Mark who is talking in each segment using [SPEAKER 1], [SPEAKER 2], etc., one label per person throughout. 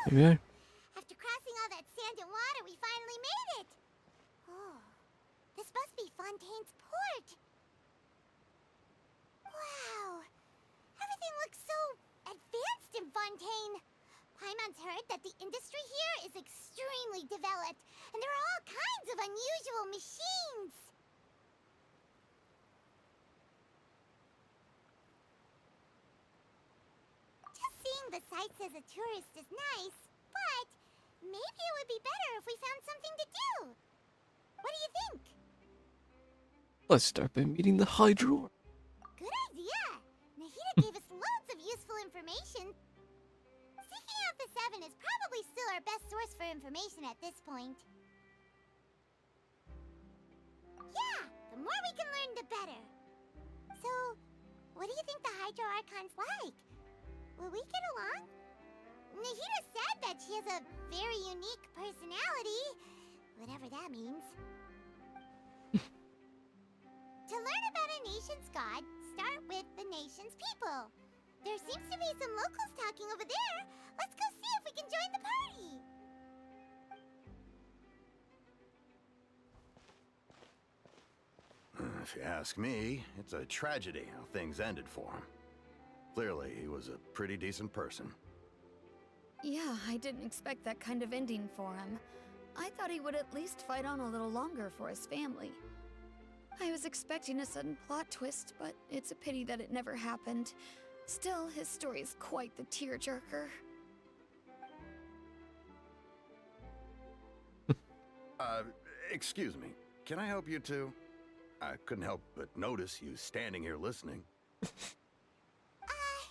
[SPEAKER 1] Maybe I.
[SPEAKER 2] After crossing all that sand and water, we finally made it! Oh, this must be Fontaine's port! Wow! Everything looks so advanced in Fontaine! Paimon's heard that the industry here is extremely developed, and there are all kinds of unusual machines! Just seeing the sights as a tourist is nice, but maybe it would be better if we found something to do. What do you think?
[SPEAKER 1] Let's start by meeting the Hydro.
[SPEAKER 2] Good idea! Nahida gave us loads of useful information. Seeking out the Seven is probably still our best source for information at this point. Yeah, the more we can learn, the better. So, what do you think the Hydro Archon's like? Will we get along? Nahida said that she has a very unique personality, whatever that means. To learn about a nation's god, start with the nation's people. There seems to be some locals talking over there. Let's go see if we can join the party.
[SPEAKER 3] If you ask me, it's a tragedy how things ended for him. Clearly, he was a pretty decent person.
[SPEAKER 4] Yeah, I didn't expect that kind of ending for him. I thought he would at least fight on a little longer for his family. I was expecting a sudden plot twist, but it's a pity that it never happened. Still, his story is quite the tearjerker.
[SPEAKER 3] Excuse me. Can I help you too? I couldn't help but notice you standing here listening.
[SPEAKER 2] Hi.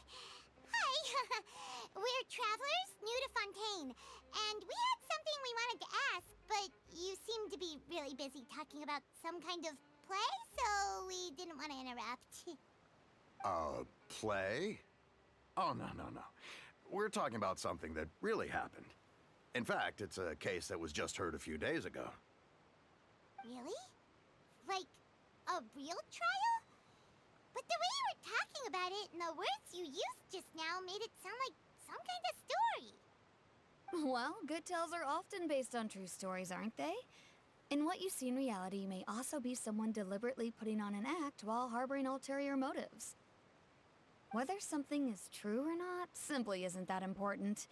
[SPEAKER 2] We're travelers new to Fontaine, and we had something we wanted to ask, but you seem to be really busy talking about some kind of play, so we didn't want to interrupt.
[SPEAKER 3] Play? Oh, no. We're talking about something that really happened. In fact, it's a case that was just heard a few days ago.
[SPEAKER 2] Really? Like, a real trial? But the way you were talking about it and the words you used just now made it sound like some kind of story.
[SPEAKER 4] Well, good tales are often based on true stories, aren't they? And what you see in reality may also be someone deliberately putting on an act while harboring ulterior motives. Whether something is true or not simply isn't that important.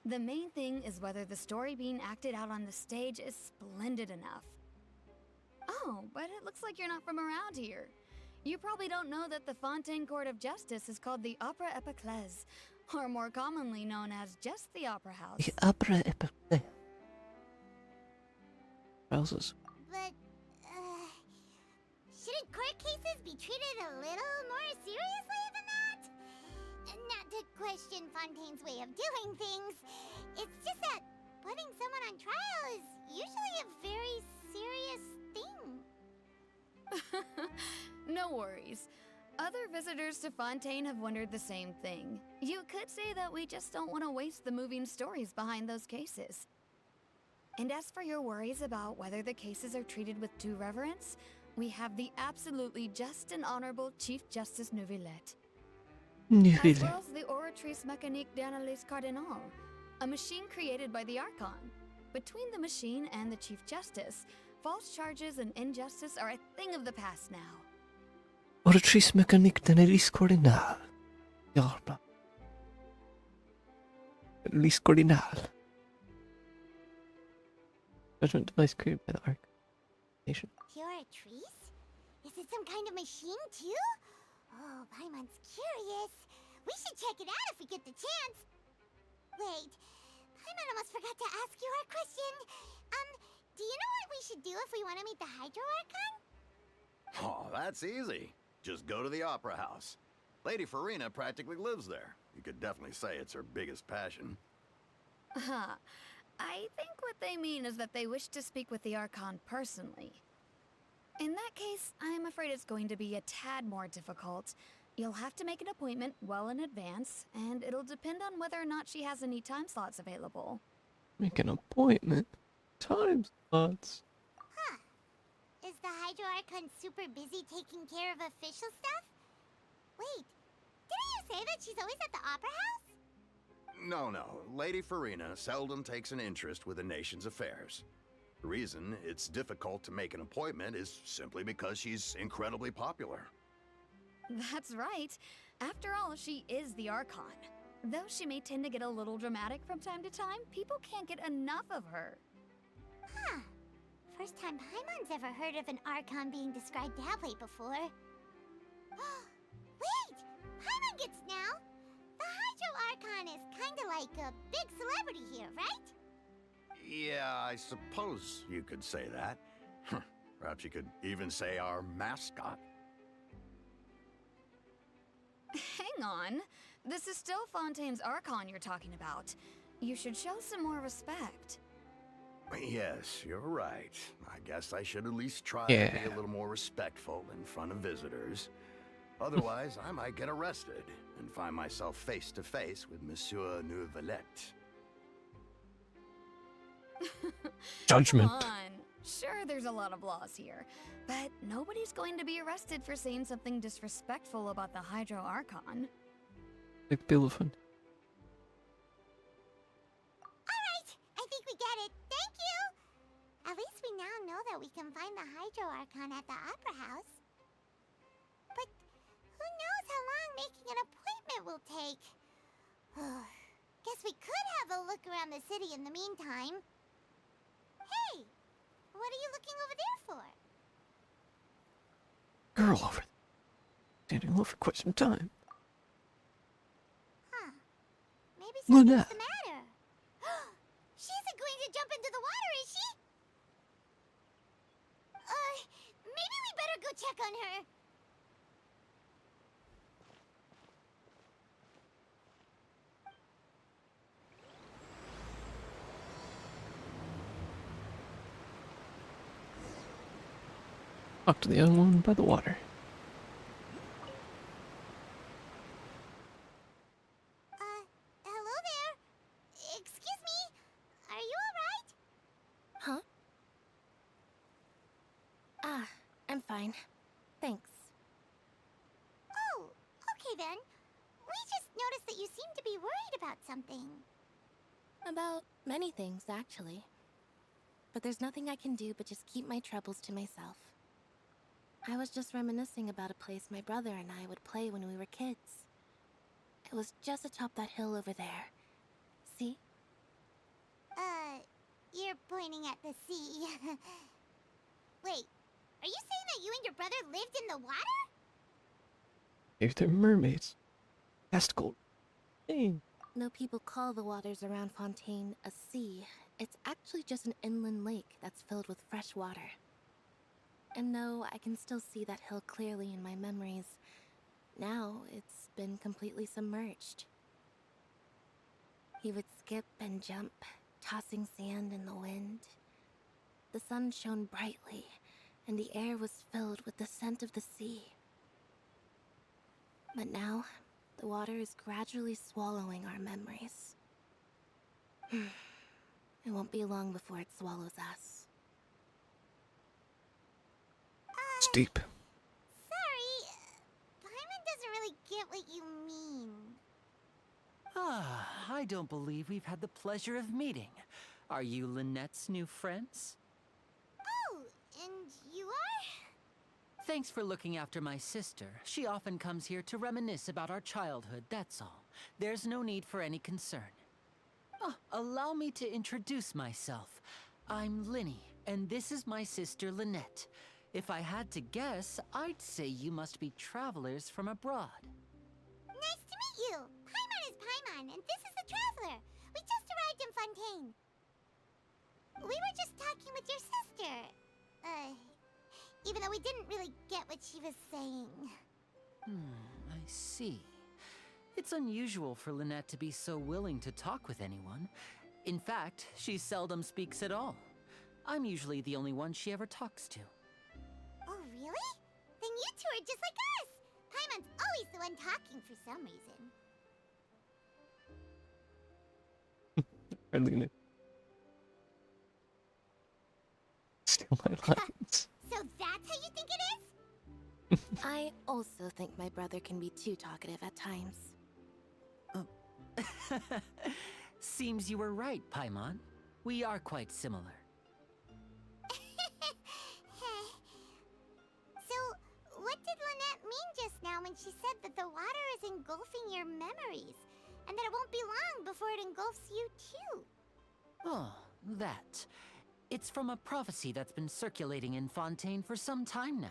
[SPEAKER 4] The main thing is whether the story being acted out on the stage is splendid enough. Oh, but it looks like you're not from around here. You probably don't know that the Fontaine Court of Justice is called the Opera Epiclese, or more commonly known as just the Opera House.
[SPEAKER 1] The Opera Epiclese. Houses.
[SPEAKER 2] But, shouldn't court cases be treated a little more seriously than that? Not to question Fontaine's way of doing things. It's just that putting someone on trial is usually a very serious thing.
[SPEAKER 4] No worries. Other visitors to Fontaine have wondered the same thing. You could say that we just don't want to waste the moving stories behind those cases. And as for your worries about whether the cases are treated with due reverence, we have the absolutely just and honorable Chief Justice Neuvillette. As well as the Oratrice Mécanique d'Analyse Cardinal, a machine created by the Archon. Between the machine and the Chief Justice, false charges and injustice are a thing of the past now.
[SPEAKER 1] Oratrice Mécanique d'Analyse Cardinal. Yarba. Analyse Cardinal. Judgment device created by the Arc Nation.
[SPEAKER 2] Oratrice? Is it some kind of machine too? Oh, Paimon's curious. We should check it out if we get the chance. Wait, Paimon almost forgot to ask you our question. Do you know what we should do if we want to meet the Hydro Archon?
[SPEAKER 3] Oh, that's easy. Just go to the Opera House. Lady Farina practically lives there. You could definitely say it's her biggest passion.
[SPEAKER 4] I think what they mean is that they wish to speak with the Archon personally. In that case, I'm afraid it's going to be a tad more difficult. You'll have to make an appointment well in advance, and it'll depend on whether or not she has any time slots available.
[SPEAKER 1] Make an appointment. Time slots.
[SPEAKER 2] Huh. Is the Hydro Archon super busy taking care of official stuff? Wait, didn't you say that she's always at the Opera House?
[SPEAKER 3] No. Lady Farina seldom takes an interest with the nation's affairs. The reason it's difficult to make an appointment is simply because she's incredibly popular.
[SPEAKER 4] That's right. After all, she is the Archon. Though she may tend to get a little dramatic from time to time, people can't get enough of her.
[SPEAKER 2] Huh. First time Paimon's ever heard of an Archon being described that way before. Wait! Paimon gets now! The Hydro Archon is kinda like a big celebrity here, right?
[SPEAKER 3] Yeah, I suppose you could say that. Perhaps you could even say our mascot.
[SPEAKER 4] Hang on. This is still Fontaine's Archon you're talking about. You should show some more respect.
[SPEAKER 3] Yes, you're right. I guess I should at least try
[SPEAKER 1] Yeah.
[SPEAKER 3] to be a little more respectful in front of visitors. Otherwise, I might get arrested and find myself face to face with Monsieur Neuvillette.
[SPEAKER 1] Judgment.
[SPEAKER 4] Come on. Sure, there's a lot of laws here, but nobody's going to be arrested for saying something disrespectful about the Hydro Archon.
[SPEAKER 1] Like the elephant.
[SPEAKER 2] Alright, I think we get it. Thank you! At least we now know that we can find the Hydro Archon at the Opera House. But who knows how long making an appointment will take? Guess we could have a look around the city in the meantime. Hey! What are you looking over there for?
[SPEAKER 1] Girl over there. Standing alone for quite some time.
[SPEAKER 2] Huh. Maybe something's
[SPEAKER 1] Lynette.
[SPEAKER 2] the matter. She isn't going to jump into the water, is she? Maybe we better go check on her.
[SPEAKER 1] Talk to the young woman by the water.
[SPEAKER 2] Hello there. Excuse me. Are you alright?
[SPEAKER 5] Huh? Ah, I'm fine. Thanks.
[SPEAKER 2] Oh, okay then. We just noticed that you seem to be worried about something.
[SPEAKER 5] About many things, actually. But there's nothing I can do but just keep my troubles to myself. I was just reminiscing about a place my brother and I would play when we were kids. It was just atop that hill over there. See?
[SPEAKER 2] You're pointing at the sea. Wait, are you saying that you and your brother lived in the water?
[SPEAKER 1] Maybe they're mermaids. Testicle. Hey.
[SPEAKER 5] No people call the waters around Fontaine a sea. It's actually just an inland lake that's filled with fresh water. And no, I can still see that hill clearly in my memories. Now, it's been completely submerged. He would skip and jump, tossing sand in the wind. The sun shone brightly, and the air was filled with the scent of the sea. But now, the water is gradually swallowing our memories. It won't be long before it swallows us.
[SPEAKER 1] It's deep.
[SPEAKER 2] Sorry, Paimon doesn't really get what you mean.
[SPEAKER 6] I don't believe we've had the pleasure of meeting. Are you Lynette's new friends?
[SPEAKER 2] Oh, and you are?
[SPEAKER 6] Thanks for looking after my sister. She often comes here to reminisce about our childhood, that's all. There's no need for any concern. Allow me to introduce myself. I'm Linny, and this is my sister Lynette. If I had to guess, I'd say you must be travelers from abroad.
[SPEAKER 2] Nice to meet you. Paimon is Paimon, and this is the Traveler. We just arrived in Fontaine. We were just talking with your sister. Even though we didn't really get what she was saying.
[SPEAKER 6] I see. It's unusual for Lynette to be so willing to talk with anyone. In fact, she seldom speaks at all. I'm usually the only one she ever talks to.
[SPEAKER 2] Oh, really? Then you two are just like us. Paimon's always the one talking for some reason.
[SPEAKER 1] Friendly. Steal my lines.
[SPEAKER 2] So that's how you think it is?
[SPEAKER 5] I also think my brother can be too talkative at times.
[SPEAKER 6] Seems you were right, Paimon. We are quite similar.
[SPEAKER 2] So, what did Lynette mean just now when she said that the water is engulfing your memories, and that it won't be long before it engulfs you too?
[SPEAKER 6] Oh, that. It's from a prophecy that's been circulating in Fontaine for some time now.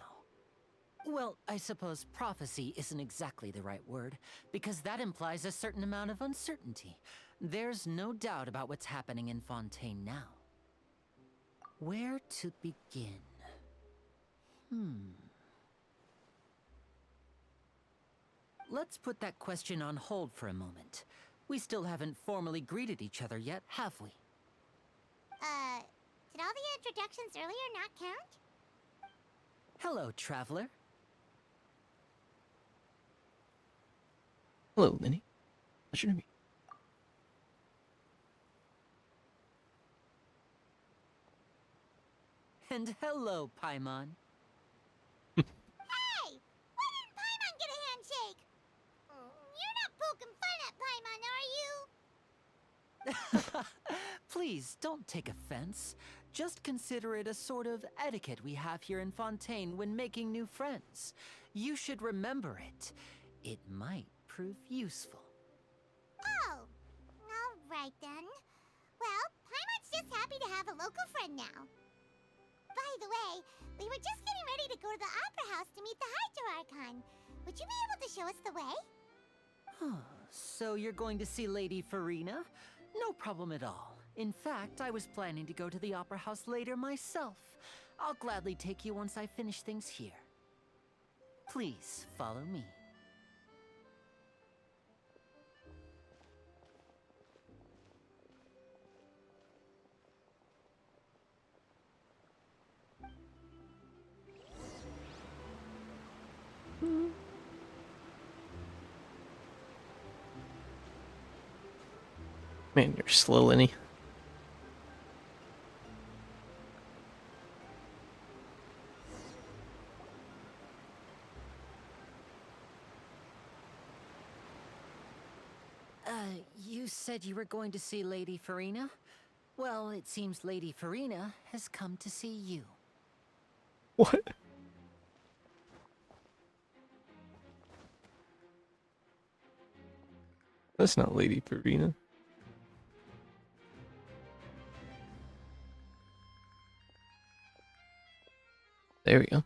[SPEAKER 6] Well, I suppose prophecy isn't exactly the right word, because that implies a certain amount of uncertainty. There's no doubt about what's happening in Fontaine now. Where to begin? Let's put that question on hold for a moment. We still haven't formally greeted each other yet, have we?
[SPEAKER 2] Did all the introductions earlier not count?
[SPEAKER 6] Hello, traveler.
[SPEAKER 1] Hello, Lenny. Pleasure to meet
[SPEAKER 6] And hello, Paimon.
[SPEAKER 2] Hey! Why didn't Paimon get a handshake? You're not poking fun at Paimon, are you?
[SPEAKER 6] Please, don't take offense. Just consider it a sort of etiquette we have here in Fontaine when making new friends. You should remember it. It might prove useful.
[SPEAKER 2] Oh, alright then. Well, Paimon's just happy to have a local friend now. By the way, we were just getting ready to go to the Opera House to meet the Hydro Archon. Would you be able to show us the way?
[SPEAKER 6] So you're going to see Lady Farina? No problem at all. In fact, I was planning to go to the Opera House later myself. I'll gladly take you once I finish things here. Please, follow me.
[SPEAKER 1] Man, you're slow, Lenny.
[SPEAKER 6] You said you were going to see Lady Farina? Well, it seems Lady Farina has come to see you.
[SPEAKER 1] What? That's not Lady Farina. There we go.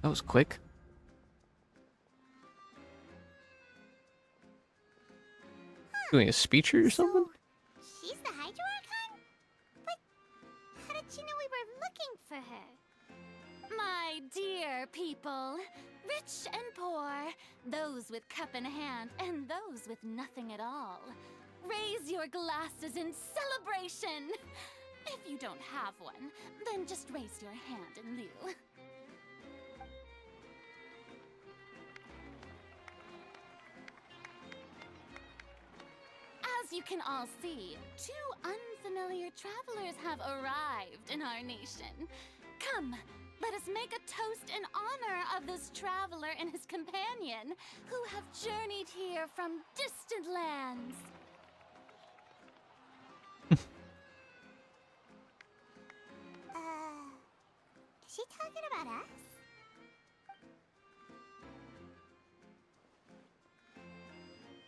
[SPEAKER 1] That was quick. Doing a speech or something?
[SPEAKER 2] She's the Hydro Archon? But how did she know we were looking for her?
[SPEAKER 7] My dear people, rich and poor, those with cup in hand and those with nothing at all, raise your glasses in celebration! If you don't have one, then just raise your hand in lieu. As you can all see, two unfamiliar travelers have arrived in our nation. Come, let us make a toast in honor of this traveler and his companion, who have journeyed here from distant lands.
[SPEAKER 2] Is she talking about us?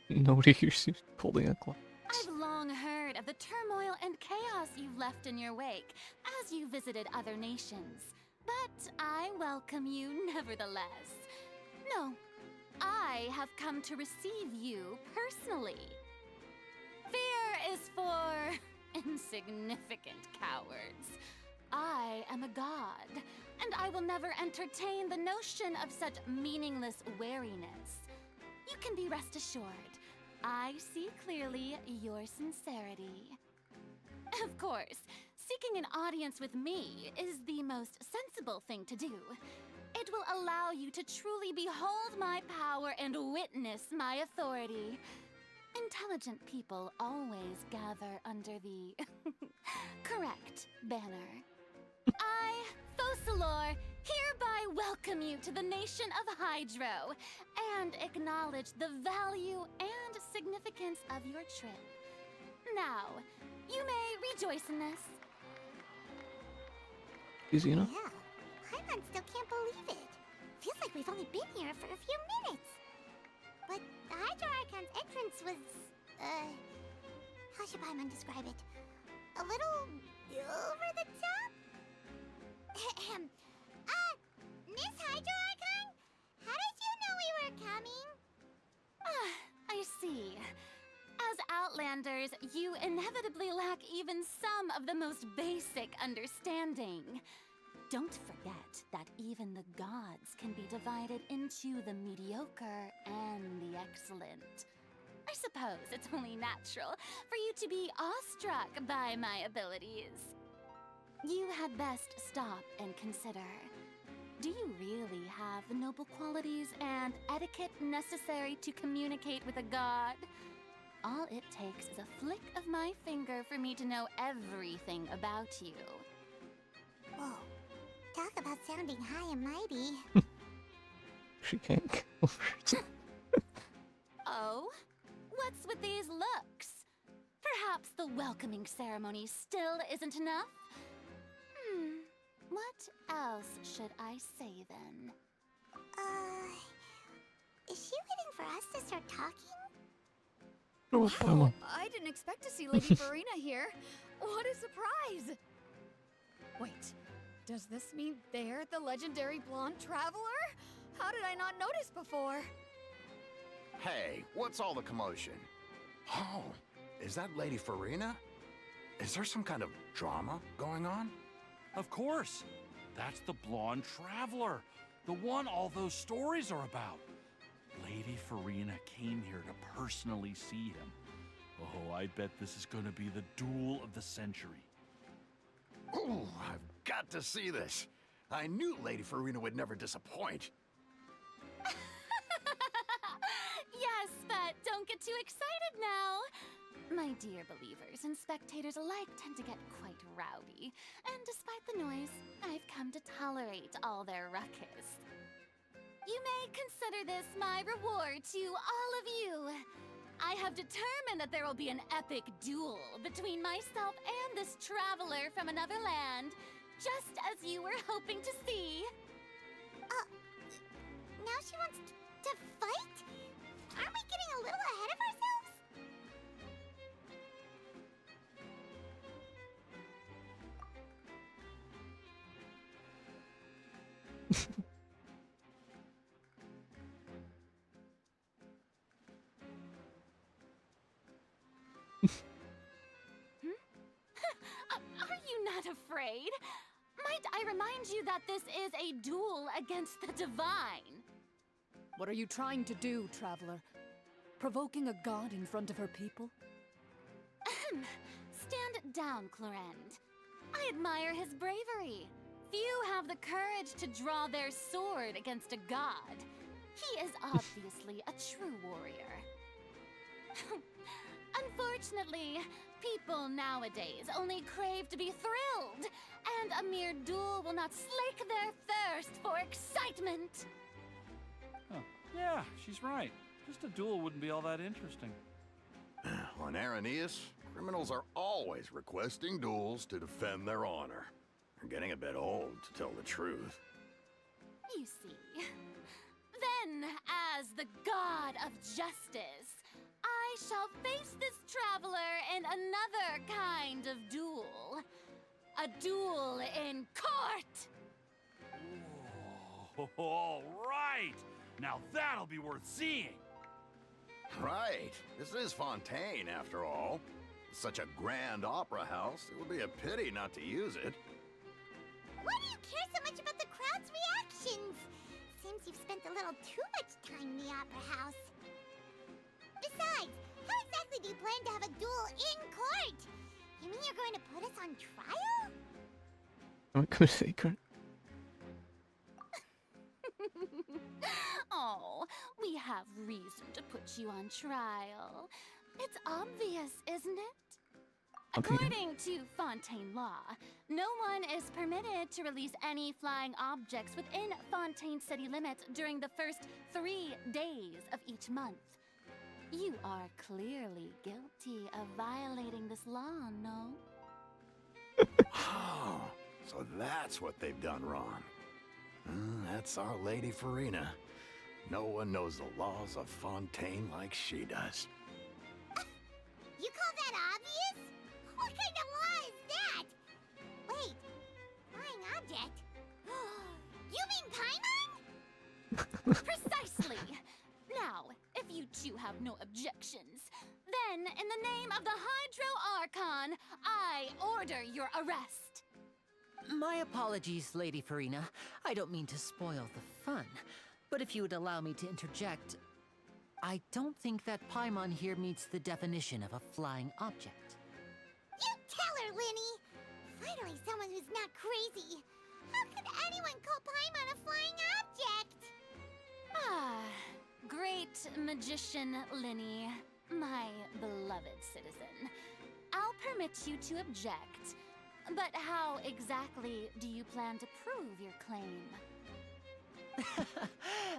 [SPEAKER 1] Nobody here's holding a clock.
[SPEAKER 7] I've long heard of the turmoil and chaos you've left in your wake as you visited other nations. But I welcome you nevertheless. No, I have come to receive you personally. Fear is for insignificant cowards. I am a god, and I will never entertain the notion of such meaningless wariness. You can be rest assured, I see clearly your sincerity. Of course, seeking an audience with me is the most sensible thing to do. It will allow you to truly behold my power and witness my authority. Intelligent people always gather under the correct banner. I, Focalor, hereby welcome you to the nation of Hydro and acknowledge the value and significance of your trip. Now, you may rejoice in this.
[SPEAKER 1] Easy enough.
[SPEAKER 2] Yeah, Paimon still can't believe it. Feels like we've only been here for a few minutes. But the Hydro Archon's entrance was, how should Paimon describe it? A little over the top? Ahem. Miss Hydro Archon? How did you know we were coming?
[SPEAKER 7] I see. As Outlanders, you inevitably lack even some of the most basic understanding. Don't forget that even the gods can be divided into the mediocre and the excellent. I suppose it's only natural for you to be awestruck by my abilities. You had best stop and consider. Do you really have the noble qualities and etiquette necessary to communicate with a god? All it takes is a flick of my finger for me to know everything about you.
[SPEAKER 2] Whoa. Talk about sounding high and mighty.
[SPEAKER 1] She can't get over it.
[SPEAKER 7] Oh? What's with these looks? Perhaps the welcoming ceremony still isn't enough? What else should I say then?
[SPEAKER 2] Is she waiting for us to start talking?
[SPEAKER 1] Go with Paimon.
[SPEAKER 4] I didn't expect to see Lady Farina here. What a surprise! Wait, does this mean they're the legendary blonde traveler? How did I not notice before?
[SPEAKER 3] Hey, what's all the commotion? Oh, is that Lady Farina? Is there some kind of drama going on?
[SPEAKER 8] Of course. That's the blonde traveler. The one all those stories are about. Lady Farina came here to personally see him. Oh, I bet this is gonna be the duel of the century.
[SPEAKER 3] Ooh, I've got to see this. I knew Lady Farina would never disappoint.
[SPEAKER 7] Yes, but don't get too excited now. My dear believers and spectators alike tend to get quite rowdy, and despite the noise, I've come to tolerate all their ruckus. You may consider this my reward to all of you. I have determined that there will be an epic duel between myself and this traveler from another land, just as you were hoping to see.
[SPEAKER 2] Now she wants to fight? Aren't we getting a little ahead of ourselves?
[SPEAKER 7] Are you not afraid? Might I remind you that this is a duel against the divine?
[SPEAKER 9] What are you trying to do, traveler? Provoking a god in front of her people?
[SPEAKER 7] Stand down, Clorend. I admire his bravery. Few have the courage to draw their sword against a god. He is obviously a true warrior. Unfortunately, people nowadays only crave to be thrilled, and a mere duel will not slake their thirst for excitement.
[SPEAKER 8] Oh, yeah, she's right. Just a duel wouldn't be all that interesting.
[SPEAKER 3] On Araneus, criminals are always requesting duels to defend their honor. They're getting a bit old, to tell the truth.
[SPEAKER 7] You see. Then, as the god of justice, I shall face this traveler in another kind of duel. A duel in court!
[SPEAKER 8] Oh, all right! Now that'll be worth seeing!
[SPEAKER 3] Right. This is Fontaine, after all. Such a grand opera house, it would be a pity not to use it.
[SPEAKER 2] Why do you care so much about the crowd's reactions? Seems you've spent a little too much time in the opera house. Besides, how exactly do you plan to have a duel in court? You mean you're going to put us on trial?
[SPEAKER 1] I'm gonna secret.
[SPEAKER 7] Oh, we have reason to put you on trial. It's obvious, isn't it?
[SPEAKER 1] Okay.
[SPEAKER 7] According to Fontaine law, no one is permitted to release any flying objects within Fontaine city limits during the first 3 days of each month. You are clearly guilty of violating this law, no?
[SPEAKER 3] Oh, so that's what they've done wrong. That's Our Lady Farina. No one knows the laws of Fontaine like she does.
[SPEAKER 2] You call that obvious? What kind of law is that? Wait, flying object? You mean Paimon?
[SPEAKER 7] Precisely! Now, if you two have no objections, then in the name of the Hydro Archon, I order your arrest.
[SPEAKER 6] My apologies, Lady Farina. I don't mean to spoil the fun. But if you would allow me to interject, I don't think that Paimon here meets the definition of a flying object.
[SPEAKER 2] You tell her, Linny! Finally someone who's not crazy. How could anyone call Paimon a flying object?
[SPEAKER 7] Ah, great magician Linny, my beloved citizen. I'll permit you to object, but how exactly do you plan to prove your claim?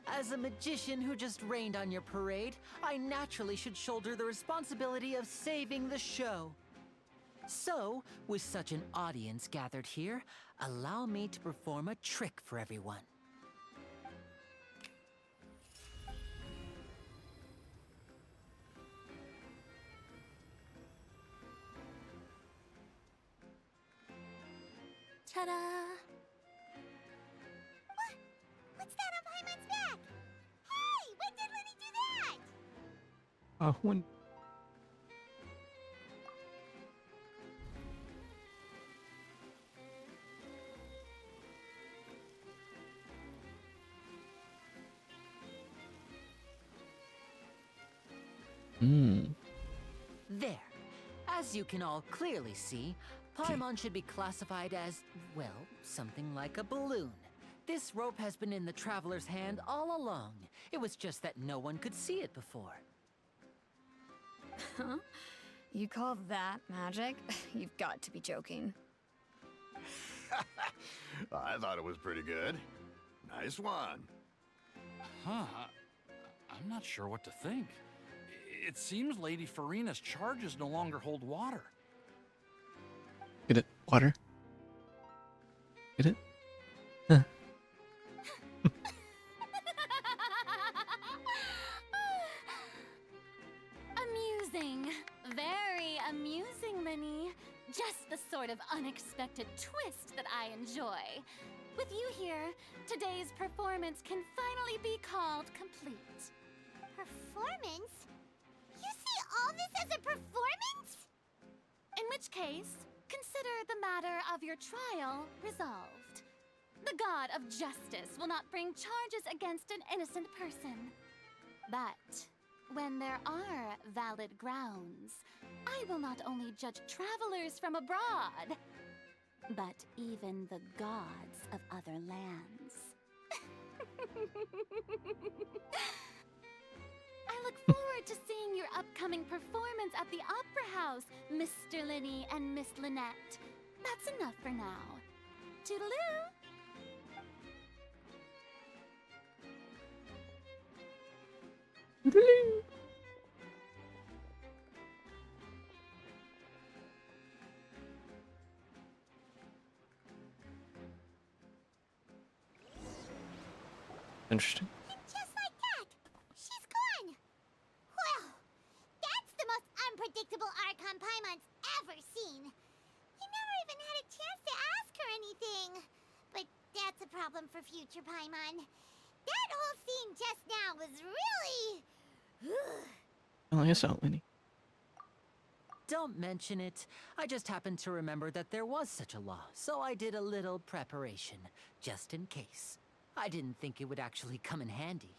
[SPEAKER 6] As a magician who just rained on your parade, I naturally should shoulder the responsibility of saving the show. So, with such an audience gathered here, allow me to perform a trick for everyone.
[SPEAKER 5] Ta-da!
[SPEAKER 2] What's that on Paimon's back? Hey, when did Linny do that?
[SPEAKER 1] When
[SPEAKER 6] There. As you can all clearly see, Paimon should be classified as, well, something like a balloon. This rope has been in the Traveler's hand all along. It was just that no one could see it before.
[SPEAKER 4] Huh? You call that magic? You've got to be joking.
[SPEAKER 3] I thought it was pretty good. Nice one.
[SPEAKER 8] Huh. I'm not sure what to think. It seems Lady Farina's charges no longer hold water.
[SPEAKER 1] get it? Water? Get it? Huh.
[SPEAKER 7] Amusing. Very amusing, Linny. Just the sort of unexpected twist that I enjoy. With you here, today's performance can finally be called complete.
[SPEAKER 2] Performance? You see all this as a performance?
[SPEAKER 7] In which case, consider the matter of your trial resolved. The god of justice will not bring charges against an innocent person. But when there are valid grounds, I will not only judge travelers from abroad, but even the gods of other lands. I look forward to seeing your upcoming performance at the Opera House, Mr. Linny and Miss Lynette. That's enough for now. Toodaloo!
[SPEAKER 1] Interesting.
[SPEAKER 2] And just like that, she's gone. Well, that's the most unpredictable Archon Paimon's ever seen. We never even had a chance to ask her anything. But that's a problem for future Paimon. That whole scene just now was really...
[SPEAKER 1] Oh, yes, out, Winnie.
[SPEAKER 6] Don't mention it. I just happened to remember that there was such a law, so I did a little preparation, just in case. I didn't think it would actually come in handy.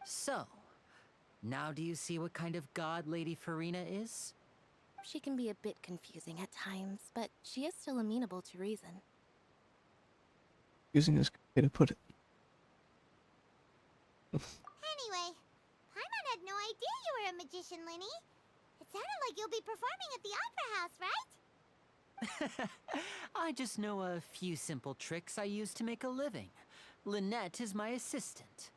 [SPEAKER 6] So, now do you see what kind of god Lady Farina is?
[SPEAKER 5] She can be a bit confusing at times, but she is still amenable to reason.
[SPEAKER 1] Using this way to put it.
[SPEAKER 2] Anyway, Paimon had no idea you were a magician, Linny. It's sounded like you'll be performing at the Opera House, right?
[SPEAKER 6] I just know a few simple tricks I use to make a living. Lynette is my assistant.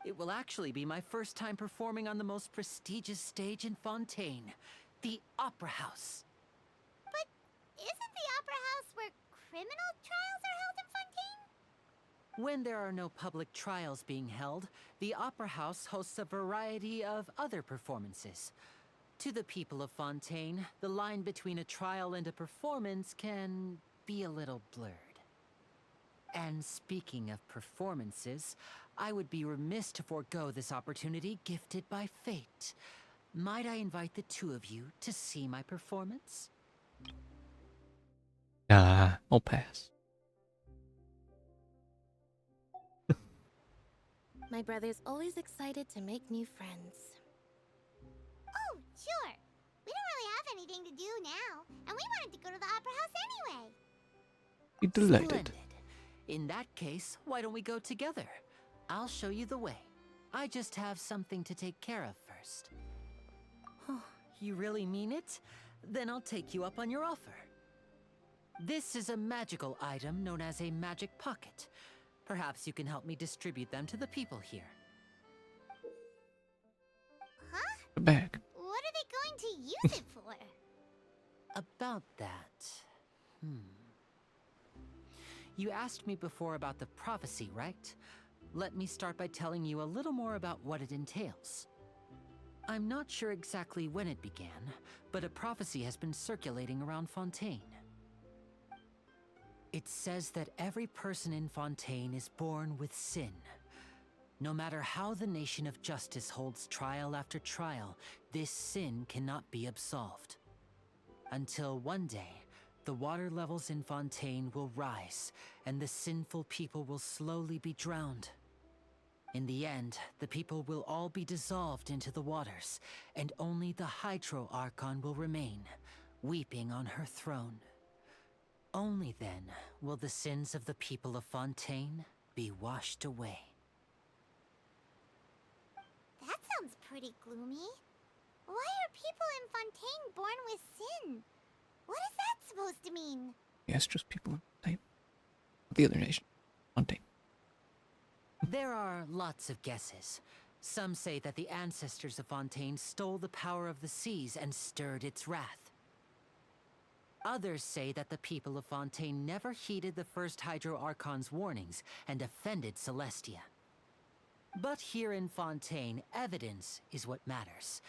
[SPEAKER 6] It will actually be my first time performing on the most prestigious stage in Fontaine, the Opera House.
[SPEAKER 2] But isn't the Opera House where criminal trials are held in Fontaine?
[SPEAKER 6] When there are no public trials being held, the Opera House hosts a variety of other performances. To the people of Fontaine, the line between a trial and a performance can be a little blurred. And speaking of performances, I would be remiss to forego this opportunity gifted by fate. Might I invite the two of you to see my performance?
[SPEAKER 1] I'll pass.
[SPEAKER 5] My brother's always excited to make new friends.
[SPEAKER 2] Oh, sure. We don't really have anything to do now, and we wanted to go to the Opera House anyway.
[SPEAKER 1] Be delighted.
[SPEAKER 6] Splendid. In that case, why don't we go together? I'll show you the way. I just have something to take care of first. Oh, you really mean it? Then I'll take you up on your offer. This is a magical item known as a magic pocket. Perhaps you can help me distribute them to the people here.
[SPEAKER 2] Huh?
[SPEAKER 1] The bag.
[SPEAKER 2] What are they going to use it for?
[SPEAKER 6] About that... You asked me before about the prophecy, right? Let me start by telling you a little more about what it entails. I'm not sure exactly when it began, but a prophecy has been circulating around Fontaine. It says that every person in Fontaine is born with sin. No matter how the nation of justice holds trial after trial, this sin cannot be absolved. Until one day, the water levels in Fontaine will rise, and the sinful people will slowly be drowned. In the end, the people will all be dissolved into the waters, and only the Hydro Archon will remain, weeping on her throne. Only then will the sins of the people of Fontaine be washed away.
[SPEAKER 2] That sounds pretty gloomy. Why are people in Fontaine born with sin? What is that supposed to mean?
[SPEAKER 1] Yes, just people. The other nation. Fontaine.
[SPEAKER 6] There are lots of guesses. Some say that the ancestors of Fontaine stole the power of the seas and stirred its wrath. Others say that the people of Fontaine never heeded the first Hydro Archon's warnings and offended Celestia. But here in Fontaine, evidence is what matters.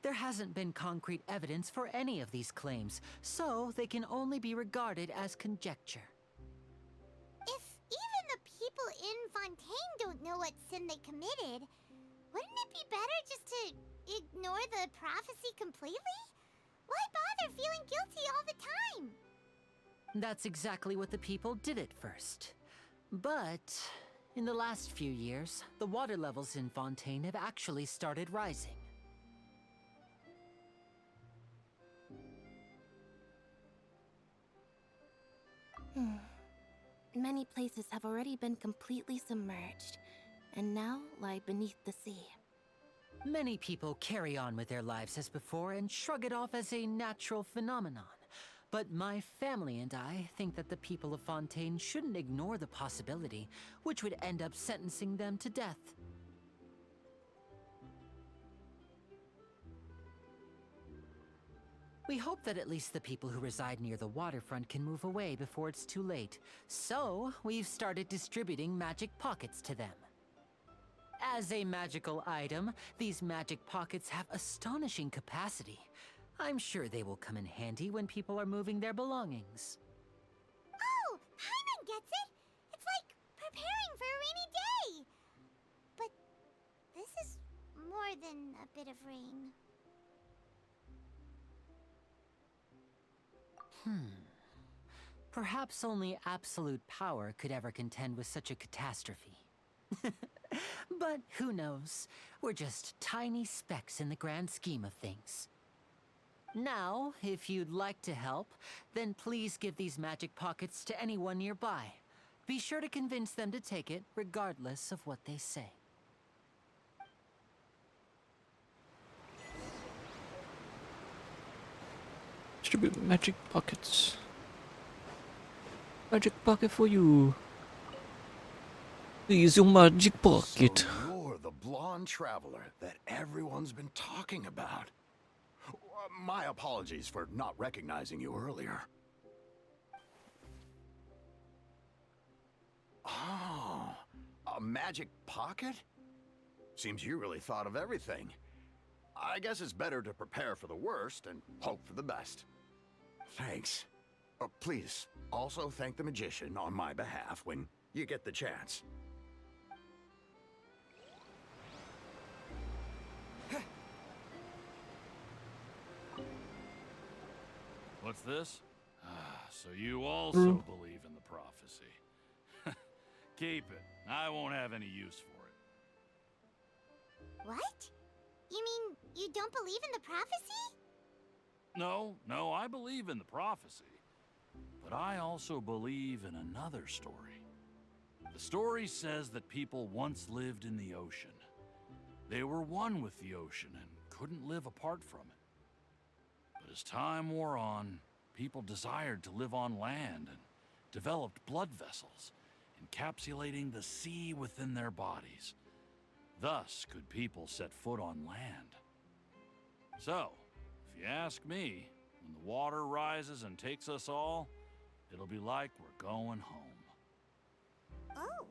[SPEAKER 6] There hasn't been concrete evidence for any of these claims, so they can only be regarded as conjecture.
[SPEAKER 2] If even the people in Fontaine don't know what sin they committed, wouldn't it be better just to ignore the prophecy completely? Why bother feeling guilty all the time?
[SPEAKER 6] That's exactly what the people did at first. But in the last few years, the water levels in Fontaine have actually started rising.
[SPEAKER 5] Many places have already been completely submerged, and now lie beneath the sea.
[SPEAKER 6] Many people carry on with their lives as before and shrug it off as a natural phenomenon. But my family and I think that the people of Fontaine shouldn't ignore the possibility, which would end up sentencing them to death. We hope that at least the people who reside near the waterfront can move away before it's too late. So, we've started distributing magic pockets to them. As a magical item, these magic pockets have astonishing capacity. I'm sure they will come in handy when people are moving their belongings.
[SPEAKER 2] Oh, Paimon gets it! It's like preparing for a rainy day! But this is more than a bit of rain.
[SPEAKER 6] Perhaps only absolute power could ever contend with such a catastrophe. But who knows? We're just tiny specks in the grand scheme of things. Now, if you'd like to help, then please give these magic pockets to anyone nearby. Be sure to convince them to take it, regardless of what they say.
[SPEAKER 1] Distribute magic pockets. Magic pocket for you. Please, your magic pocket.
[SPEAKER 3] So you're the blonde traveler that everyone's been talking about. My apologies for not recognizing you earlier. Oh, a magic pocket? Seems you really thought of everything. I guess it's better to prepare for the worst and hope for the best. Thanks. Please, also thank the magician on my behalf when you get the chance.
[SPEAKER 8] What's this? So you also believe in the prophecy. Keep it. I won't have any use for it.
[SPEAKER 2] What? You mean you don't believe in the prophecy?
[SPEAKER 8] No, I believe in the prophecy. But I also believe in another story. The story says that people once lived in the ocean. They were one with the ocean and couldn't live apart from it. But as time wore on, people desired to live on land and developed blood vessels, encapsulating the sea within their bodies. Thus could people set foot on land. So, if you ask me, when the water rises and takes us all, it'll be like we're going home.
[SPEAKER 2] Oh,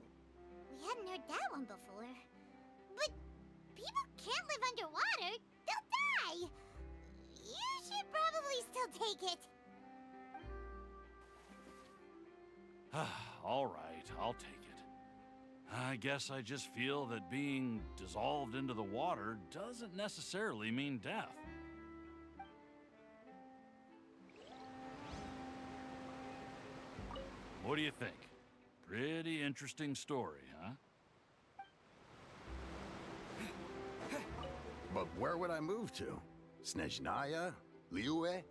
[SPEAKER 2] we hadn't heard that one before. But people can't live underwater. They'll die. You should probably still take it.
[SPEAKER 8] All right, I'll take it. I guess I just feel that being dissolved into the water doesn't necessarily mean death. What do you think? Pretty interesting story, huh?
[SPEAKER 3] But where would I move to? Snezhnaya? Liyue?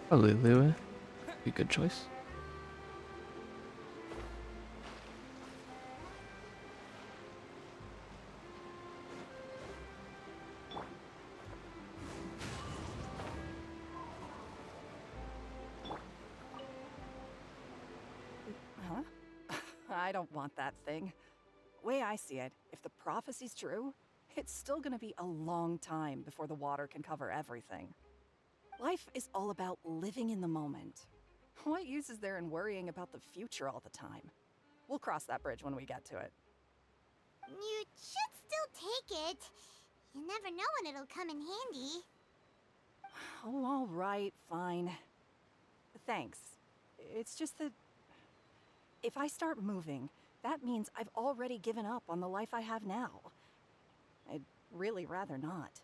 [SPEAKER 1] Probably Lua. Be a good choice.
[SPEAKER 10] Huh? I don't want that thing. Way I see it, if the prophecy's true, it's still gonna be a long time before the water can cover everything. Life is all about living in the moment. What use is there in worrying about the future all the time? We'll cross that bridge when we get to it.
[SPEAKER 2] You should still take it. You never know when it'll come in handy.
[SPEAKER 10] Oh, all right, fine. Thanks. It's just that if I start moving, that means I've already given up on the life I have now. I'd really rather not.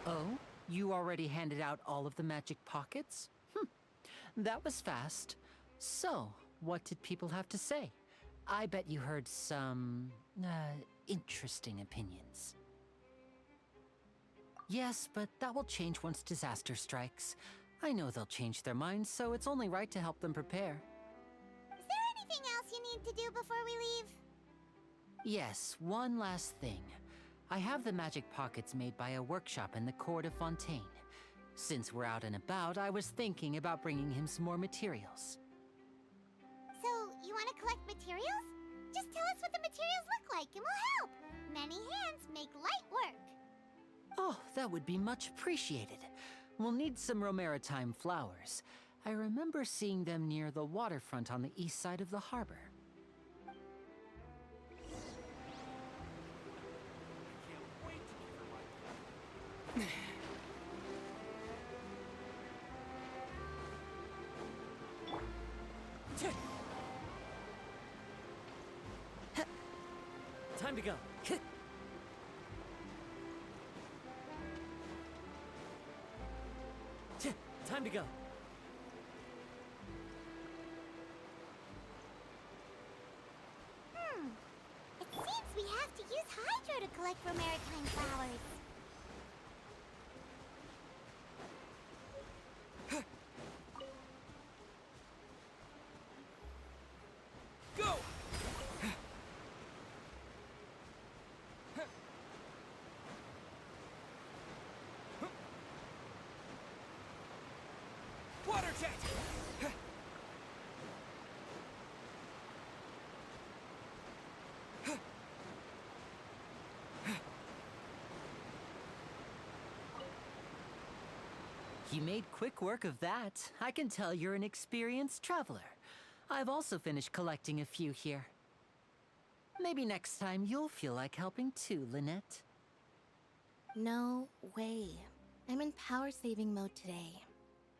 [SPEAKER 6] Oh, you already handed out all of the magic pockets? That was fast. So, what did people have to say? I bet you heard some, interesting opinions. Yes, but that will change once disaster strikes. I know they'll change their minds, so it's only right to help them prepare.
[SPEAKER 2] Is there anything else you need to do before we leave?
[SPEAKER 6] Yes, one last thing. I have the magic pockets made by a workshop in the court of Fontaine. Since we're out and about, I was thinking about bringing him some more materials.
[SPEAKER 2] So, you want to collect materials? Just tell us what the materials look like and we'll help. Many hands make light work.
[SPEAKER 6] Oh, that would be much appreciated. We'll need some Romaritime flowers. I remember seeing them near the waterfront on the east side of the harbor.
[SPEAKER 11] Time to go. Time to go.
[SPEAKER 2] It seems we have to use Hydro to collect Romaritime flowers.
[SPEAKER 6] You made quick work of that. I can tell you're an experienced traveler. I've also finished collecting a few here. Maybe next time you'll feel like helping too, Lynette.
[SPEAKER 5] No way. I'm in power-saving mode today.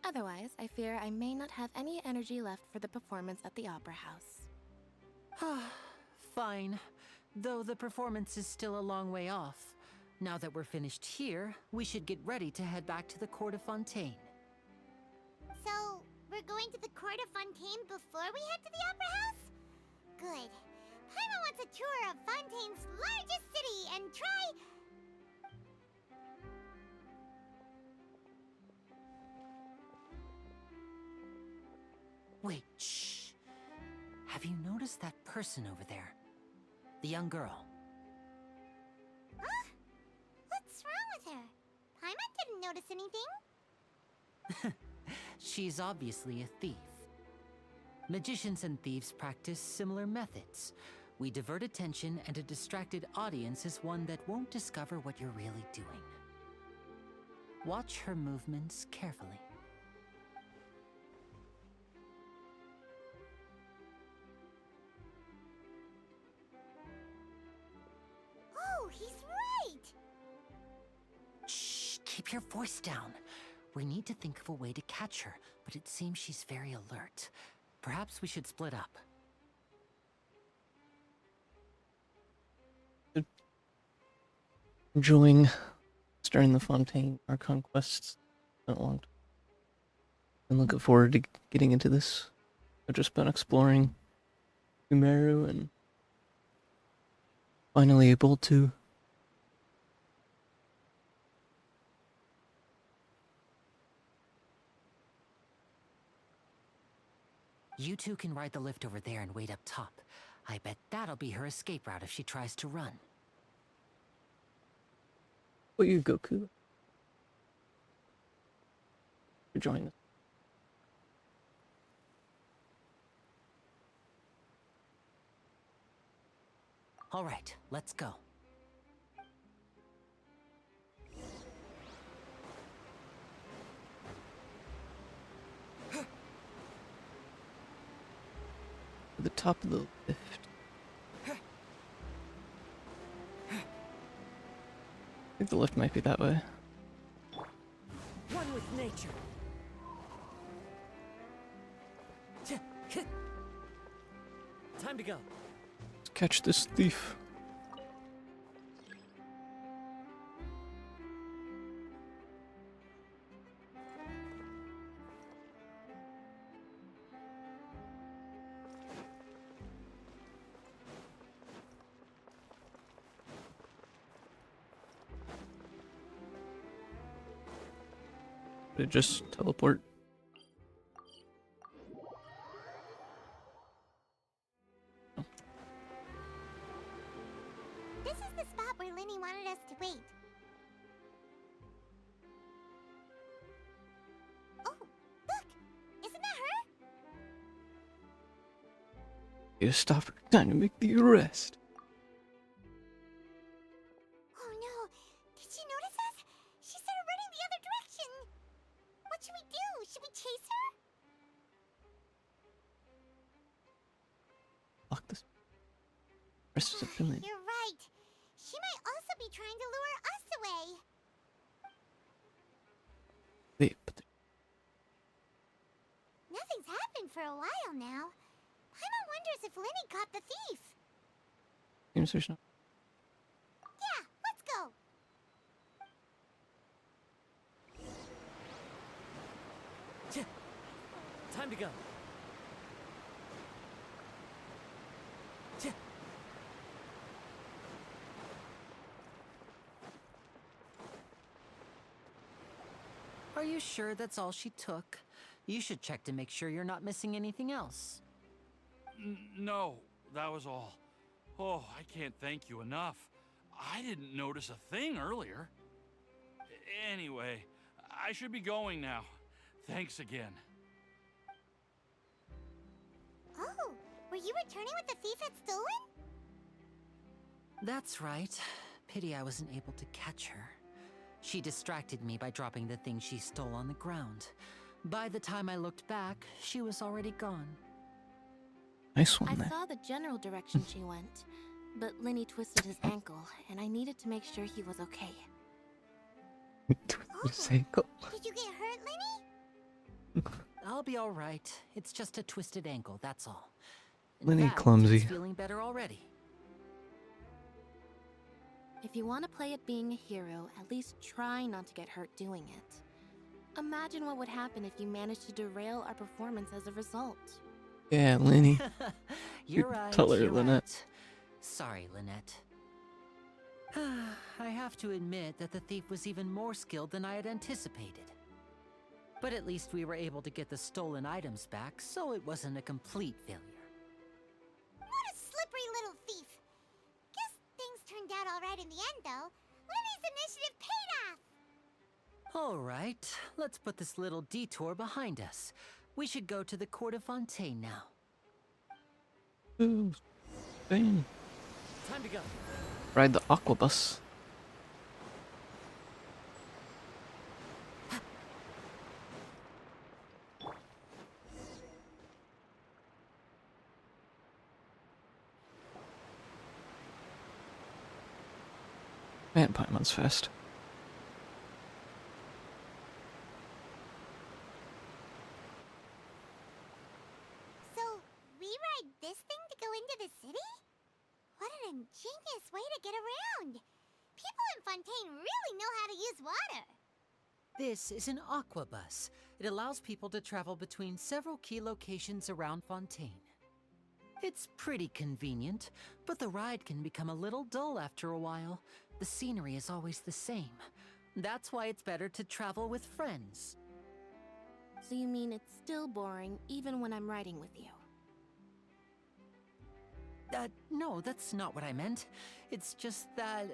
[SPEAKER 5] Otherwise, I fear I may not have any energy left for the performance at the Opera House.
[SPEAKER 6] Fine. Though the performance is still a long way off. Now that we're finished here, we should get ready to head back to the court of Fontaine.
[SPEAKER 2] So, we're going to the court of Fontaine before we head to the Opera House? Good. Paimon wants a tour of Fontaine's largest city and try...
[SPEAKER 6] Wait, shh. Have you noticed that person over there? The young girl.
[SPEAKER 2] Huh? What's wrong with her? Paimon didn't notice anything.
[SPEAKER 6] She's obviously a thief. Magicians and thieves practice similar methods. We divert attention, and a distracted audience is one that won't discover what you're really doing. Watch her movements carefully.
[SPEAKER 2] Oh, he's right!
[SPEAKER 6] Shh, keep your voice down. We need to think of a way to catch her, but it seems she's very alert. Perhaps we should split up.
[SPEAKER 1] Enjoying starting the Fontaine, our conquests. Been a long time. I'm looking forward to getting into this. I've just been exploring Umeru and finally able to
[SPEAKER 6] You two can ride the lift over there and wait up top. I bet that'll be her escape route if she tries to run.
[SPEAKER 1] Will you, Goku? For joining us.
[SPEAKER 6] All right, let's go.
[SPEAKER 1] To the top of the lift. I think the lift might be that way.
[SPEAKER 11] One with nature. Time to go.
[SPEAKER 1] Let's catch this thief. Did it just teleport?
[SPEAKER 2] This is the spot where Linny wanted us to wait. Oh, look! Isn't that her?
[SPEAKER 1] You stop her. Time to make the arrest.
[SPEAKER 2] Oh no! Did she notice us? She started running the other direction! What should we do? Should we chase her?
[SPEAKER 1] Lock this. Rest is a villain.
[SPEAKER 2] You're right. She might also be trying to lure us away.
[SPEAKER 1] Wait, but
[SPEAKER 2] Nothing's happened for a while now. Paimon wonders if Linny caught the thief.
[SPEAKER 1] seems there's no.
[SPEAKER 2] Yeah, let's go.
[SPEAKER 11] Time to go.
[SPEAKER 6] Are you sure that's all she took? You should check to make sure you're not missing anything else.
[SPEAKER 8] No, that was all. Oh, I can't thank you enough. I didn't notice a thing earlier. Anyway, I should be going now. Thanks again.
[SPEAKER 2] Oh, were you returning what the thief had stolen?
[SPEAKER 6] That's right. Pity I wasn't able to catch her. She distracted me by dropping the thing she stole on the ground. By the time I looked back, she was already gone.
[SPEAKER 1] Nice one
[SPEAKER 5] I
[SPEAKER 1] there.
[SPEAKER 5] saw the general direction she went, but Lenny twisted his ankle, and I needed to make sure he was okay.
[SPEAKER 1] His ankle.
[SPEAKER 2] Did you get hurt, Lenny?
[SPEAKER 6] I'll be alright. It's just a twisted ankle, that's all. In
[SPEAKER 1] Lenny
[SPEAKER 6] fact,
[SPEAKER 1] clumsy.
[SPEAKER 6] it's feeling better already.
[SPEAKER 5] If you want to play at being a hero, at least try not to get hurt doing it. Imagine what would happen if you managed to derail our performance as a result.
[SPEAKER 1] Yeah, Lenny.
[SPEAKER 6] You're right.
[SPEAKER 1] Tell her,
[SPEAKER 6] you're
[SPEAKER 1] Lynette.
[SPEAKER 6] right. Sorry, Lynette. I have to admit that the thief was even more skilled than I had anticipated. But at least we were able to get the stolen items back, so it wasn't a complete failure.
[SPEAKER 2] What a slippery little thief. Guess things turned out alright in the end, though. Lenny's initiative paid off.
[SPEAKER 6] All right, let's put this little detour behind us. We should go to the court of Fontaine now.
[SPEAKER 1] Ooh, Spain.
[SPEAKER 11] Time to go.
[SPEAKER 1] Ride the aquabus. Man, Paimon's fast.
[SPEAKER 2] So, we ride this thing to go into the city? What an ingenious way to get around. People in Fontaine really know how to use water.
[SPEAKER 6] This is an aquabus. It allows people to travel between several key locations around Fontaine. It's pretty convenient, but the ride can become a little dull after a while. The scenery is always the same. That's why it's better to travel with friends.
[SPEAKER 5] So you mean it's still boring even when I'm riding with you?
[SPEAKER 6] No, that's not what I meant. It's just that,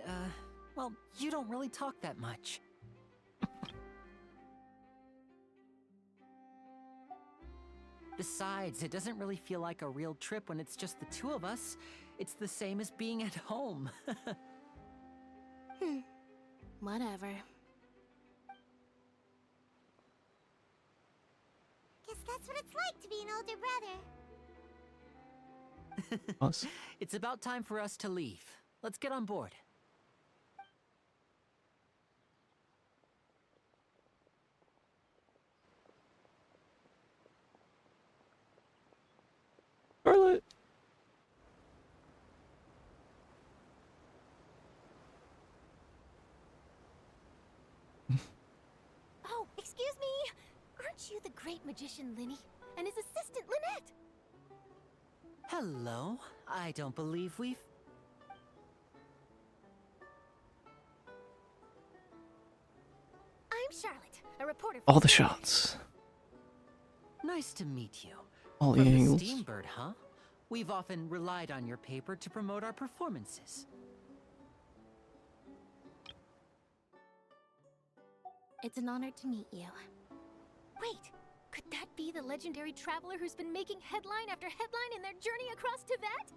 [SPEAKER 6] well, you don't really talk that much. Besides, it doesn't really feel like a real trip when it's just the two of us. It's the same as being at home.
[SPEAKER 5] Whatever.
[SPEAKER 2] Guess that's what it's like to be an older brother.
[SPEAKER 1] Us.
[SPEAKER 6] It's about time for us to leave. Let's get on board.
[SPEAKER 1] Charlotte.
[SPEAKER 5] Oh, excuse me! Aren't you the great magician Lenny? And his assistant Lynette?
[SPEAKER 6] Hello. I don't believe we've...
[SPEAKER 5] I'm Charlotte, a reporter
[SPEAKER 1] All the shots.
[SPEAKER 6] Nice to meet you.
[SPEAKER 1] All the
[SPEAKER 6] From the
[SPEAKER 1] angles.
[SPEAKER 6] Steambird, huh? We've often relied on your paper to promote our performances.
[SPEAKER 5] It's an honor to meet you. Wait, could that be the legendary traveler who's been making headline after headline in their journey across Tibet?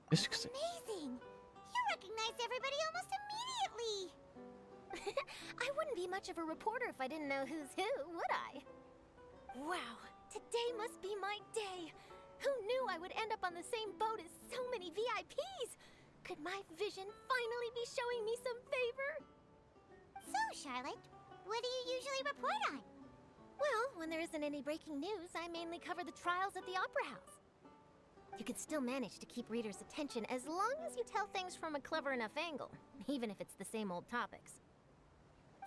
[SPEAKER 2] Amazing! You recognize everybody almost immediately!
[SPEAKER 5] I wouldn't be much of a reporter if I didn't know who's who, would I? Wow, today must be my day! Who knew I would end up on the same boat as so many VIPs? Could my vision finally be showing me some favor?
[SPEAKER 2] So, Charlotte, what do you usually report on?
[SPEAKER 5] Well, when there isn't any breaking news, I mainly cover the trials at the Opera House. You can still manage to keep readers' attention as long as you tell things from a clever enough angle, even if it's the same old topics.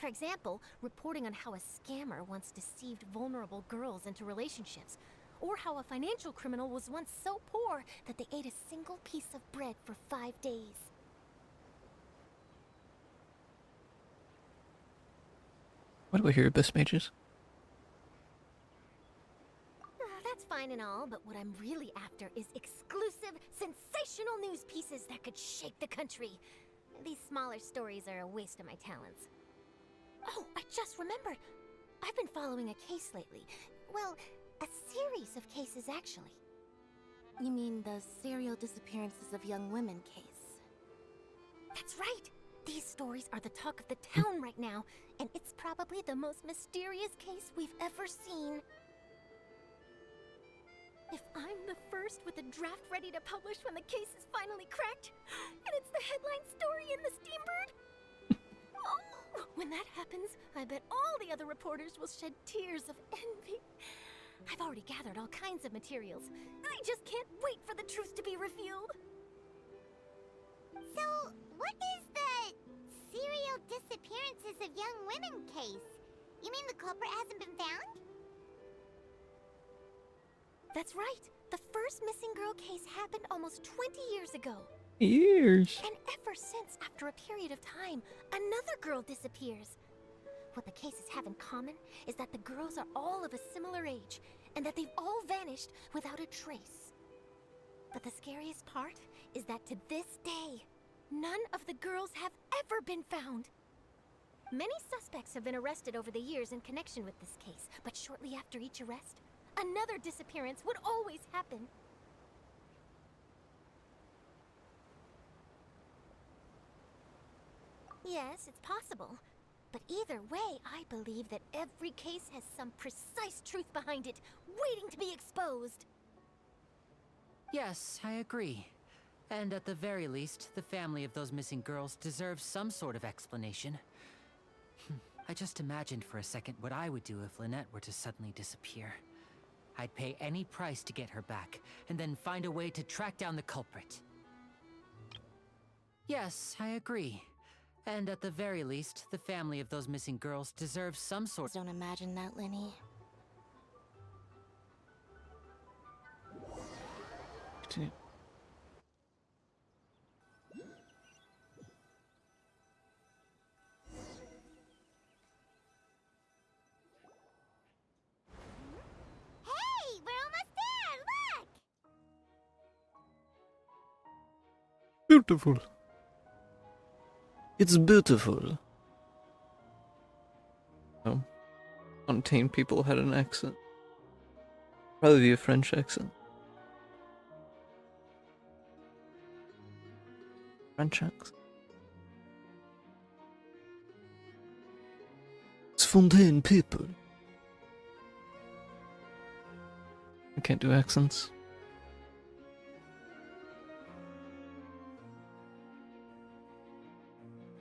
[SPEAKER 5] For example, reporting on how a scammer once deceived vulnerable girls into relationships, or how a financial criminal was once so poor that they ate a single piece of bread for 5 days.
[SPEAKER 1] What do I hear, Abyss Mages?
[SPEAKER 5] That's fine and all, but what I'm really after is exclusive, sensational news pieces that could shake the country. These smaller stories are a waste of my talents. Oh, I just remembered. I've been following a case lately. Well, a series of cases, actually. You mean the serial disappearances of young women case?
[SPEAKER 2] That's right! These stories are the talk of the town right now, and it's probably the most mysterious case we've ever seen. If I'm the first with a draft ready to publish when the case is finally cracked, and it's the headline story in the Steambird, oh, when that happens, I bet all the other reporters will shed tears of envy. I've already gathered all kinds of materials. I just can't wait for the truth to be revealed. So, what is the serial disappearances of young women case? You mean the culprit hasn't been found? That's right. The first missing girl case happened almost 20 years ago.
[SPEAKER 1] Years.
[SPEAKER 2] And ever since, after a period of time, another girl disappears. What the cases have in common is that the girls are all of a similar age, and that they've all vanished without a trace. But the scariest part is that to this day, none of the girls have ever been found. Many suspects have been arrested over the years in connection with this case, but shortly after each arrest, another disappearance would always happen. Yes, it's possible. But either way, I believe that every case has some precise truth behind it, waiting to be exposed.
[SPEAKER 6] Yes, I agree. And at the very least, the family of those missing girls deserves some sort of explanation. I just imagined for a second what I would do if Lynette were to suddenly disappear. I'd pay any price to get her back, and then find a way to track down the culprit. Yes, I agree. And at the very least, the family of those missing girls deserves some sort.
[SPEAKER 2] Don't imagine that, Lenny.
[SPEAKER 1] Continue.
[SPEAKER 2] Hey, we're almost there! Look!
[SPEAKER 1] Beautiful. It's beautiful. Oh. Fontaine people had an accent. Probably a French accent. French accent. It's Fontaine people. I can't do accents.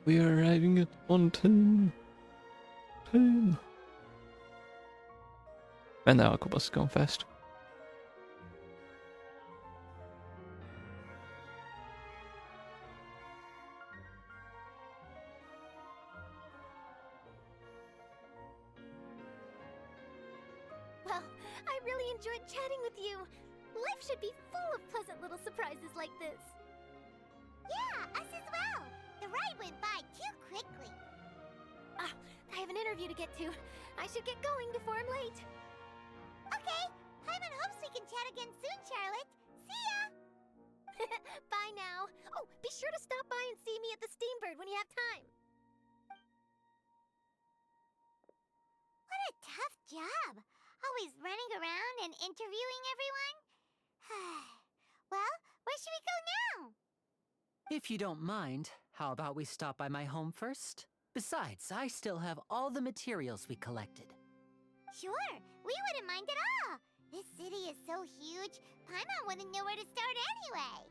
[SPEAKER 1] We are arriving at Fontaine. Fontaine. Man, that aqua bus is going fast.
[SPEAKER 2] Well, I really enjoyed chatting with you. Life should be full of pleasant little surprises like this. Yeah, us as well. The ride went by too quickly. Ah, I have an interview to get to. I should get going before I'm late. Okay, Paimon hopes we can chat again soon, Charlotte. See ya! Bye now. Oh, be sure to stop by and see me at the Steambird when you have time. What a tough job. Always running around and interviewing everyone. Well, where should we go now?
[SPEAKER 6] If you don't mind, how about we stop by my home first? Besides, I still have all the materials we collected.
[SPEAKER 2] Sure, we wouldn't mind at all. This city is so huge, Paimon wouldn't know where to start anyway.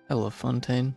[SPEAKER 1] I love Fontaine.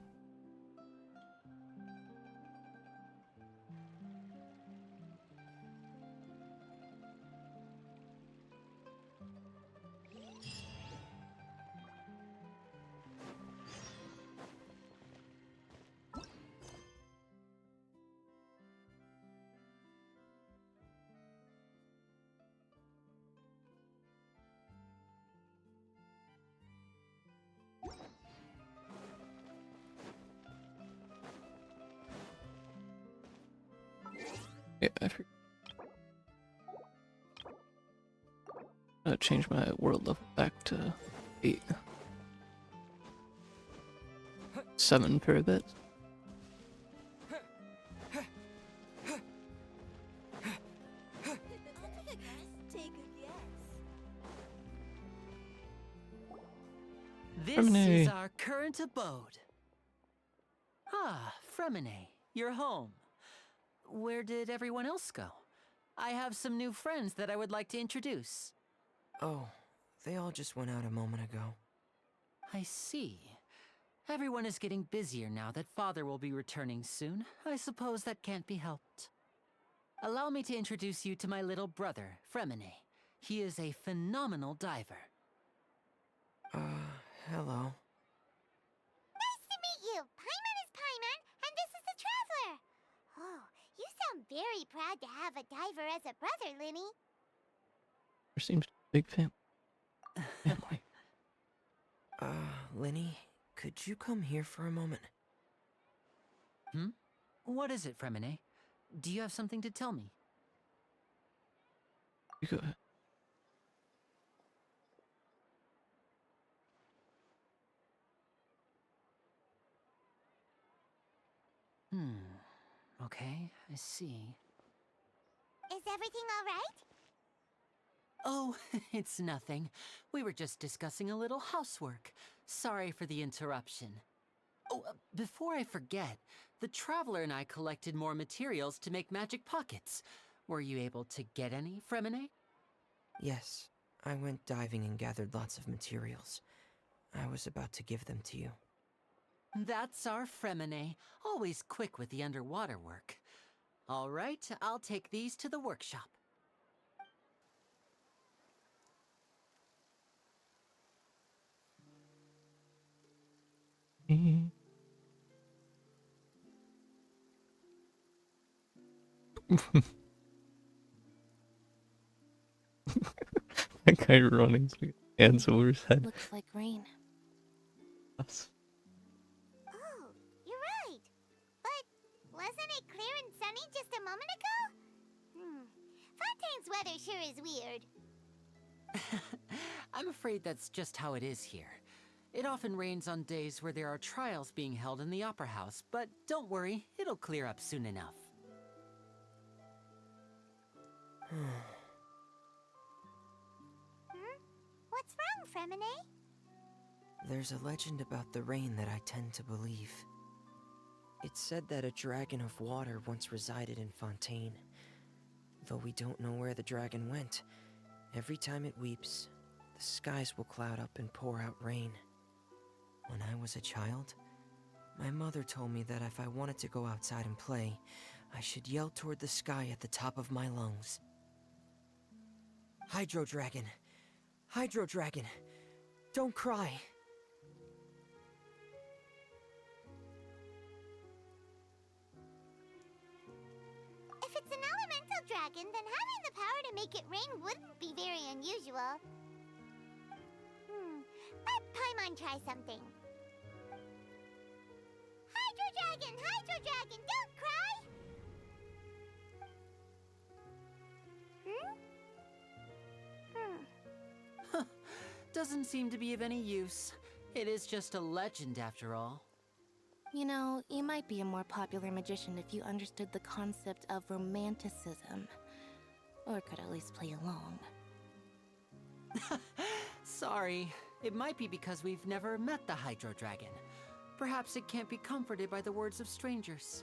[SPEAKER 1] Yeah, I forgot. Change my world level back to 8. 7 parabits.
[SPEAKER 6] This
[SPEAKER 1] Fremine.
[SPEAKER 6] is our current abode. Ah, Fremine, you're home. Where did everyone else go? I have some new friends that I would like to introduce.
[SPEAKER 12] Oh, they all just went out a moment ago.
[SPEAKER 6] I see. Everyone is getting busier now that Father will be returning soon. I suppose that can't be helped. Allow me to introduce you to my little brother, Fremine. He is a phenomenal diver.
[SPEAKER 12] Hello.
[SPEAKER 2] Nice to meet you. Paimon is Paimon, and this is the Traveler. Oh, you sound very proud to have a diver as a brother, Linny.
[SPEAKER 1] There seems to be a big family.
[SPEAKER 12] Linny, could you come here for a moment?
[SPEAKER 6] What is it, Fremine? Do you have something to tell me?
[SPEAKER 1] You go ahead.
[SPEAKER 6] Okay, I see.
[SPEAKER 2] Is everything all right?
[SPEAKER 6] Oh, it's nothing. We were just discussing a little housework. Sorry for the interruption. Oh, before I forget, the Traveler and I collected more materials to make magic pockets. Were you able to get any, Fremine?
[SPEAKER 12] Yes, I went diving and gathered lots of materials. I was about to give them to you.
[SPEAKER 6] That's our Fremine, always quick with the underwater work. All right, I'll take these to the workshop.
[SPEAKER 1] That guy running so hands over his head.
[SPEAKER 5] Looks like rain.
[SPEAKER 1] Us.
[SPEAKER 2] Oh, you're right. But wasn't it clear and sunny just a moment ago? Fontaine's weather sure is weird.
[SPEAKER 6] I'm afraid that's just how it is here. It often rains on days where there are trials being held in the Opera House, but don't worry, it'll clear up soon enough.
[SPEAKER 2] What's wrong, Fremine?
[SPEAKER 12] There's a legend about the rain that I tend to believe. It's said that a dragon of water once resided in Fontaine. Though we don't know where the dragon went, every time it weeps, the skies will cloud up and pour out rain. When I was a child, my mother told me that if I wanted to go outside and play, I should yell toward the sky at the top of my lungs. Hydro Dragon! Hydro Dragon! Don't cry!
[SPEAKER 2] If it's an elemental dragon, then having the power to make it rain wouldn't be very unusual. Let Paimon try something. Hydro Dragon, don't cry!
[SPEAKER 6] Doesn't seem to be of any use. It is just a legend after all.
[SPEAKER 5] You know, you might be a more popular magician if you understood the concept of romanticism. Or could at least play along.
[SPEAKER 6] Sorry, it might be because we've never met the Hydro Dragon. Perhaps it can't be comforted by the words of strangers.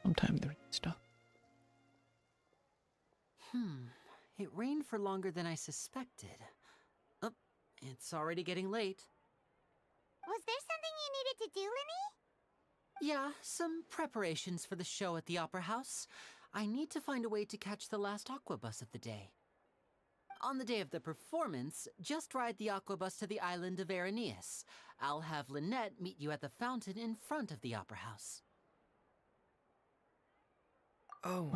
[SPEAKER 1] Sometime there stuff.
[SPEAKER 6] It rained for longer than I suspected. Oh, it's already getting late.
[SPEAKER 2] Was there something you needed to do, Linny?
[SPEAKER 6] Yeah, some preparations for the show at the Opera House. I need to find a way to catch the last aqua bus of the day. On the day of the performance, just ride the aqua bus to the island of Aeneas. I'll have Lynette meet you at the fountain in front of the Opera House.
[SPEAKER 12] Oh,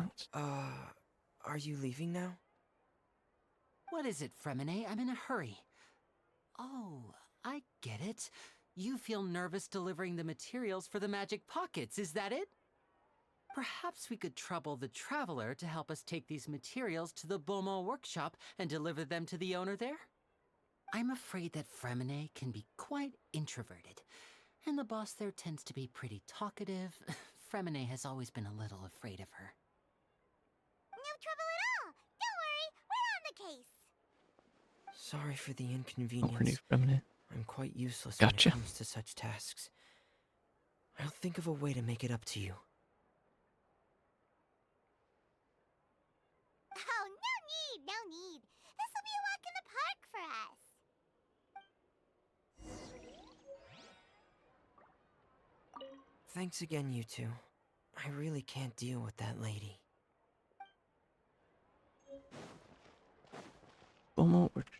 [SPEAKER 12] are you leaving now?
[SPEAKER 6] What is it, Fremine? I'm in a hurry. Oh, I get it. You feel nervous delivering the materials for the magic pockets, is that it? Perhaps we could trouble the Traveler to help us take these materials to the Beaumont workshop and deliver them to the owner there? I'm afraid that Fremine can be quite introverted, and the boss there tends to be pretty talkative. Fremine has always been a little afraid of her.
[SPEAKER 2] No trouble at all. Don't worry, we're on the case.
[SPEAKER 12] Sorry for the
[SPEAKER 1] Already
[SPEAKER 12] inconvenience.
[SPEAKER 1] feminine.
[SPEAKER 12] I'm quite useless when
[SPEAKER 1] Gotcha.
[SPEAKER 12] it comes to such tasks. I'll think of a way to make it up to you.
[SPEAKER 2] Oh, no need. This will be a walk in the park for us.
[SPEAKER 12] Thanks again, you two. I really can't deal with that lady.
[SPEAKER 1] Beaumont workshop.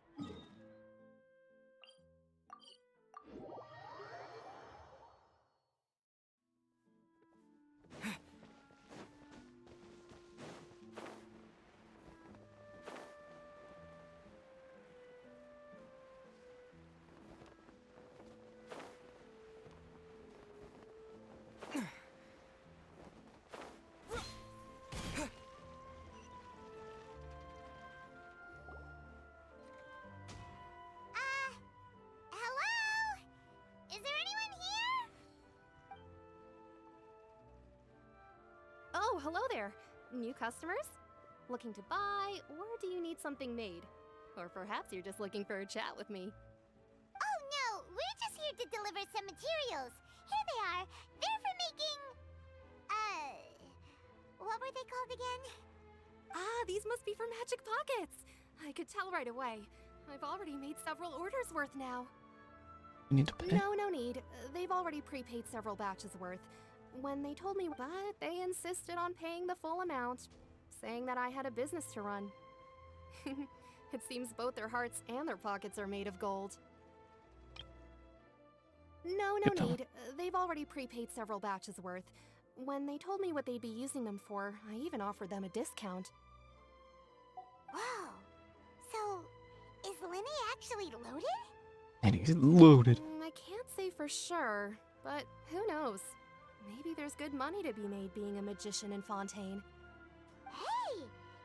[SPEAKER 2] Hello? Is there anyone here?
[SPEAKER 13] Oh, hello there. New customers? Looking to buy, or do you need something made? Or perhaps you're just looking for a chat with me.
[SPEAKER 2] Oh no, we're just here to deliver some materials. Here they are. They're for making... what were they called again?
[SPEAKER 13] Ah, these must be for Magic Pockets. I could tell right away. I've already made several orders worth now.
[SPEAKER 1] You need to pay.
[SPEAKER 13] No need. They've already prepaid several batches worth. When they told me, but they insisted on paying the full amount, saying that I had a business to run. It seems both their hearts and their pockets are made of gold. No
[SPEAKER 1] Good to know.
[SPEAKER 13] need. They've already prepaid several batches worth. When they told me what they'd be using them for, I even offered them a discount.
[SPEAKER 2] Whoa. So, is Lenny actually loaded?
[SPEAKER 1] And he's loaded.
[SPEAKER 13] I can't say for sure, but who knows? Maybe there's good money to be made being a magician in Fontaine.
[SPEAKER 2] Hey!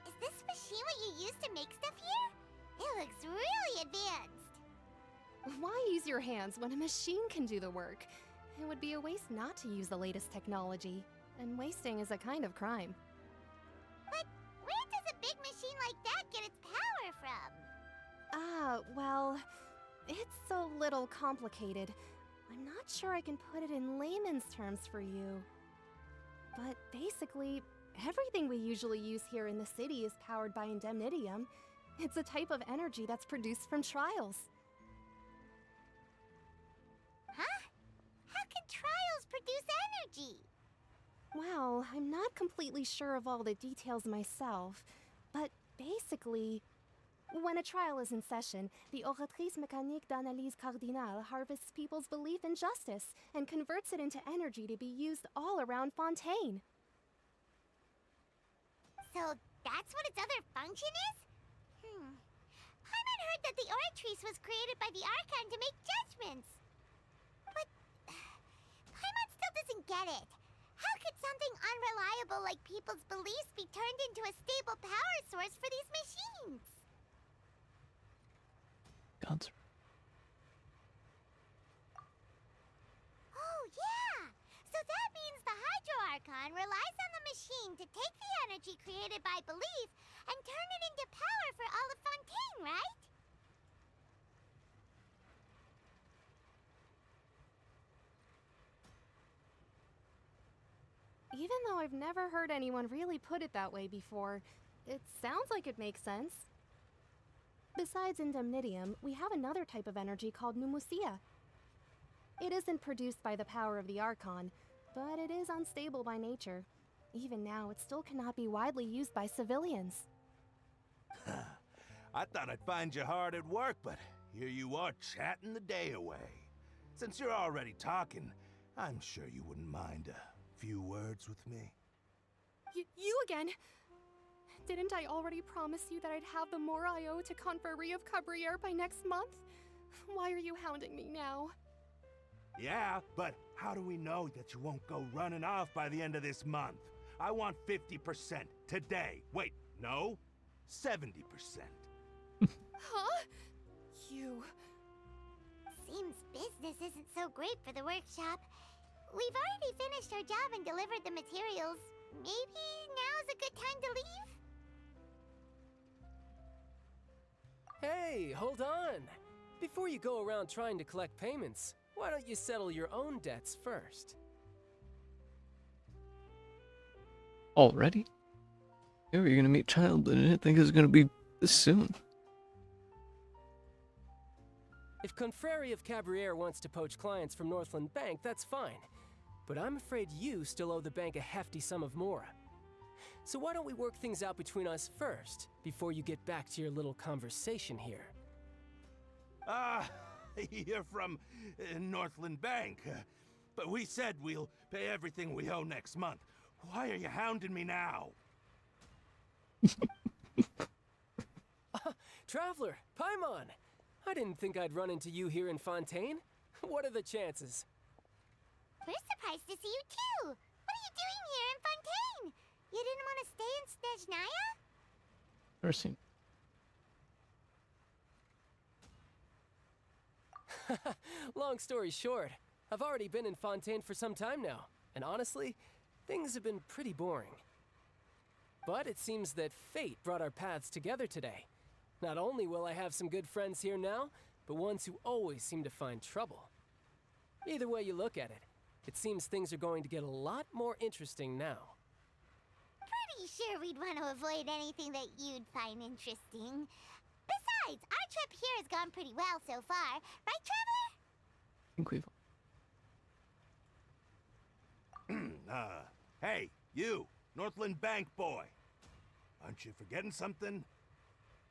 [SPEAKER 2] Is this machine what you use to make stuff here? It looks really advanced.
[SPEAKER 13] Why use your hands when a machine can do the work? It would be a waste not to use the latest technology, and wasting is a kind of crime.
[SPEAKER 2] But where does a big machine like that get its power from?
[SPEAKER 13] Ah, well, it's a little complicated. I'm not sure I can put it in layman's terms for you. But basically, everything we usually use here in the city is powered by indemnitium. It's a type of energy that's produced from trials.
[SPEAKER 2] Huh? How can trials produce energy?
[SPEAKER 13] Well, I'm not completely sure of all the details myself, but basically, when a trial is in session, the Oratrice Mécanique d'Analyse Cardinale harvests people's belief in justice and converts it into energy to be used all around Fontaine.
[SPEAKER 2] So that's what its other function is? Paimon heard that the Oratrice was created by the Archon to make judgments. But Paimon still doesn't get it. How could something unreliable like people's beliefs be turned into a stable power source for these machines?
[SPEAKER 1] God's.
[SPEAKER 2] Oh, yeah! So that means the Hydro Archon relies on the machine to take the energy created by belief and turn it into power for all of Fontaine, right?
[SPEAKER 13] Even though I've never heard anyone really put it that way before, it sounds like it makes sense. Besides indemnitium, we have another type of energy called pneumosia. It isn't produced by the power of the Archon, but it is unstable by nature. Even now, it still cannot be widely used by civilians.
[SPEAKER 14] I thought I'd find you hard at work, but here you are chatting the day away. Since you're already talking, I'm sure you wouldn't mind a few words with me.
[SPEAKER 13] You again? Didn't I already promise you that I'd have the more I owe to Confrérie of Cabriere by next month? Why are you hounding me now?
[SPEAKER 14] Yeah, but how do we know that you won't go running off by the end of this month? I want 50% today. Wait, no? 70%.
[SPEAKER 11] Huh? You...
[SPEAKER 2] Seems business isn't so great for the workshop. We've already finished our job and delivered the materials. Maybe now's a good time to leave?
[SPEAKER 11] Hey, hold on. Before you go around trying to collect payments, why don't you settle your own debts first?
[SPEAKER 1] Already? Yeah, we're gonna meet Child, but I didn't think it was gonna be this soon.
[SPEAKER 11] If Confrere of Cabriere wants to poach clients from Northland Bank, that's fine. But I'm afraid you still owe the bank a hefty sum of mora. So why don't we work things out between us first, before you get back to your little conversation here?
[SPEAKER 14] You're from Northland Bank. But we said we'll pay everything we owe next month. Why are you hounding me now?
[SPEAKER 11] Traveler, Paimon! I didn't think I'd run into you here in Fontaine. What are the chances?
[SPEAKER 2] We're surprised to see you too! What are you doing here in Fontaine? You didn't want to stay in Snezhnaya?
[SPEAKER 1] Never seen.
[SPEAKER 11] Long story short, I've already been in Fontaine for some time now, and honestly, things have been pretty boring. But it seems that fate brought our paths together today. Not only will I have some good friends here now, but ones who always seem to find trouble. Either way you look at it, it seems things are going to get a lot more interesting now.
[SPEAKER 2] Pretty sure we'd want to avoid anything that you'd find interesting. Besides, our trip here has gone pretty well so far. Right, Traveler?
[SPEAKER 1] I think we've...
[SPEAKER 14] Hey, you, Northland Bank boy. Aren't you forgetting something?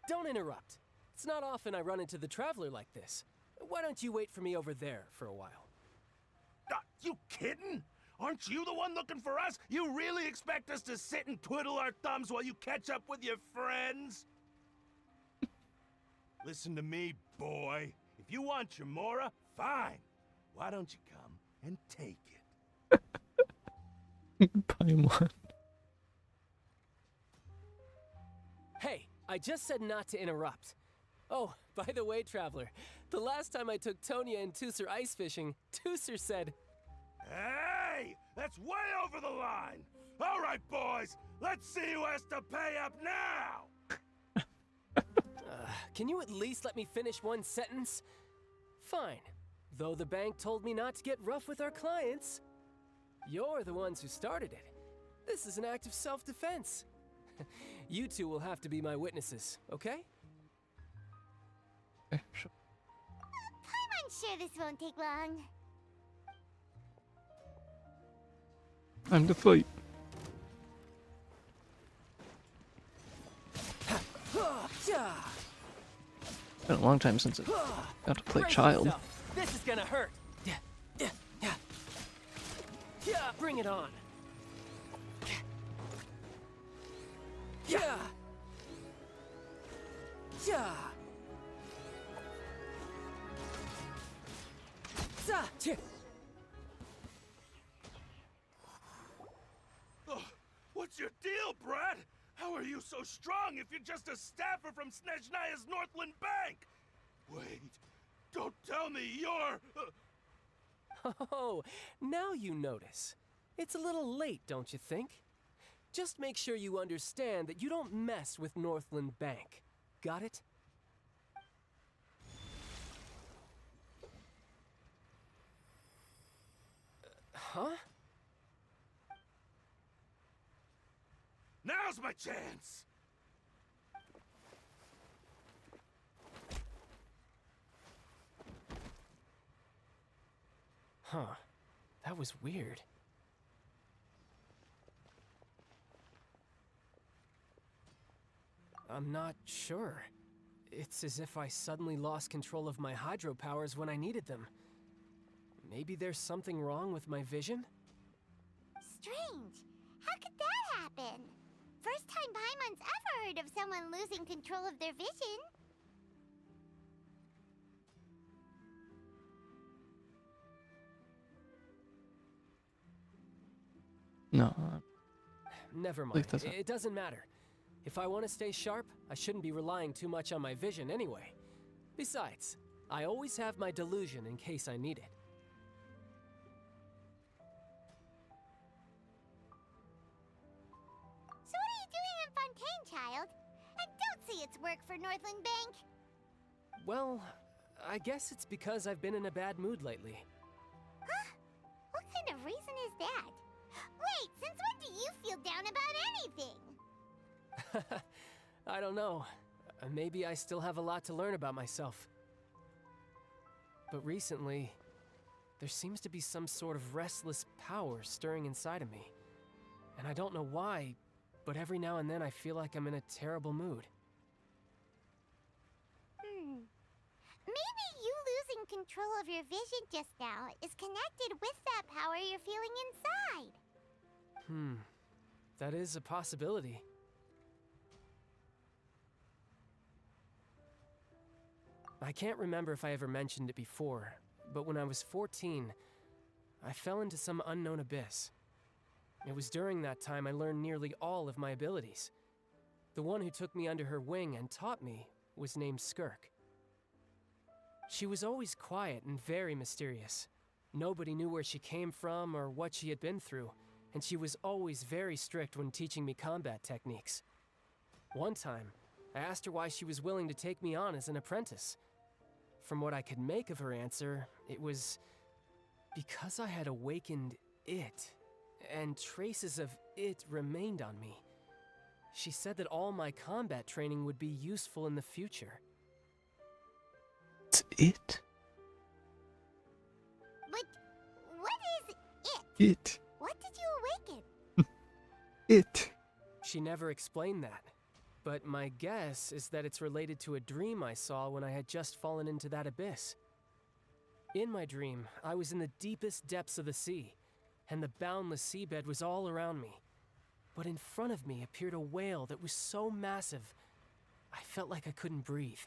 [SPEAKER 11] Don't interrupt. It's not often I run into the Traveler like this. Why don't you wait for me over there for a while?
[SPEAKER 14] You kidding? Aren't you the one looking for us? You really expect us to sit and twiddle our thumbs while you catch up with your friends? Listen to me, boy. If you want your mora, fine. Why don't you come and take it?
[SPEAKER 1] Paimon.
[SPEAKER 11] Hey, I just said not to interrupt. Oh, by the way, Traveler, the last time I took Tonya and Tusser ice fishing, Tusser said...
[SPEAKER 14] Hey! That's way over the line! All right, boys, let's see who has to pay up now!
[SPEAKER 11] Can you at least let me finish one sentence? Fine. Though the bank told me not to get rough with our clients. You're the ones who started it. This is an act of self-defense. You two will have to be my witnesses, okay?
[SPEAKER 1] Okay, sure.
[SPEAKER 2] I'm sure this won't take long.
[SPEAKER 1] Time to fight. It's been a long time since I got to play
[SPEAKER 11] Brace
[SPEAKER 1] Child.
[SPEAKER 11] yourself. This is gonna hurt. Yeah, bring it on. Yeah. Yeah.
[SPEAKER 14] What's your deal, Brad? How are you so strong if you're just a staffer from Snezhnaya's Northland Bank? Wait, don't tell me you're...
[SPEAKER 11] Oh, now you notice. It's a little late, don't you think? Just make sure you understand that you don't mess with Northland Bank. Got it? Huh?
[SPEAKER 14] Now's my chance!
[SPEAKER 11] Huh. That was weird. I'm not sure. It's as if I suddenly lost control of my hydro powers when I needed them. Maybe there's something wrong with my vision?
[SPEAKER 2] Strange. How could that happen? First time Paimon's ever heard of someone losing control of their vision.
[SPEAKER 1] No.
[SPEAKER 11] never
[SPEAKER 1] Like
[SPEAKER 11] mind.
[SPEAKER 1] that's
[SPEAKER 11] It doesn't matter. If I want to stay sharp, I shouldn't be relying too much on my vision anyway. Besides, I always have my delusion in case I need it.
[SPEAKER 2] So what are you doing in Fontaine, child? I don't see it's work for Northland Bank.
[SPEAKER 11] Well, I guess it's because I've been in a bad mood lately.
[SPEAKER 2] Huh? What kind of reason is that? Wait, since when do you feel down about anything?
[SPEAKER 11] I don't know. Maybe I still have a lot to learn about myself. But recently, there seems to be some sort of restless power stirring inside of me. And I don't know why, but every now and then I feel like I'm in a terrible mood.
[SPEAKER 2] Maybe you losing control of your vision just now is connected with that power you're feeling inside.
[SPEAKER 11] That is a possibility. I can't remember if I ever mentioned it before, but when I was 14, I fell into some unknown abyss. It was during that time I learned nearly all of my abilities. The one who took me under her wing and taught me was named Skirk. She was always quiet and very mysterious. Nobody knew where she came from or what she had been through, and she was always very strict when teaching me combat techniques. One time, I asked her why she was willing to take me on as an apprentice. From what I could make of her answer, it was because I had awakened it, and traces of it remained on me. She said that all my combat training would be useful in the future.
[SPEAKER 1] It's it.
[SPEAKER 2] But what is it?
[SPEAKER 1] It.
[SPEAKER 2] What did you awaken?
[SPEAKER 1] It.
[SPEAKER 11] She never explained that, but my guess is that it's related to a dream I saw when I had just fallen into that abyss. In my dream, I was in the deepest depths of the sea, and the boundless seabed was all around me. But in front of me appeared a whale that was so massive, I felt like I couldn't breathe.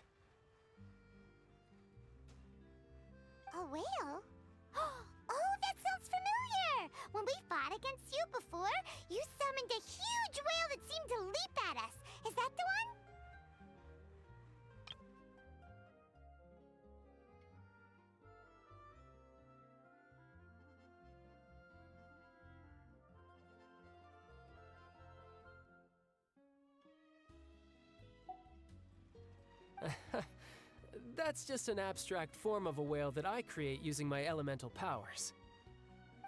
[SPEAKER 2] A whale? Oh, that sounds familiar! When we fought against you before, you summoned a huge whale that seemed to leap at us. Is that the one?
[SPEAKER 11] That's just an abstract form of a whale that I create using my elemental powers.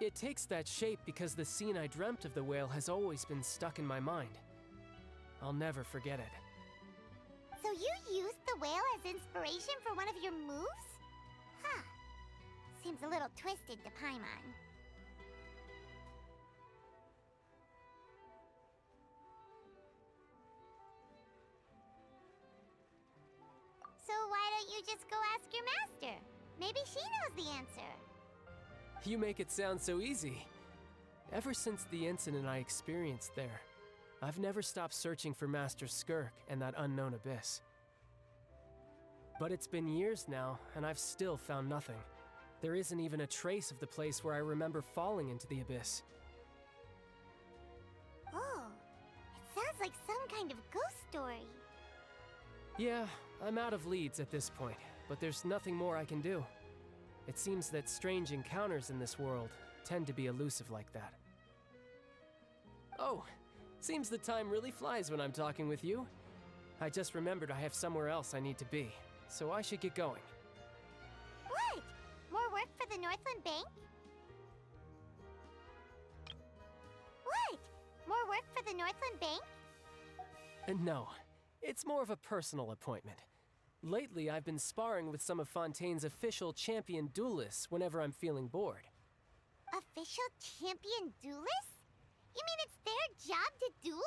[SPEAKER 11] It takes that shape because the scene I dreamt of the whale has always been stuck in my mind. I'll never forget it.
[SPEAKER 2] So you used the whale as inspiration for one of your moves? Huh. Seems a little twisted to Paimon. So why don't you just go ask your master? Maybe she knows the answer.
[SPEAKER 11] You make it sound so easy. Ever since the incident I experienced there, I've never stopped searching for Master Skirk and that unknown abyss. But it's been years now, and I've still found nothing. There isn't even a trace of the place where I remember falling into the abyss.
[SPEAKER 2] Oh, it sounds like some kind of ghost story.
[SPEAKER 11] Yeah, I'm out of leads at this point, but there's nothing more I can do. It seems that strange encounters in this world tend to be elusive like that. Oh, seems the time really flies when I'm talking with you. I just remembered I have somewhere else I need to be, so I should get going.
[SPEAKER 2] What? More work for the Northland Bank? What? More work for the Northland Bank?
[SPEAKER 11] No, it's more of a personal appointment. Lately, I've been sparring with some of Fontaine's official champion duelists whenever I'm feeling bored.
[SPEAKER 2] Official champion duelists? You mean it's their job to duel?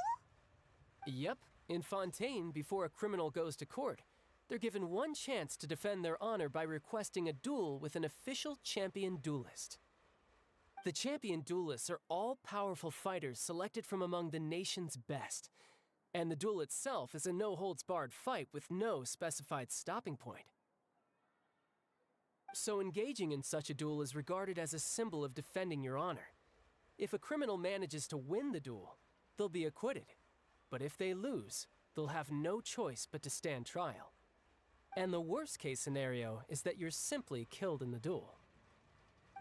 [SPEAKER 11] Yep, in Fontaine, before a criminal goes to court, they're given one chance to defend their honor by requesting a duel with an official champion duelist. The champion duelists are all-powerful fighters selected from among the nation's best, and the duel itself is a no-holds-barred fight with no specified stopping point. So engaging in such a duel is regarded as a symbol of defending your honor. If a criminal manages to win the duel, they'll be acquitted. But if they lose, they'll have no choice but to stand trial. And the worst case scenario is that you're simply killed in the duel.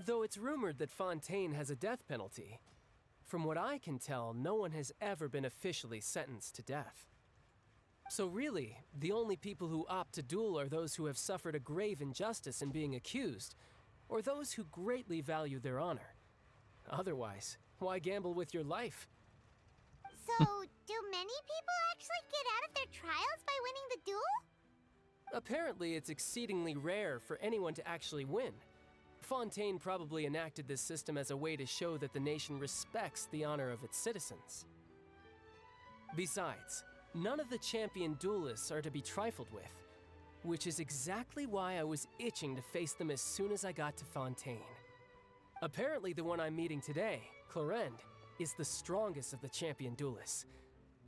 [SPEAKER 11] Though it's rumored that Fontaine has a death penalty, from what I can tell, no one has ever been officially sentenced to death. So really, the only people who opt to duel are those who have suffered a grave injustice in being accused, or those who greatly value their honor. Otherwise, why gamble with your life?
[SPEAKER 2] So, do many people actually get out of their trials by winning the duel?
[SPEAKER 11] Apparently, it's exceedingly rare for anyone to actually win. Fontaine probably enacted this system as a way to show that the nation respects the honor of its citizens. Besides, none of the champion duelists are to be trifled with, which is exactly why I was itching to face them as soon as I got to Fontaine. Apparently, the one I'm meeting today, Clorinde, is the strongest of the champion duelists.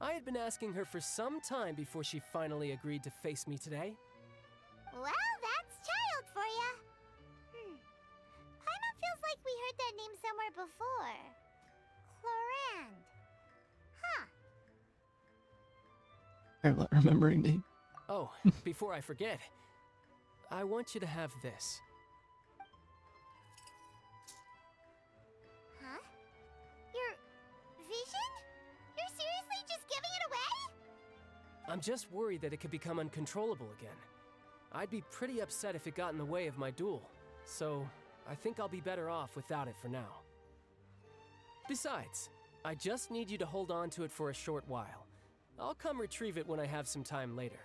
[SPEAKER 11] I had been asking her for some time before she finally agreed to face me today.
[SPEAKER 2] Well, that's child for ya. Paimon feels like we heard that name somewhere before. Clorinde. Huh.
[SPEAKER 1] I'm not remembering name.
[SPEAKER 11] Oh, before I forget, I want you to have this.
[SPEAKER 2] Huh? Your vision? You're seriously just giving it away?
[SPEAKER 11] I'm just worried that it could become uncontrollable again. I'd be pretty upset if it got in the way of my duel, so I think I'll be better off without it for now. Besides, I just need you to hold on to it for a short while. I'll come retrieve it when I have some time later.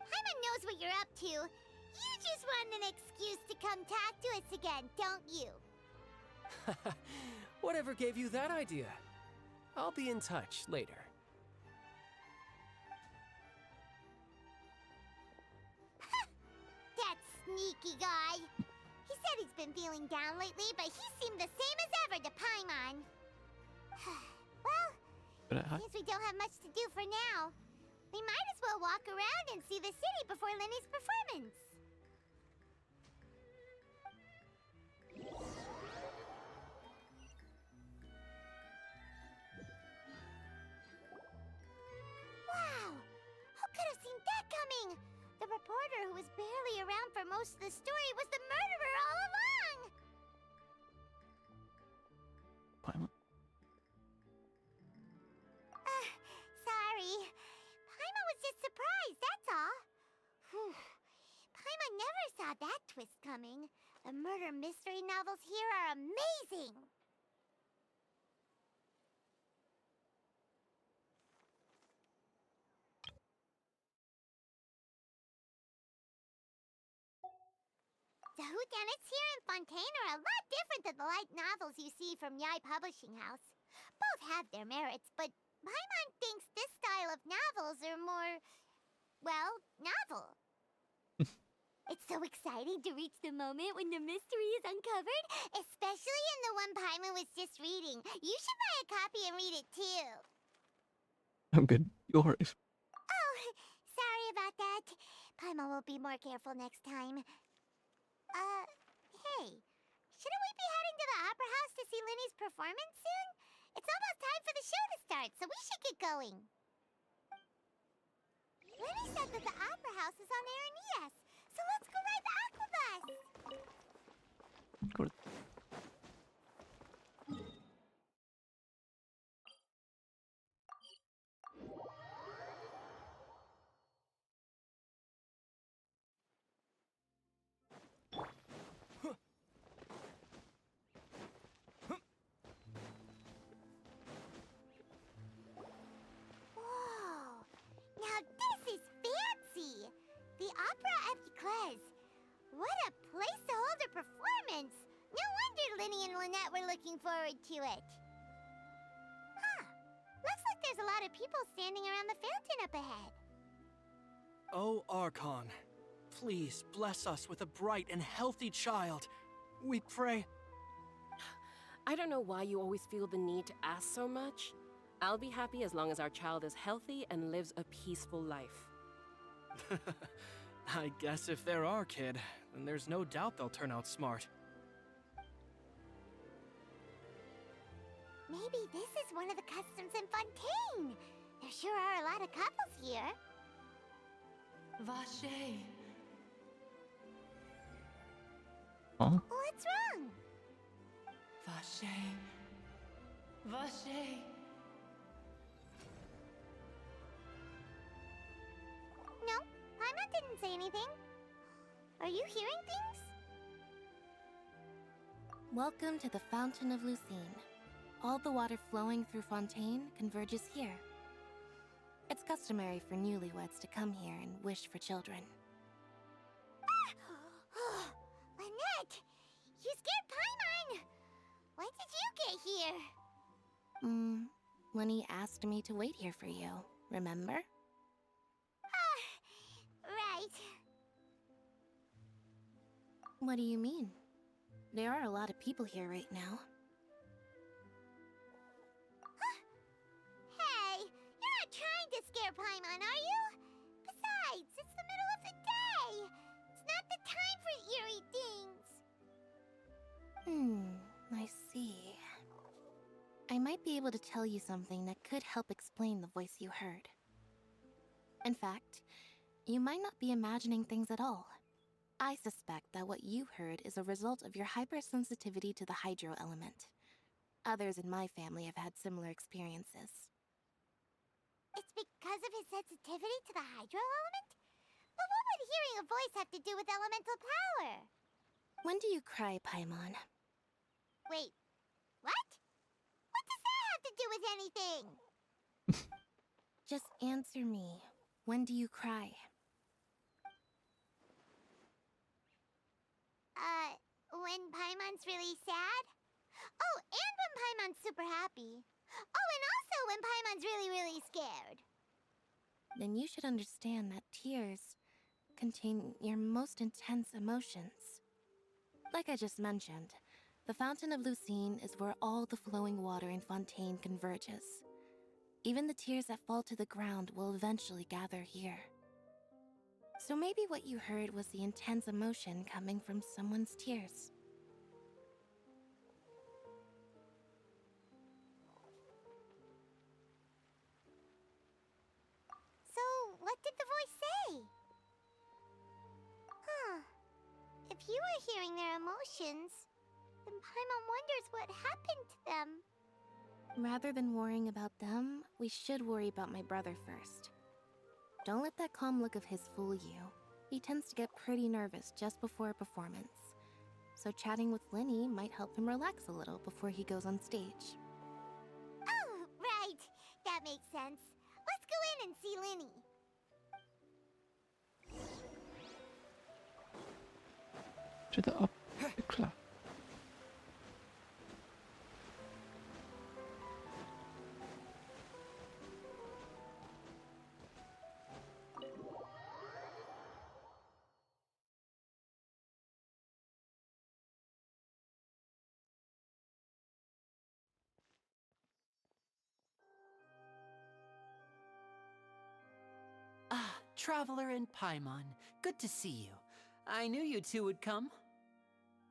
[SPEAKER 2] Paimon knows what you're up to. You just want an excuse to come talk to us again, don't you?
[SPEAKER 11] Whatever gave you that idea? I'll be in touch later.
[SPEAKER 2] That sneaky guy. He said he's been feeling down lately, but he seemed the same as ever to Paimon. Well, since we don't have much to do for now, we might as well walk around and see the city before Lenny's performance. Wow! Who could have seen that coming? The reporter who was barely around for most of the story was the murderer all along!
[SPEAKER 1] Paimon?
[SPEAKER 2] Sorry. Paimon was just surprised, that's all. Whew. Paimon never saw that twist coming. The murder mystery novels here are amazing! The whodunits here in Fontaine are a lot different than the light novels you see from Yai Publishing House. Both have their merits, but Paimon thinks this style of novels are more, well, novel. It's so exciting to reach the moment when the mystery is uncovered, especially in the one Paimon was just reading. You should buy a copy and read it too.
[SPEAKER 1] I'm good. Yours.
[SPEAKER 2] Oh, sorry about that. Paimon will be more careful next time. Hey, shouldn't we be heading to the Opera House to see Lenny's performance soon? It's almost time for the show to start, so we should get going. Lenny said that the Opera House is on Aeneas, so let's go ride the Aquabus!
[SPEAKER 1] Go to
[SPEAKER 2] Whoa! Now this is fancy! The Opera Epiclese. What a place to hold a performance! No wonder Lenny and Lynette were looking forward to it. Huh. Looks like there's a lot of people standing around the fountain up ahead.
[SPEAKER 15] Oh, Archon, please bless us with a bright and healthy child. We pray.
[SPEAKER 16] I don't know why you always feel the need to ask so much. I'll be happy as long as our child is healthy and lives a peaceful life.
[SPEAKER 15] I guess if they're our kid, then there's no doubt they'll turn out smart.
[SPEAKER 2] Maybe this is one of the customs in Fontaine. There sure are a lot of couples here.
[SPEAKER 17] Vache.
[SPEAKER 1] Huh?
[SPEAKER 2] What's wrong?
[SPEAKER 17] Vache. Vache.
[SPEAKER 2] No, Paimon didn't say anything. Are you hearing things?
[SPEAKER 5] Welcome to the Fountain of Lucine. All the water flowing through Fontaine converges here. It's customary for newlyweds to come here and wish for children.
[SPEAKER 2] Lynette! You scared Paimon! When did you get here?
[SPEAKER 5] Lenny asked me to wait here for you, remember?
[SPEAKER 2] Right.
[SPEAKER 5] What do you mean? There are a lot of people here right now.
[SPEAKER 2] Hey, you're not trying to scare Paimon, are you? Besides, it's the middle of the day. It's not the time for eerie things.
[SPEAKER 5] I see. I might be able to tell you something that could help explain the voice you heard. In fact, you might not be imagining things at all. I suspect that what you heard is a result of your hypersensitivity to the hydro element. Others in my family have had similar experiences.
[SPEAKER 2] It's because of his sensitivity to the hydro element? But what would hearing a voice have to do with elemental power?
[SPEAKER 5] When do you cry, Paimon?
[SPEAKER 2] Wait, what? What does that have to do with anything?
[SPEAKER 5] Just answer me. When do you cry?
[SPEAKER 2] When Paimon's really sad? Oh, and when Paimon's super happy. Oh, and also when Paimon's really, really scared.
[SPEAKER 5] Then you should understand that tears contain your most intense emotions. Like I just mentioned, the Fountain of Lucine is where all the flowing water in Fontaine converges. Even the tears that fall to the ground will eventually gather here. So maybe what you heard was the intense emotion coming from someone's tears.
[SPEAKER 2] So, what did the voice say? If you were hearing their emotions, then Paimon wonders what happened to them.
[SPEAKER 5] Rather than worrying about them, we should worry about my brother first. Don't let that calm look of his fool you. He tends to get pretty nervous just before a performance. So chatting with Linny might help him relax a little before he goes on stage.
[SPEAKER 2] Oh, right. That makes sense. Let's go in and see Linny.
[SPEAKER 1] To the upper club.
[SPEAKER 6] Ah, Traveler and Paimon. Good to see you. I knew you two would come.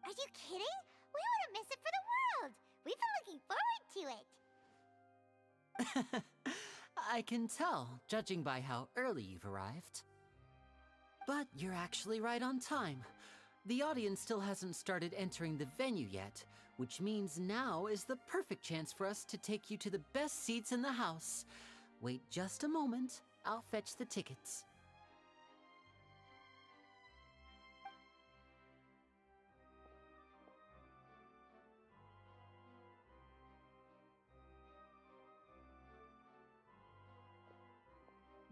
[SPEAKER 2] Are you kidding? We wouldn't miss it for the world. We've been looking forward to it.
[SPEAKER 6] I can tell, judging by how early you've arrived. But you're actually right on time. The audience still hasn't started entering the venue yet, which means now is the perfect chance for us to take you to the best seats in the house. Wait just a moment. I'll fetch the tickets.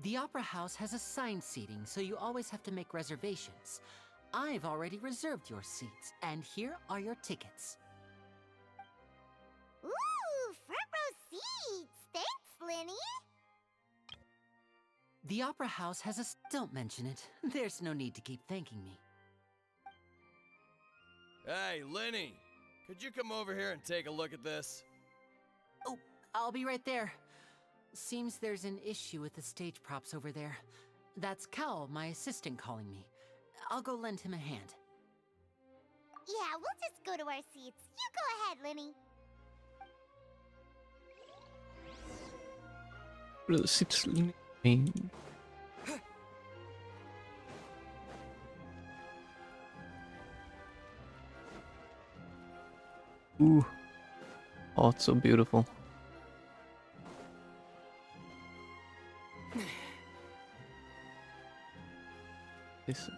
[SPEAKER 6] The Opera House has assigned seating, so you always have to make reservations. I've already reserved your seats, and here are your tickets.
[SPEAKER 2] Ooh, front row seats! Thanks, Linny!
[SPEAKER 6] The Opera House has a... Don't mention it. There's no need to keep thanking me.
[SPEAKER 18] Hey, Linny! Could you come over here and take a look at this?
[SPEAKER 6] Oh, I'll be right there. Seems there's an issue with the stage props over there. That's Cal, my assistant, calling me. I'll go lend him a hand.
[SPEAKER 2] Yeah, we'll just go to our seats. You go ahead, Linny.
[SPEAKER 1] What are the seats mean? Ooh. Oh, it's so beautiful. This.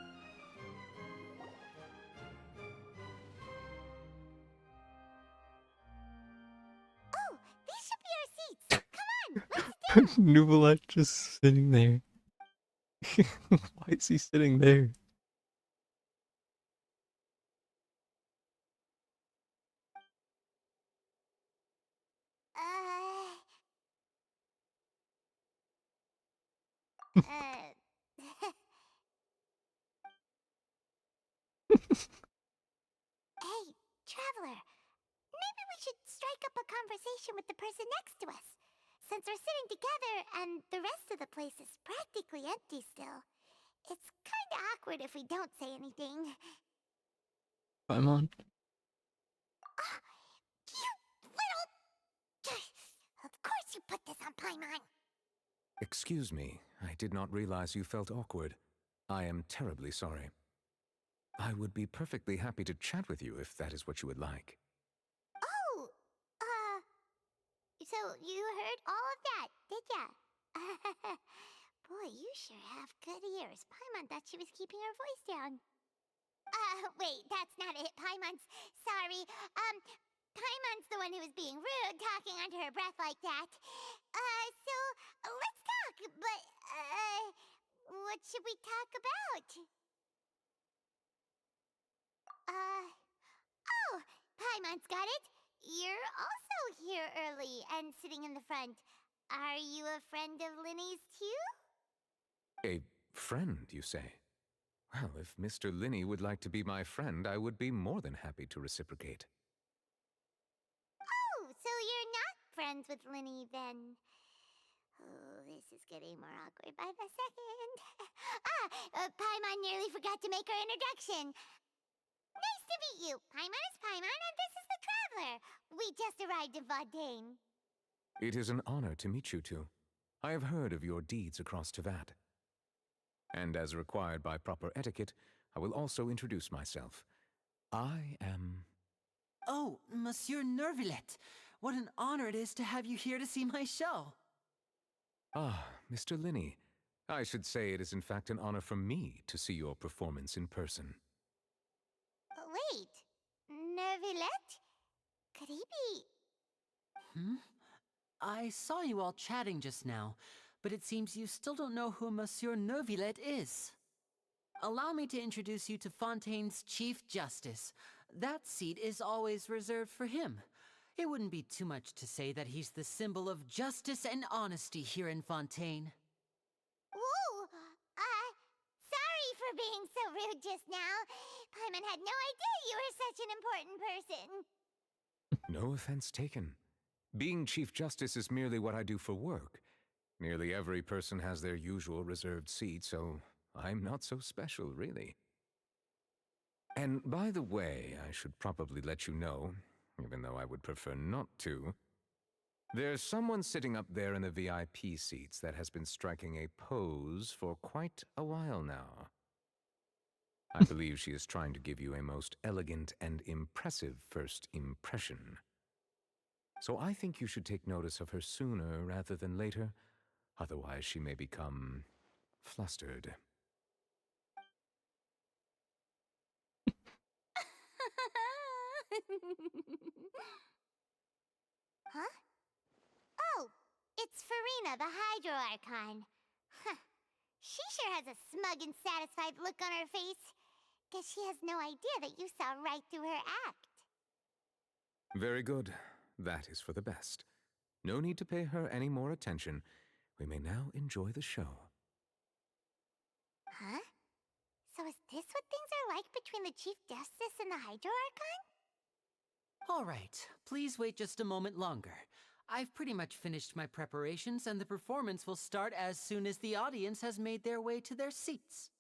[SPEAKER 2] Oh, these should be our seats. Come on, let's do.
[SPEAKER 1] Nuvolite just sitting there. Why is he sitting there?
[SPEAKER 2] Hey, Traveler. Maybe we should strike up a conversation with the person next to us. Since we're sitting together and the rest of the place is practically empty still, it's kinda awkward if we don't say anything.
[SPEAKER 1] Paimon.
[SPEAKER 2] You little... Of course you put this on Paimon!
[SPEAKER 19] Excuse me, I did not realize you felt awkward. I am terribly sorry. I would be perfectly happy to chat with you if that is what you would like.
[SPEAKER 2] Oh, so you heard all of that, did ya? Boy, you sure have good ears. Paimon thought she was keeping her voice down. Wait, that's not it. Paimon's... Sorry. Paimon's the one who was being rude, talking under her breath like that. So, let's talk, but, what should we talk about? Oh, Paimon's got it. You're also here early and sitting in the front. Are you a friend of Linny's too?
[SPEAKER 19] A friend, you say? Well, if Mr. Linney would like to be my friend, I would be more than happy to reciprocate.
[SPEAKER 2] Oh, so you're not friends with Linny then? Oh, this is getting more awkward by the second. Paimon nearly forgot to make her introduction. Nice to meet you. Paimon is Paimon, and this is the Traveler. We just arrived in Fontaine.
[SPEAKER 19] It is an honor to meet you two. I have heard of your deeds across Tevat. And as required by proper etiquette, I will also introduce myself. I am...
[SPEAKER 6] Oh, Monsieur Nervillet. What an honor it is to have you here to see my show.
[SPEAKER 19] Ah, Mr. Linney. I should say it is in fact an honor for me to see your performance in person.
[SPEAKER 2] Wait, Nervillet? Could he be...
[SPEAKER 6] I saw you all chatting just now, but it seems you still don't know who Monsieur Nervillet is. Allow me to introduce you to Fontaine's Chief Justice. That seat is always reserved for him. It wouldn't be too much to say that he's the symbol of justice and honesty here in Fontaine.
[SPEAKER 2] Whoa! Sorry for being so rude just now. Paimon had no idea you were such an important person.
[SPEAKER 19] No offense taken. Being Chief Justice is merely what I do for work. Nearly every person has their usual reserved seat, so I'm not so special, really. And by the way, I should probably let you know, even though I would prefer not to, there's someone sitting up there in the VIP seats that has been striking a pose for quite a while now. I believe she is trying to give you a most elegant and impressive first impression. So I think you should take notice of her sooner rather than later, otherwise she may become flustered.
[SPEAKER 2] Huh? Oh, it's Farina, the Hydro Archon. Huh. She sure has a smug and satisfied look on her face. Guess she has no idea that you saw right through her act.
[SPEAKER 19] Very good. That is for the best. No need to pay her any more attention. We may now enjoy the show.
[SPEAKER 2] Huh? So is this what things are like between the Chief Justice and the Hydro Archon?
[SPEAKER 6] All right, please wait just a moment longer. I've pretty much finished my preparations, and the performance will start as soon as the audience has made their way to their seats.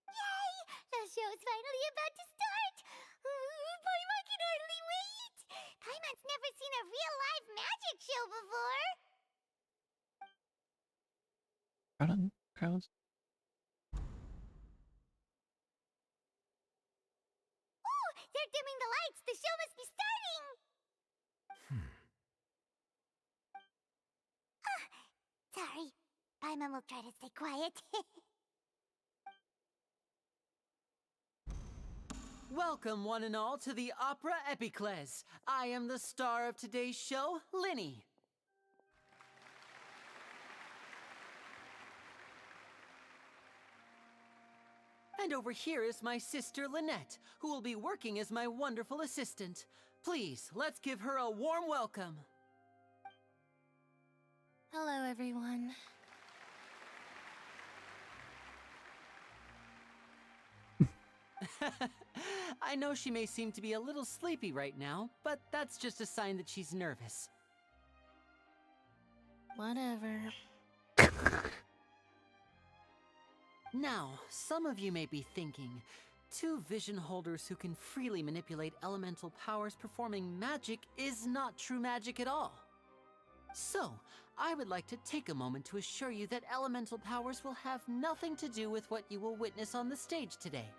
[SPEAKER 2] Yay! The show's finally about to start! Paimon can hardly wait! Paimon's never seen a real live magic show before!
[SPEAKER 1] Crowds.
[SPEAKER 2] Oh, they're dimming the lights. The show must be starting. Sorry. Paimon will try to stay quiet.
[SPEAKER 6] Welcome, one and all, to the Opera Epiclese. I am the star of today's show, Linny. And over here is my sister, Lynette, who will be working as my wonderful assistant. Please, let's give her a warm welcome.
[SPEAKER 5] Hello, everyone.
[SPEAKER 6] I know she may seem to be a little sleepy right now, but that's just a sign that she's nervous.
[SPEAKER 5] Whatever.
[SPEAKER 6] Now, some of you may be thinking, two vision holders who can freely manipulate elemental powers performing magic is not true magic at all. So, I would like to take a moment to assure you that elemental powers will have nothing to do with what you will witness on the stage today.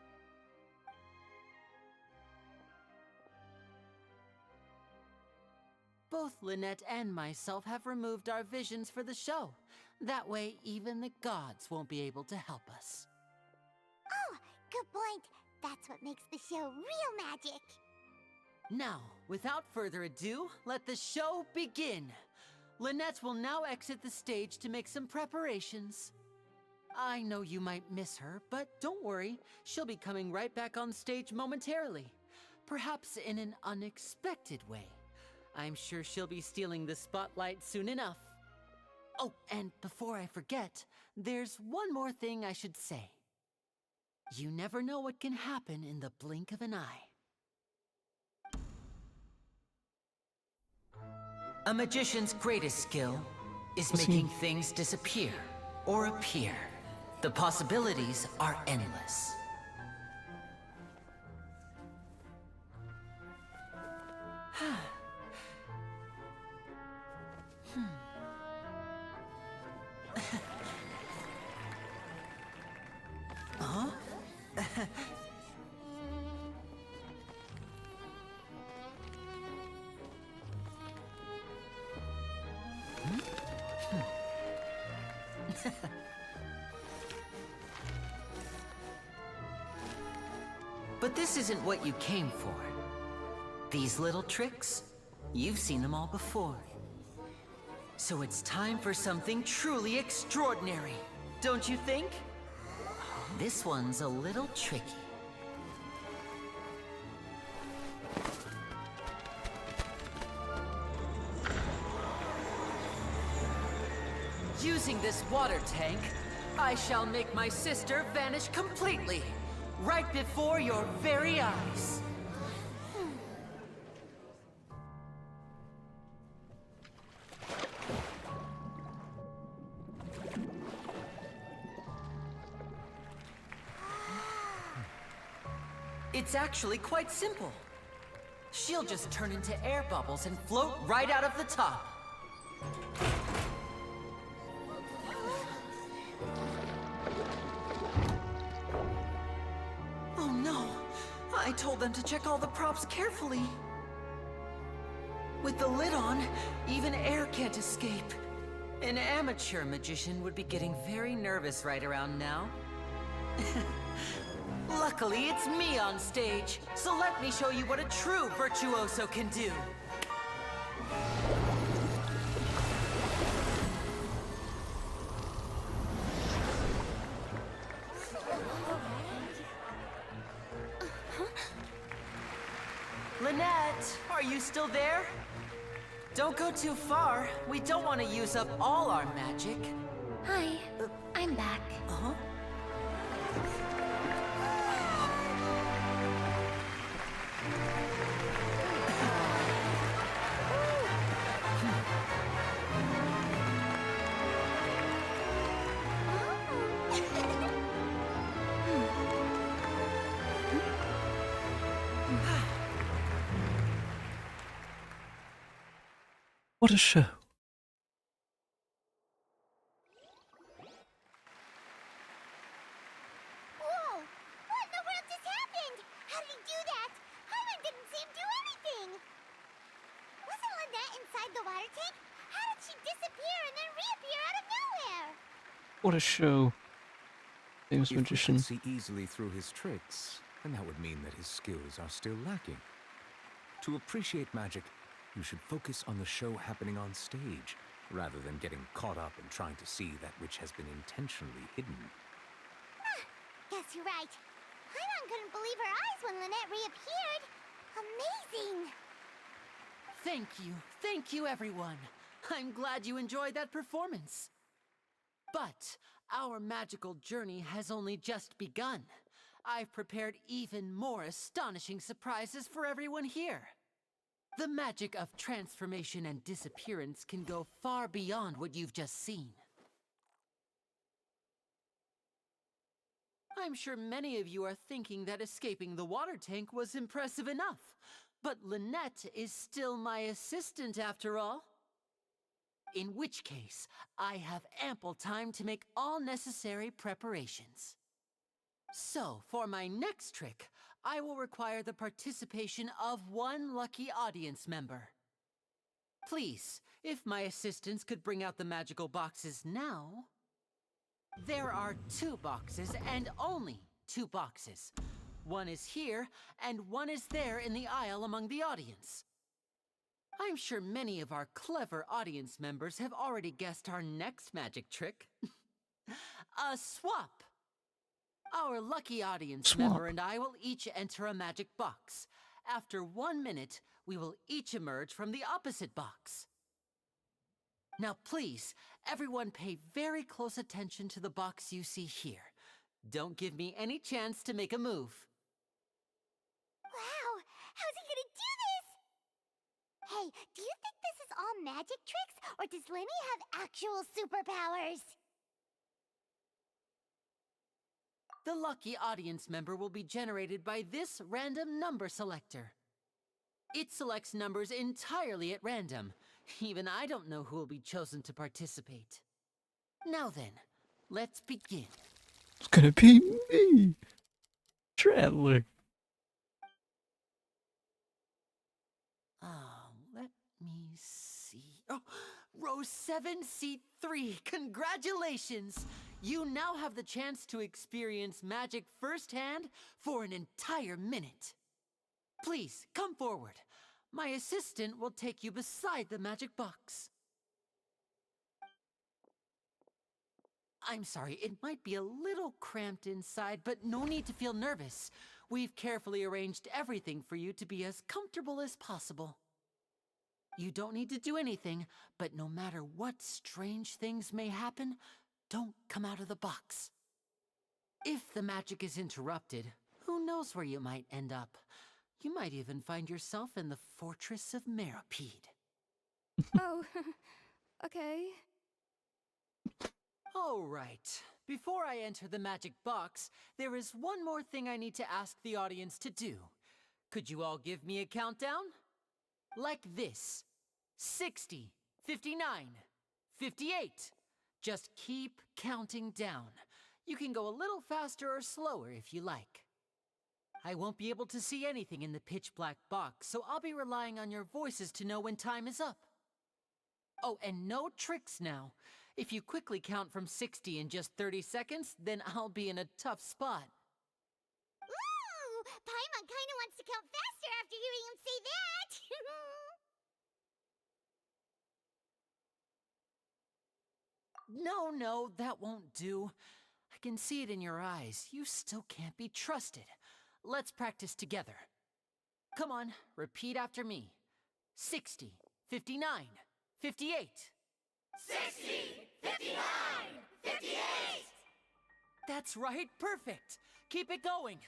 [SPEAKER 6] Both Lynette and myself have removed our visions for the show. That way, even the gods won't be able to help us.
[SPEAKER 2] Oh, good point. That's what makes the show real magic.
[SPEAKER 6] Now, without further ado, let the show begin. Lynette will now exit the stage to make some preparations. I know you might miss her, but don't worry. She'll be coming right back on stage momentarily. Perhaps in an unexpected way. I'm sure she'll be stealing the spotlight soon enough. Oh, and before I forget, there's one more thing I should say. You never know what can happen in the blink of an eye. A magician's greatest skill is making things disappear or appear. The possibilities are endless. Huh? But this isn't what you came for. These little tricks, you've seen them all before. So it's time for something truly extraordinary, don't you think? This one's a little tricky. Using this water tank, I shall make my sister vanish completely, right before your very eyes. It's actually quite simple. She'll just turn into air bubbles and float right out of the top. Oh no! I told them to check all the props carefully. With the lid on, even air can't escape. An amateur magician would be getting very nervous right around now. Luckily, it's me on stage, so let me show you what a true virtuoso can do. Lynette, are you still there? Don't go too far. We don't want to use up all our magic.
[SPEAKER 5] Hi, I'm back.
[SPEAKER 6] Uh-huh.
[SPEAKER 1] What a show. What a show. Famous
[SPEAKER 19] If we
[SPEAKER 1] magician.
[SPEAKER 19] could see easily through his tricks, then that would mean that his skills are still lacking. To appreciate magic, you should focus on the show happening on stage, rather than getting caught up in trying to see that which has been intentionally hidden.
[SPEAKER 2] Guess you're right. Paimon couldn't believe her eyes when Lynette reappeared. Amazing!
[SPEAKER 6] Thank you, everyone. I'm glad you enjoyed that performance. But our magical journey has only just begun. I've prepared even more astonishing surprises for everyone here. The magic of transformation and disappearance can go far beyond what you've just seen. I'm sure many of you are thinking that escaping the water tank was impressive enough, but Lynette is still my assistant after all. In which case, I have ample time to make all necessary preparations. So, for my next trick, I will require the participation of one lucky audience member. Please, if my assistants could bring out the magical boxes now. There are 2 boxes, and only 2 boxes. One is here, and one is there in the aisle among the audience. I'm sure many of our clever audience members have already guessed our next magic trick. A swap! Our lucky audience member and I will each enter a magic box. After 1 minute, we will each emerge from the opposite box. Now please, everyone pay very close attention to the box you see here. Don't give me any chance to make a move.
[SPEAKER 2] Wow! How's he gonna do this? Hey, do you think this is all magic tricks, or does Lenny have actual superpowers?
[SPEAKER 6] The lucky audience member will be generated by this random number selector. It selects numbers entirely at random. Even I don't know who will be chosen to participate. Now then, let's begin.
[SPEAKER 1] It's gonna be me, Traveler.
[SPEAKER 6] Let me see. Oh, row 7, seat 3. Congratulations! You now have the chance to experience magic firsthand for an entire minute. Please, come forward. My assistant will take you beside the magic box. I'm sorry, it might be a little cramped inside, but no need to feel nervous. We've carefully arranged everything for you to be as comfortable as possible. You don't need to do anything, but no matter what strange things may happen, don't come out of the box. If the magic is interrupted, who knows where you might end up? You might even find yourself in the Fortress of Meripede.
[SPEAKER 13] Oh, okay.
[SPEAKER 6] All right. Before I enter the magic box, there is one more thing I need to ask the audience to do. Could you all give me a countdown? Like this. 60, 59, 58. Just keep counting down. You can go a little faster or slower if you like. I won't be able to see anything in the pitch black box, so I'll be relying on your voices to know when time is up. Oh, and no tricks now. If you quickly count from 60 in just 30 seconds, then I'll be in a tough spot.
[SPEAKER 2] Ooh! Paimon kinda wants to count faster after hearing him say that!
[SPEAKER 6] No, that won't do. I can see it in your eyes. You still can't be trusted. Let's practice together. Come on, repeat after me. 60, 59, 58.
[SPEAKER 2] 60, 59, 58!
[SPEAKER 6] That's right, perfect. Keep it going.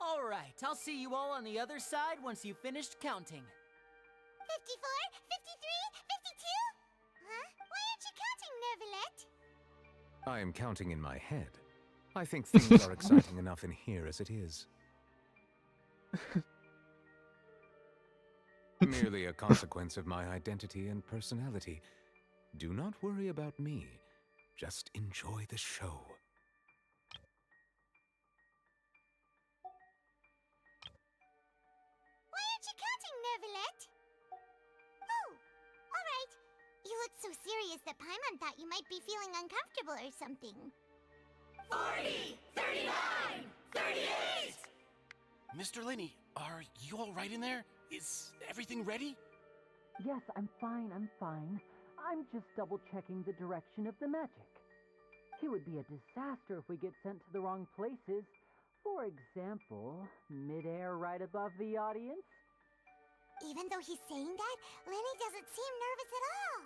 [SPEAKER 6] All right, I'll see you all on the other side once you've finished counting.
[SPEAKER 2] 54, 53, 52? Huh? Why aren't you counting, Nervalette?
[SPEAKER 19] I am counting in my head. I think things are exciting enough in here as it is. Merely a consequence of my identity and personality. Do not worry about me. Just enjoy the show.
[SPEAKER 2] Why aren't you counting, Nervalette? Oh, alright. You look What's so serious that Paimon thought you might be feeling uncomfortable or something?
[SPEAKER 18] 40, 39, 38! Mr. Linney, are you all right in there? Is everything ready?
[SPEAKER 20] Yes, I'm fine, I'm fine. I'm just double-checking the direction of the magic. It would be a disaster if we get sent to the wrong places. For example, midair right above the audience.
[SPEAKER 2] Even though he's saying that, Lenny doesn't seem nervous at all.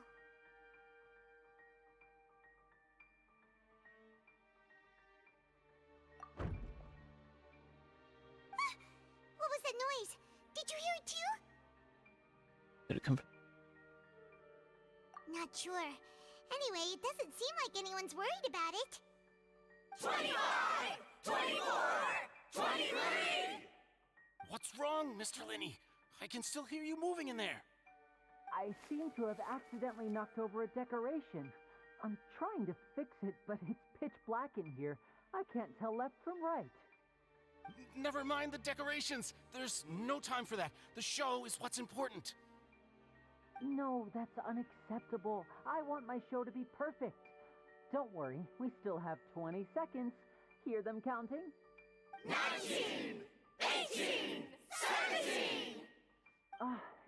[SPEAKER 2] What was that noise? Did you hear it too?
[SPEAKER 1] Did it come from?
[SPEAKER 2] Not sure. Anyway, it doesn't seem like anyone's worried about it.
[SPEAKER 18] 25, 24, 23! What's wrong, Mr. Linney? I can still hear you moving in there.
[SPEAKER 20] I seem to have accidentally knocked over a decoration. I'm trying to fix it, but it's pitch black in here. I can't tell left from right.
[SPEAKER 18] Never mind the decorations. There's no time for that. The show is what's important.
[SPEAKER 20] No, that's unacceptable. I want my show to be perfect. Don't worry, we still have 20 seconds. Hear them counting?
[SPEAKER 18] 19, 18, 17!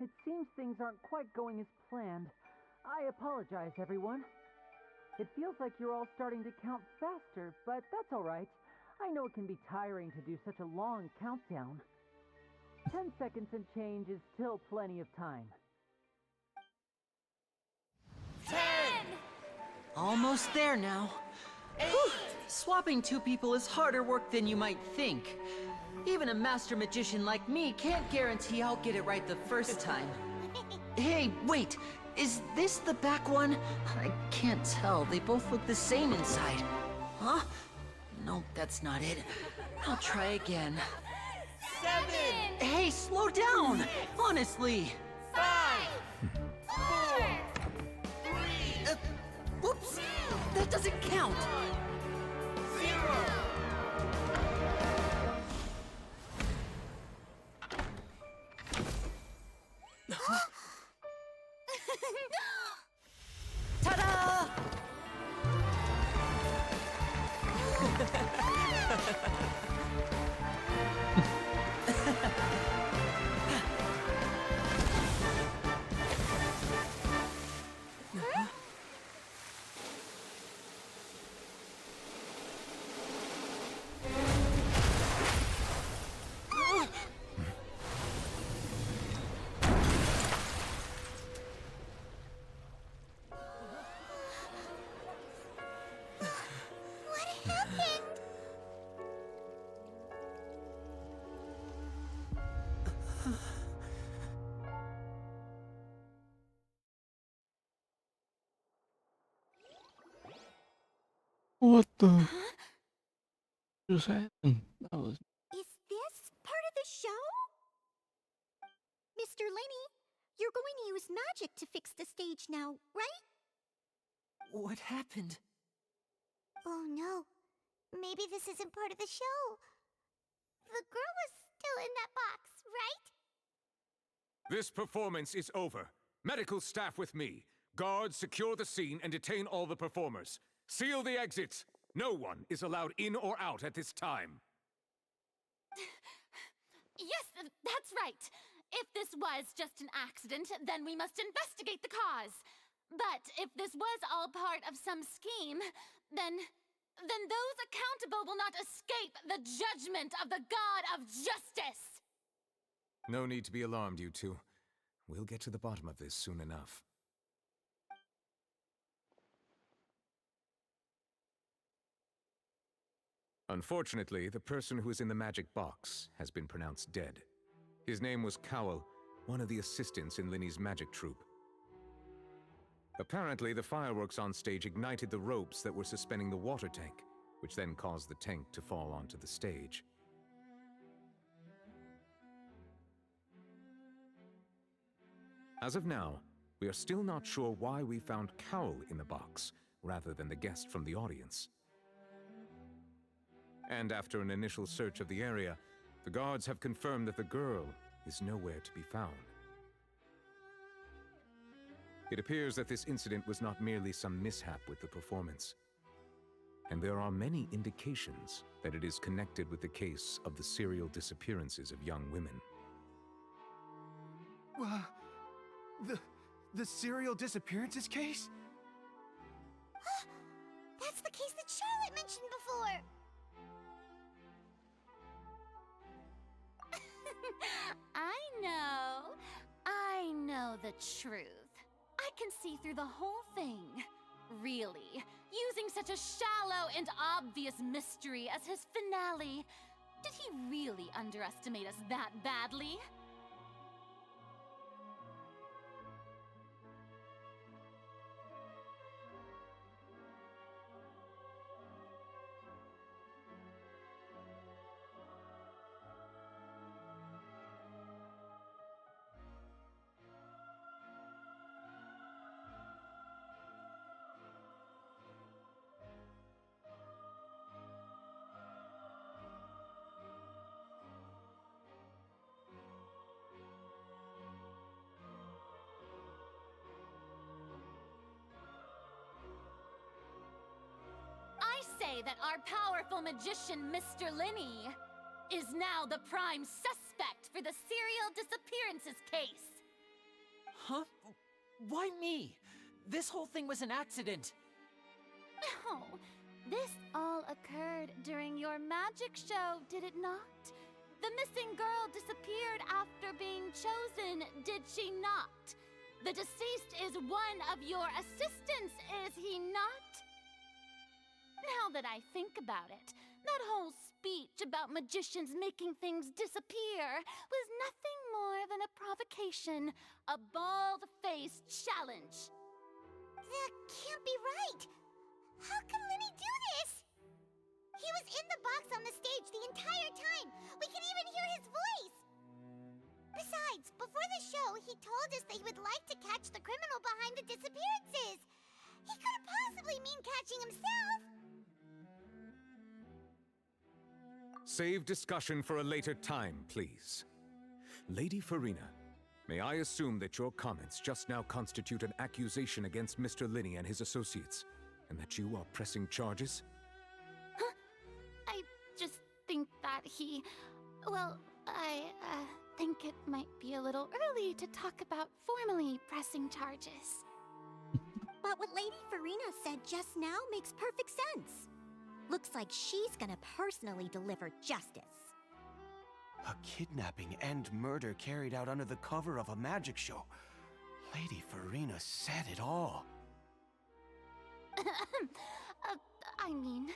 [SPEAKER 20] It seems things aren't quite going as planned. I apologize, everyone. It feels like you're all starting to count faster, but that's all right. I know it can be tiring to do such a long countdown. 10 seconds and change is still plenty of time.
[SPEAKER 6] 10! Almost there now. Whew. Swapping two people is harder work than you might think. Even a master magician like me can't guarantee I'll get it right the first time. Hey, wait! Is this the back one? I can't tell. They both look the same inside. Huh? No, that's not it. I'll try again.
[SPEAKER 18] 7!
[SPEAKER 6] Hey, slow down! Honestly!
[SPEAKER 18] 5! 4! 3!
[SPEAKER 6] Whoops! That doesn't count!
[SPEAKER 18] 0!
[SPEAKER 6] Ta-da!
[SPEAKER 2] What happened?
[SPEAKER 1] What the? Just happened? That was.
[SPEAKER 2] Is this part of the show? Mr. Linney, you're going to use magic to fix the stage now, right?
[SPEAKER 6] What happened?
[SPEAKER 2] Oh no. Maybe this isn't part of the show. The girl was still in that box, right?
[SPEAKER 19] This performance is over. Medical staff with me. Guards secure the scene and detain all the performers. Seal the exits. No one is allowed in or out at this time.
[SPEAKER 7] Yes, that's right. If this was just an accident, then we must investigate the cause. But if this was all part of some scheme, then those accountable will not escape the judgment of the God of Justice.
[SPEAKER 19] No need to be alarmed, you two. We'll get to the bottom of this soon enough. Unfortunately, the person who is in the magic box has been pronounced dead. His name was Cowell, one of the assistants in Linney's magic troupe. Apparently, the fireworks on stage ignited the ropes that were suspending the water tank, which then caused the tank to fall onto the stage. As of now, we are still not sure why we found Cowell in the box, rather than the guest from the audience. And after an initial search of the area, the guards have confirmed that the girl is nowhere to be found. It appears that this incident was not merely some mishap with the performance. And there are many indications that it is connected with the case of the serial disappearances of young women.
[SPEAKER 18] The serial disappearances case?
[SPEAKER 2] That's the case that Charlotte mentioned before!
[SPEAKER 7] I know the truth. I can see through the whole thing. Really, using such a shallow and obvious mystery as his finale. Did he really underestimate us that badly? I say that our powerful magician, Mr. Linney, is now the prime suspect for the serial disappearances case.
[SPEAKER 6] Huh? Why me? This whole thing was an accident.
[SPEAKER 7] Oh, this all occurred during your magic show, did it not? The missing girl disappeared after being chosen, did she not? The deceased is one of your assistants, is he not? Now that I think about it, that whole speech about magicians making things disappear was nothing more than a provocation, a bald-faced challenge.
[SPEAKER 2] That can't be right! How can Linny do this? He was in the box on the stage the entire time! We could even hear his voice! Besides, before the show, he told us that he would like to catch the criminal behind the disappearances! He couldn't possibly mean catching himself!
[SPEAKER 19] Save discussion for a later time, please. Lady Farina, may I assume that your comments just now constitute an accusation against Mr. Linney and his associates, and that you are pressing charges?
[SPEAKER 7] Huh? I just think that he... Well, I think it might be a little early to talk about formally pressing charges.
[SPEAKER 2] But what Lady Farina said just now makes perfect sense. Looks like she's gonna personally deliver justice.
[SPEAKER 18] A kidnapping and murder carried out under the cover of a magic show. Lady Farina said it all.
[SPEAKER 7] I mean,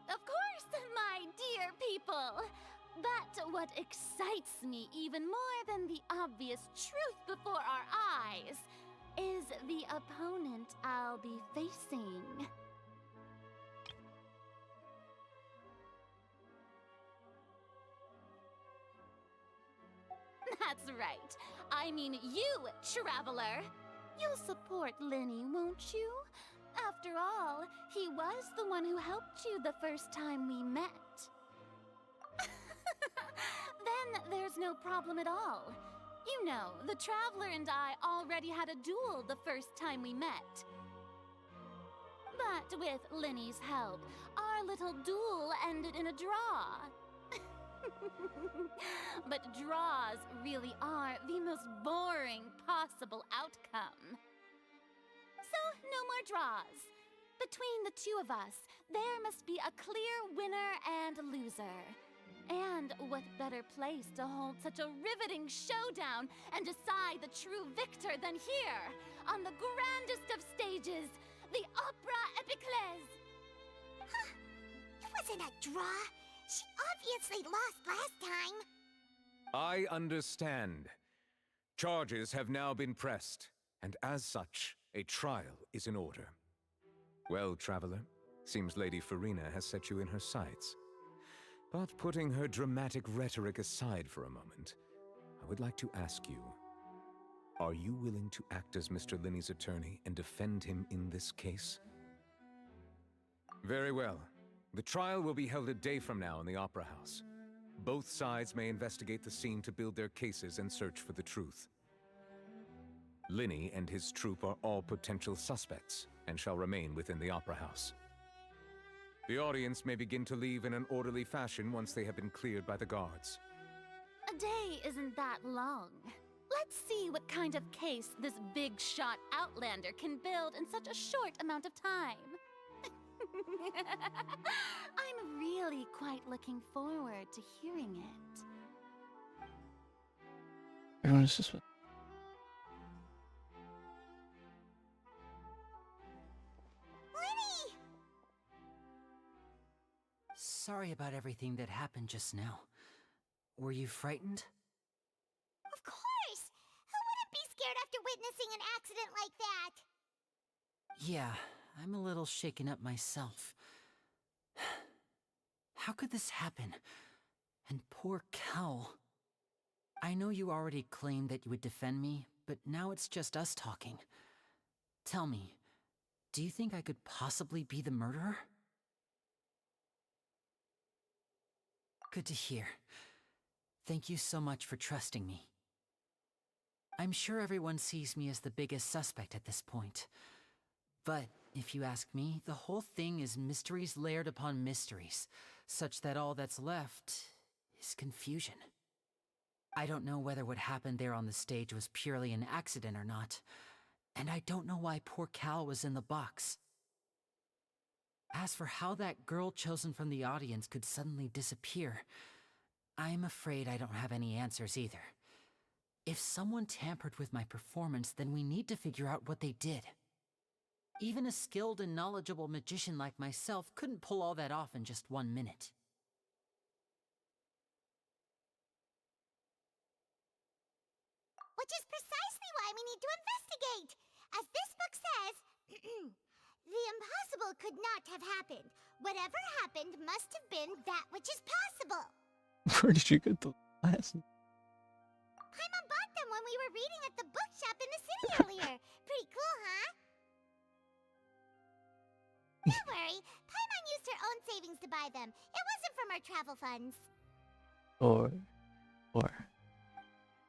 [SPEAKER 7] of course, my dear people. But what excites me even more than the obvious truth before our eyes is the opponent I'll be facing. That's right. I mean you, Traveler. You'll support Linny, won't you? After all, he was the one who helped you the first time we met. Then there's no problem at all. You know, the Traveler and I already had a duel the first time we met. But with Linny's help, our little duel ended in a draw. But draws really are the most boring possible outcome. So, no more draws. Between the two of us, there must be a clear winner and loser. And what better place to hold such a riveting showdown and decide the true victor than here, on the grandest of stages, the Opera Epiclese?
[SPEAKER 2] Huh. It wasn't a draw. She obviously lost last time.
[SPEAKER 19] I understand. Charges have now been pressed, and as such, a trial is in order. Well, Traveler, seems Lady Farina has set you in her sights. But putting her dramatic rhetoric aside for a moment, I would like to ask you, are you willing to act as Mr. Linney's attorney and defend him in this case? Very well. The trial will be held a day from now in the Opera House. Both sides may investigate the scene to build their cases and search for the truth. Linny and his troop are all potential suspects and shall remain within the Opera House. The audience may begin to leave in an orderly fashion once they have been cleared by the guards.
[SPEAKER 7] A day isn't that long. Let's see what kind of case this big shot outlander can build in such a short amount of time. I'm really quite looking forward to hearing it.
[SPEAKER 1] Everyone is just.
[SPEAKER 6] Sorry about everything that happened just now. Were you frightened?
[SPEAKER 2] Of course! Who wouldn't be scared after witnessing an accident like that?
[SPEAKER 6] Yeah, I'm a little shaken up myself. How could this happen? And poor Cal. I know you already claimed that you would defend me, but now it's just us talking. Tell me, do you think I could possibly be the murderer? Good to hear. Thank you so much for trusting me. I'm sure everyone sees me as the biggest suspect at this point. But if you ask me, the whole thing is mysteries layered upon mysteries, such that all that's left is confusion. I don't know whether what happened there on the stage was purely an accident or not, and I don't know why poor Cal was in the box. As for how that girl chosen from the audience could suddenly disappear, I'm afraid I don't have any answers either. If someone tampered with my performance, then we need to figure out what they did. Even a skilled and knowledgeable magician like myself couldn't pull all that off in just 1 minute.
[SPEAKER 2] Which is precisely why we need to investigate! As this book says, the impossible could not have happened. Whatever happened must have been that which is possible.
[SPEAKER 1] Where did you get the glasses?
[SPEAKER 2] Paimon bought them when we were reading at the bookshop in the city earlier. Pretty cool, huh? Don't worry, Paimon used her own savings to buy them. It wasn't from our travel funds.
[SPEAKER 1] Or.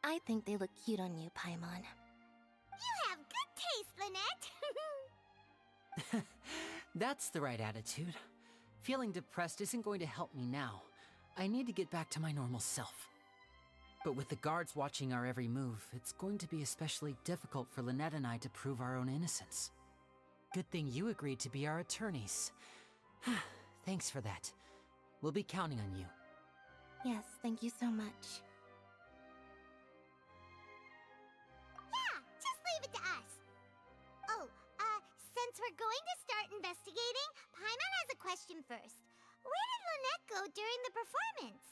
[SPEAKER 5] I think they look cute on you, Paimon.
[SPEAKER 2] You have good taste, Lynette.
[SPEAKER 6] That's the right attitude. Feeling depressed isn't going to help me now. I need to get back to my normal self. But with the guards watching our every move, it's going to be especially difficult for Lynette and I to prove our own innocence. Good thing you agreed to be our attorneys. Thanks for that. We'll be counting on you.
[SPEAKER 5] Yes, thank you so much.
[SPEAKER 2] Yeah, just leave it to us. Oh, since we're going to start investigating, Paimon has a question first. Where did Lynette go during the performance?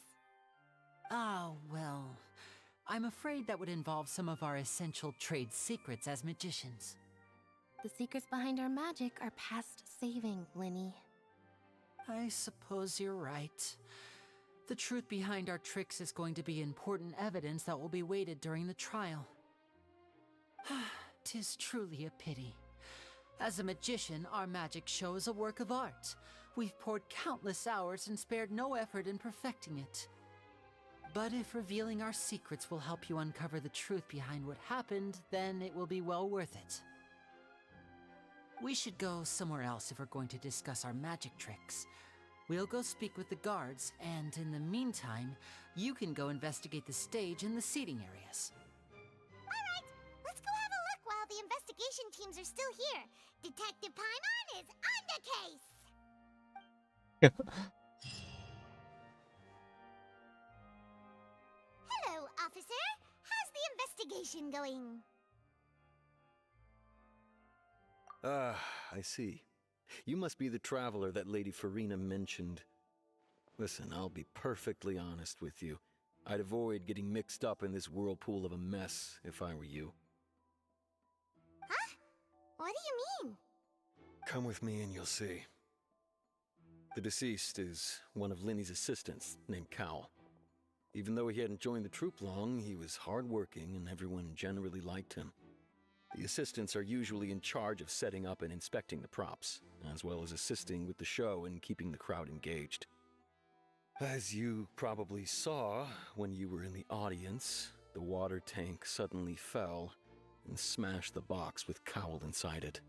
[SPEAKER 6] Ah, well, I'm afraid that would involve some of our essential trade secrets as magicians.
[SPEAKER 5] The secrets behind our magic are past saving, Linny.
[SPEAKER 6] I suppose you're right. The truth behind our tricks is going to be important evidence that will be weighted during the trial. 'Tis truly a pity. As a magician, our magic show is a work of art. We've poured countless hours and spared no effort in perfecting it. But if revealing our secrets will help you uncover the truth behind what happened, then it will be well worth it. We should go somewhere else if we're going to discuss our magic tricks. We'll go speak with the guards, and in the meantime, you can go investigate the stage and the seating areas.
[SPEAKER 2] Alright, let's go have a look while the investigation teams are still here. Detective Paimon is on the case! Hello, officer. How's the investigation going?
[SPEAKER 21] Ah, I see. You must be the traveler that Lady Farina mentioned. Listen, I'll be perfectly honest with you. I'd avoid getting mixed up in this whirlpool of a mess if I were you.
[SPEAKER 2] Huh? What do you mean?
[SPEAKER 21] Come with me and you'll see. The deceased is one of Linny's assistants named Cal. Even though he hadn't joined the troupe long, he was hardworking and everyone generally liked him. The assistants are usually in charge of setting up and inspecting the props, as well as assisting with the show and keeping the crowd engaged. As you probably saw when you were in the audience, the water tank suddenly fell, and smashed the box with Cowl inside it.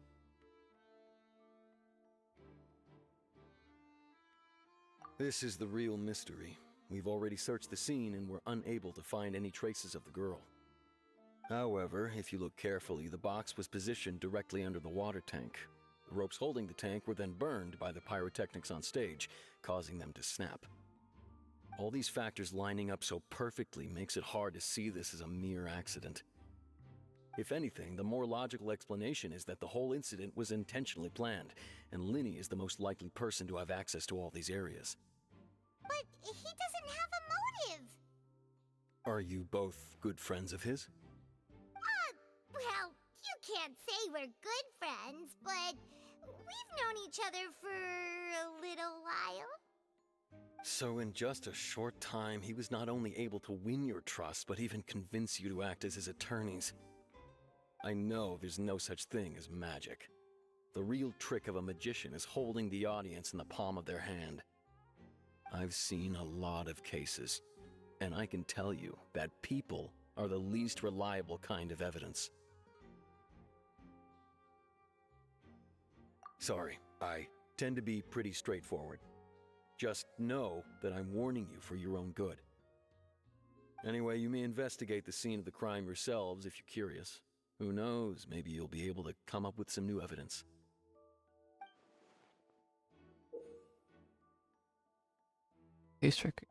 [SPEAKER 21] This is the real mystery. We've already searched the scene and were unable to find any traces of the girl. However, if you look carefully, the box was positioned directly under the water tank. The ropes holding the tank were then burned by the pyrotechnics on stage, causing them to snap. All these factors lining up so perfectly makes it hard to see this as a mere accident. If anything, the more logical explanation is that the whole incident was intentionally planned, and Linny is the most likely person to have access to all these areas.
[SPEAKER 2] But he doesn't have a motive.
[SPEAKER 21] Are you both good friends of his?
[SPEAKER 2] Well, you can't say we're good friends, but we've known each other for a little while.
[SPEAKER 21] So in just a short time, he was not only able to win your trust, but even convince you to act as his attorneys. I know there's no such thing as magic. The real trick of a magician is holding the audience in the palm of their hand. I've seen a lot of cases, and I can tell you that people are the least reliable kind of evidence. Sorry, I tend to be pretty straightforward. Just know that I'm warning you for your own good. Anyway, you may investigate the scene of the crime yourselves if you're curious. Who knows, maybe you'll be able to come up with some new evidence.
[SPEAKER 1] Case record.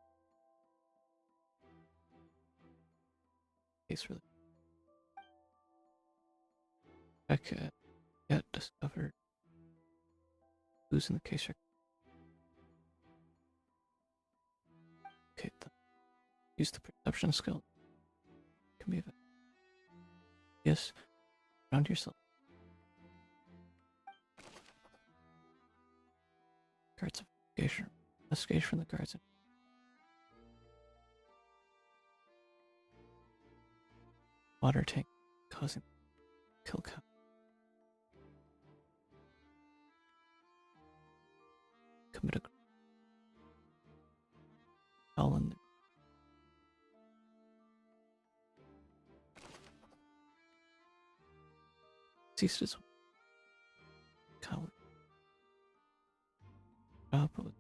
[SPEAKER 1] Case really. Check yet discovered. Who's in the case record? Okay, use the perception skill. Can be a yes. Round yourself. Guards investigation. Investigation from the guards. Water tank causing kill count. Commit a all in there. Ceased his coward. Job with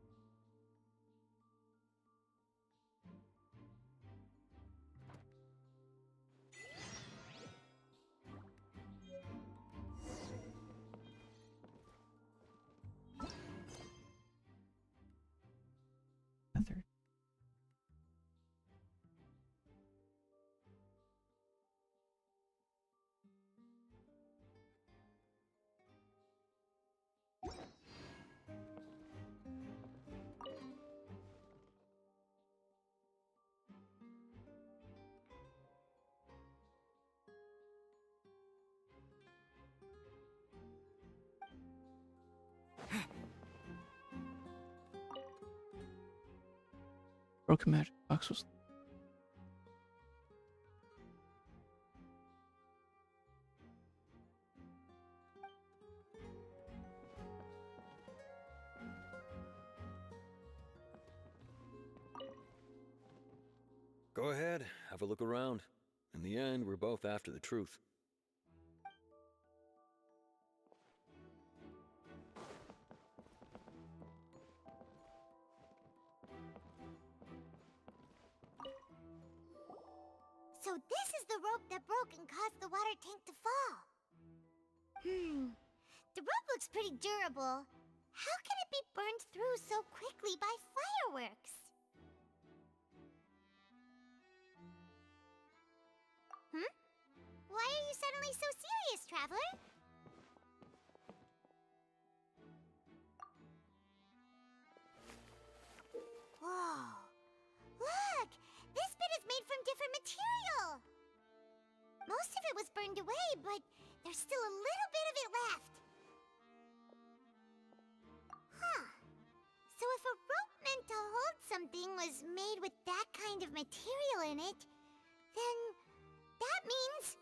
[SPEAKER 1] method. Broken magic box was.
[SPEAKER 21] Go ahead, have a look around. In the end, we're both after the truth.
[SPEAKER 2] So this is the rope that broke and caused the water tank to fall. The rope looks pretty durable. How can it be burned through so quickly by fireworks? Why are you suddenly so serious, Traveler? Whoa! Look! This bit is made from different material! Most of it was burned away, but there's still a little bit of it left. Huh. So if a rope meant to hold something was made with that kind of material in it, then that means...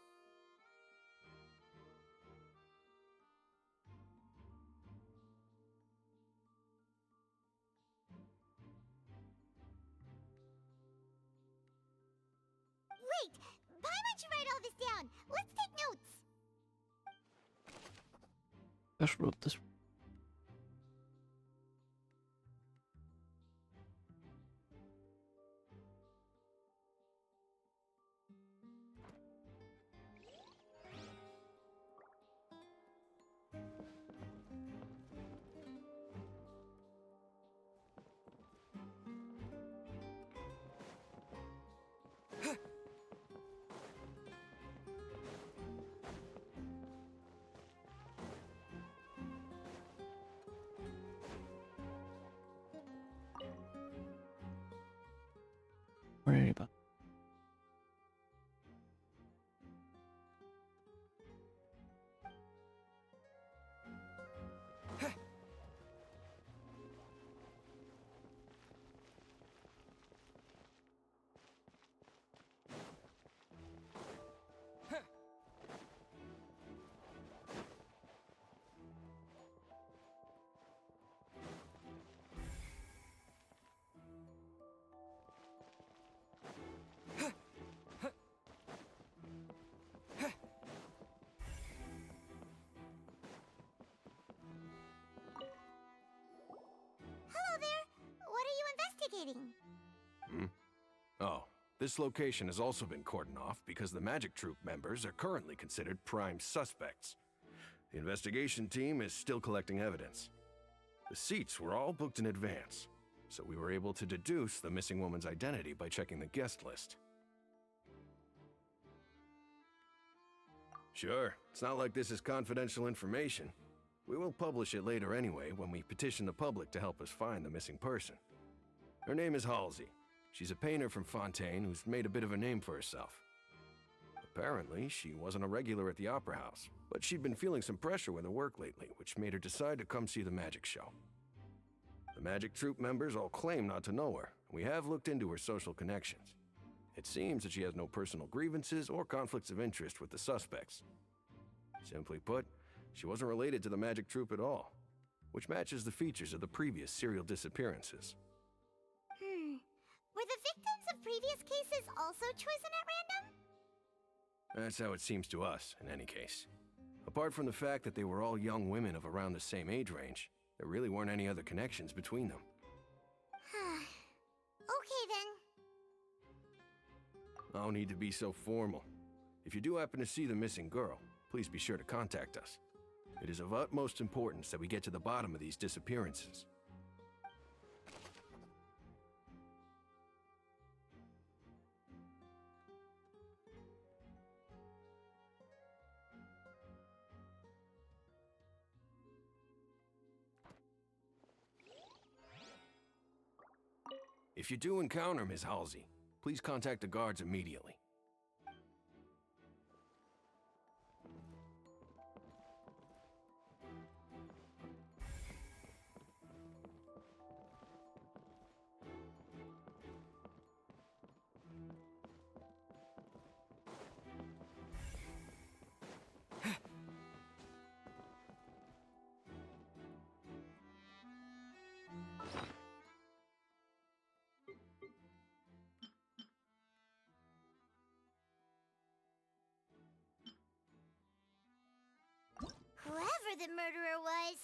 [SPEAKER 2] Wait! Why don't you write all this down? Let's take notes!
[SPEAKER 1] Josh wrote this. Worry about.
[SPEAKER 2] Hello there. What are you investigating?
[SPEAKER 3] Oh, this location has also been cordoned off because the Magic Troop members are currently considered prime suspects. The investigation team is still collecting evidence. The seats were all booked in advance, so we were able to deduce the missing woman's identity by checking the guest list. Sure, it's not like this is confidential information. We will publish it later anyway when we petition the public to help us find the missing person. Her name is Halsey. She's a painter from Fontaine who's made a bit of a name for herself. Apparently, she wasn't a regular at the Opera House, but she'd been feeling some pressure with her work lately, which made her decide to come see the magic show. The Magic Troop members all claim not to know her, and we have looked into her social connections. It seems that she has no personal grievances or conflicts of interest with the suspects. Simply put, she wasn't related to the Magic Troop at all, which matches the features of the previous serial disappearances.
[SPEAKER 2] Were the victims of previous cases also chosen at random?
[SPEAKER 3] That's how it seems to us, in any case. Apart from the fact that they were all young women of around the same age range, there really weren't any other connections between them.
[SPEAKER 2] Okay then.
[SPEAKER 3] No need to be so formal. If you do happen to see the missing girl, please be sure to contact us. It is of utmost importance that we get to the bottom of these disappearances. If you do encounter Ms. Halsey, please contact the guards immediately.
[SPEAKER 2] Whoever the murderer was,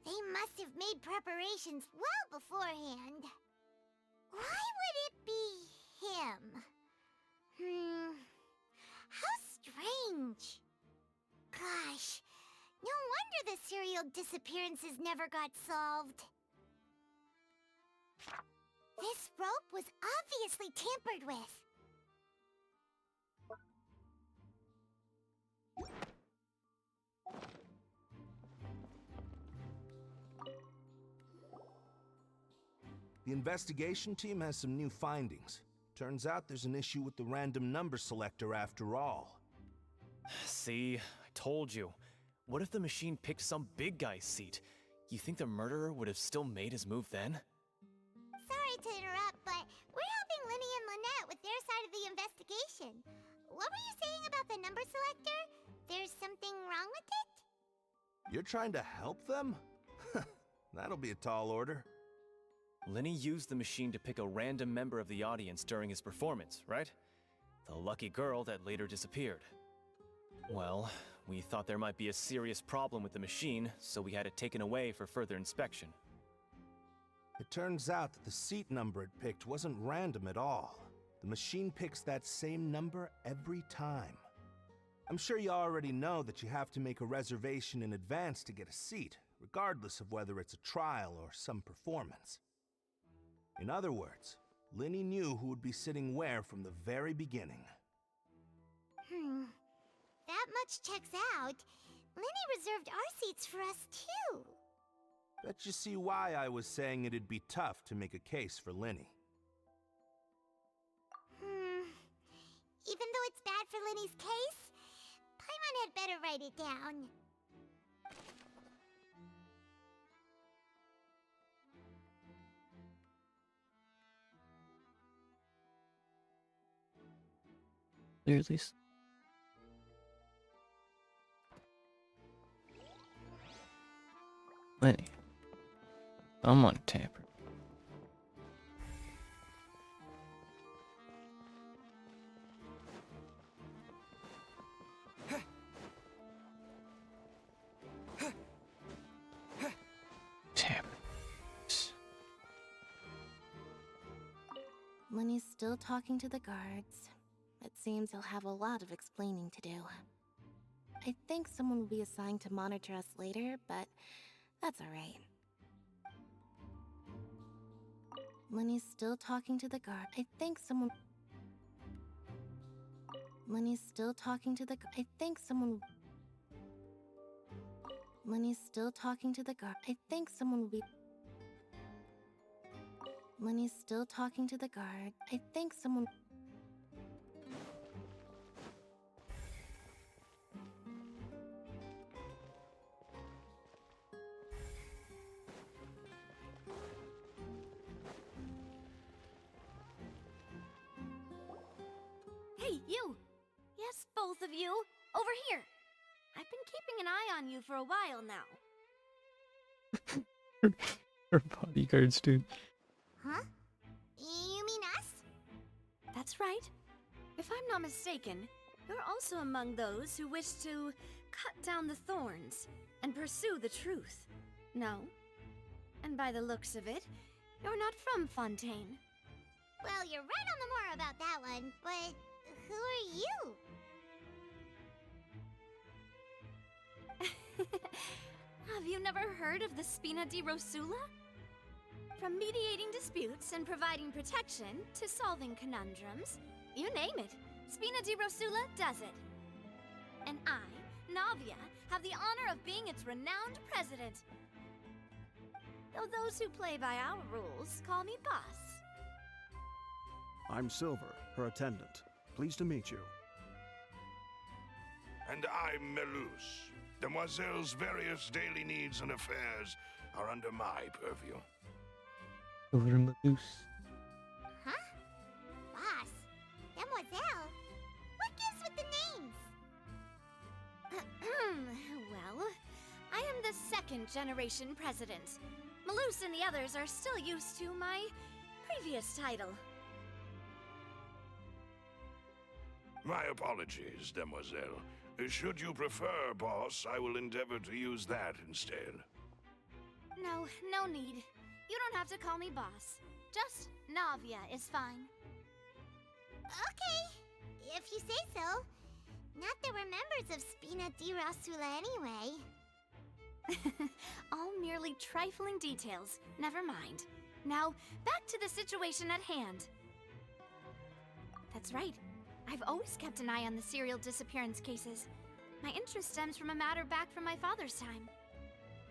[SPEAKER 2] they must have made preparations well beforehand. Why would it be him? How strange. Gosh, no wonder the serial disappearances never got solved. This rope was obviously tampered with.
[SPEAKER 14] The investigation team has some new findings. Turns out there's an issue with the random number selector after all.
[SPEAKER 9] See, I told you. What if the machine picked some big guy's seat? You think the murderer would have still made his move then?
[SPEAKER 2] Sorry to interrupt, but we're helping Linny and Lynette with their side of the investigation. What were you saying about the number selector? There's something wrong with it?
[SPEAKER 14] You're trying to help them? That'll be a tall order.
[SPEAKER 9] Linny used the machine to pick a random member of the audience during his performance, right? The lucky girl that later disappeared. Well, We thought there might be a serious problem with the machine, so we had it taken away for further inspection.
[SPEAKER 14] It turns out that the seat number it picked wasn't random at all. The machine picks that same number every time. I'm sure you already know that you have to make a reservation in advance to get a seat, regardless of whether it's a trial or some performance. In other words, Linny knew who would be sitting where from the very beginning.
[SPEAKER 2] That much checks out. Linny reserved our seats for us too.
[SPEAKER 14] Bet you see why I was saying it'd be tough to make a case for Linny.
[SPEAKER 2] Even though it's bad for Linny's case, Paimon had better write it down.
[SPEAKER 1] There at least. Lenny. I'm on Tapper.
[SPEAKER 5] Lenny's still talking to the guards. It seems he'll have a lot of explaining to do. I think someone will be assigned to monitor us later, but that's alright. Lenny's still talking to the guard. I think someone... Lenny's still talking to the guard. I think someone... Lenny's still talking to the guard. I think someone will be... Lenny's still talking to the guard. I think someone...
[SPEAKER 4] Hey, you! Yes, both of you! Over here! I've been keeping an eye on you for a while now.
[SPEAKER 1] Her bodyguards, dude.
[SPEAKER 2] Huh? You mean us?
[SPEAKER 4] That's right. If I'm not mistaken, you're also among those who wish to cut down the thorns and pursue the truth. No? And by the looks of it, you're not from Fontaine.
[SPEAKER 2] Well, you're right on the more about that one, but who are you?
[SPEAKER 4] Have you never heard of the Spina di Rosula? From mediating disputes and providing protection to solving conundrums, you name it, Spina di Rosula does it. And I, Navia, have the honor of being its renowned president. Though those who play by our rules call me boss.
[SPEAKER 22] I'm Silver, her attendant. Pleased to meet you.
[SPEAKER 23] And I'm Melus. Demoiselle's various daily needs and affairs are under my purview.
[SPEAKER 1] Over Melus.
[SPEAKER 2] Huh? Boss? Demoiselle? What gives with the names?
[SPEAKER 4] Well, I am the second generation president. Melus and the others are still used to my previous title.
[SPEAKER 23] My apologies, Demoiselle. Should you prefer, boss, I will endeavor to use that instead.
[SPEAKER 4] No, no need. You don't have to call me boss. Just Navia is fine.
[SPEAKER 2] Okay, if you say so. Not that we're members of Spina di Rosula anyway.
[SPEAKER 4] All merely trifling details. Never mind. Now, back to the situation at hand. That's right. I've always kept an eye on the serial disappearance cases. My interest stems from a matter back from my father's time.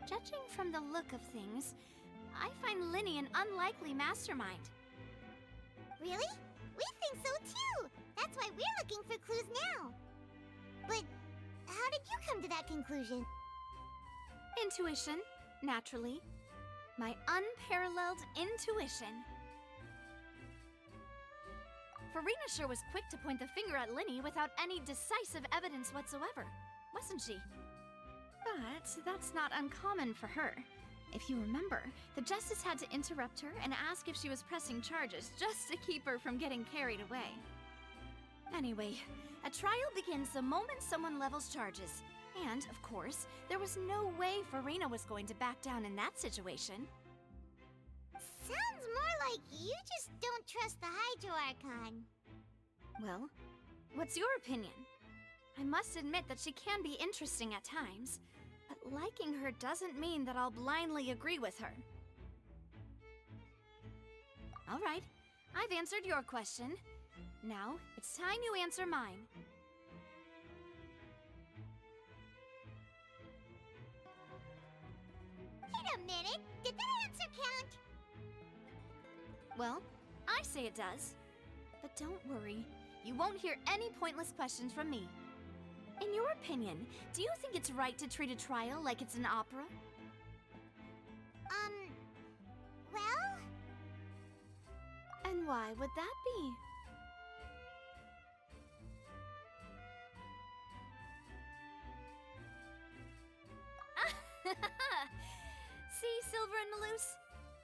[SPEAKER 4] Judging from the look of things, I find Linny an unlikely mastermind.
[SPEAKER 2] Really? We think so too! That's why we're looking for clues now. But how did you come to that conclusion?
[SPEAKER 4] Intuition, naturally. My unparalleled intuition. Farina sure was quick to point the finger at Linny without any decisive evidence whatsoever, wasn't she? But that's not uncommon for her. If you remember, the Justice had to interrupt her and ask if she was pressing charges just to keep her from getting carried away. Anyway, a trial begins the moment someone levels charges. And, of course, there was no way Farina was going to back down in that situation.
[SPEAKER 2] Sounds more like you just don't trust the Hydro Archon.
[SPEAKER 4] Well, what's your opinion? I must admit that she can be interesting at times, but liking her doesn't mean that I'll blindly agree with her. All right, I've answered your question. Now, it's time you answer mine.
[SPEAKER 2] Wait a minute, did that answer count?
[SPEAKER 4] Well, I say it does. But don't worry, you won't hear any pointless questions from me. In your opinion, do you think it's right to treat a trial like it's an opera?
[SPEAKER 2] Well?
[SPEAKER 4] And why would that be? See, Silver and Maloose?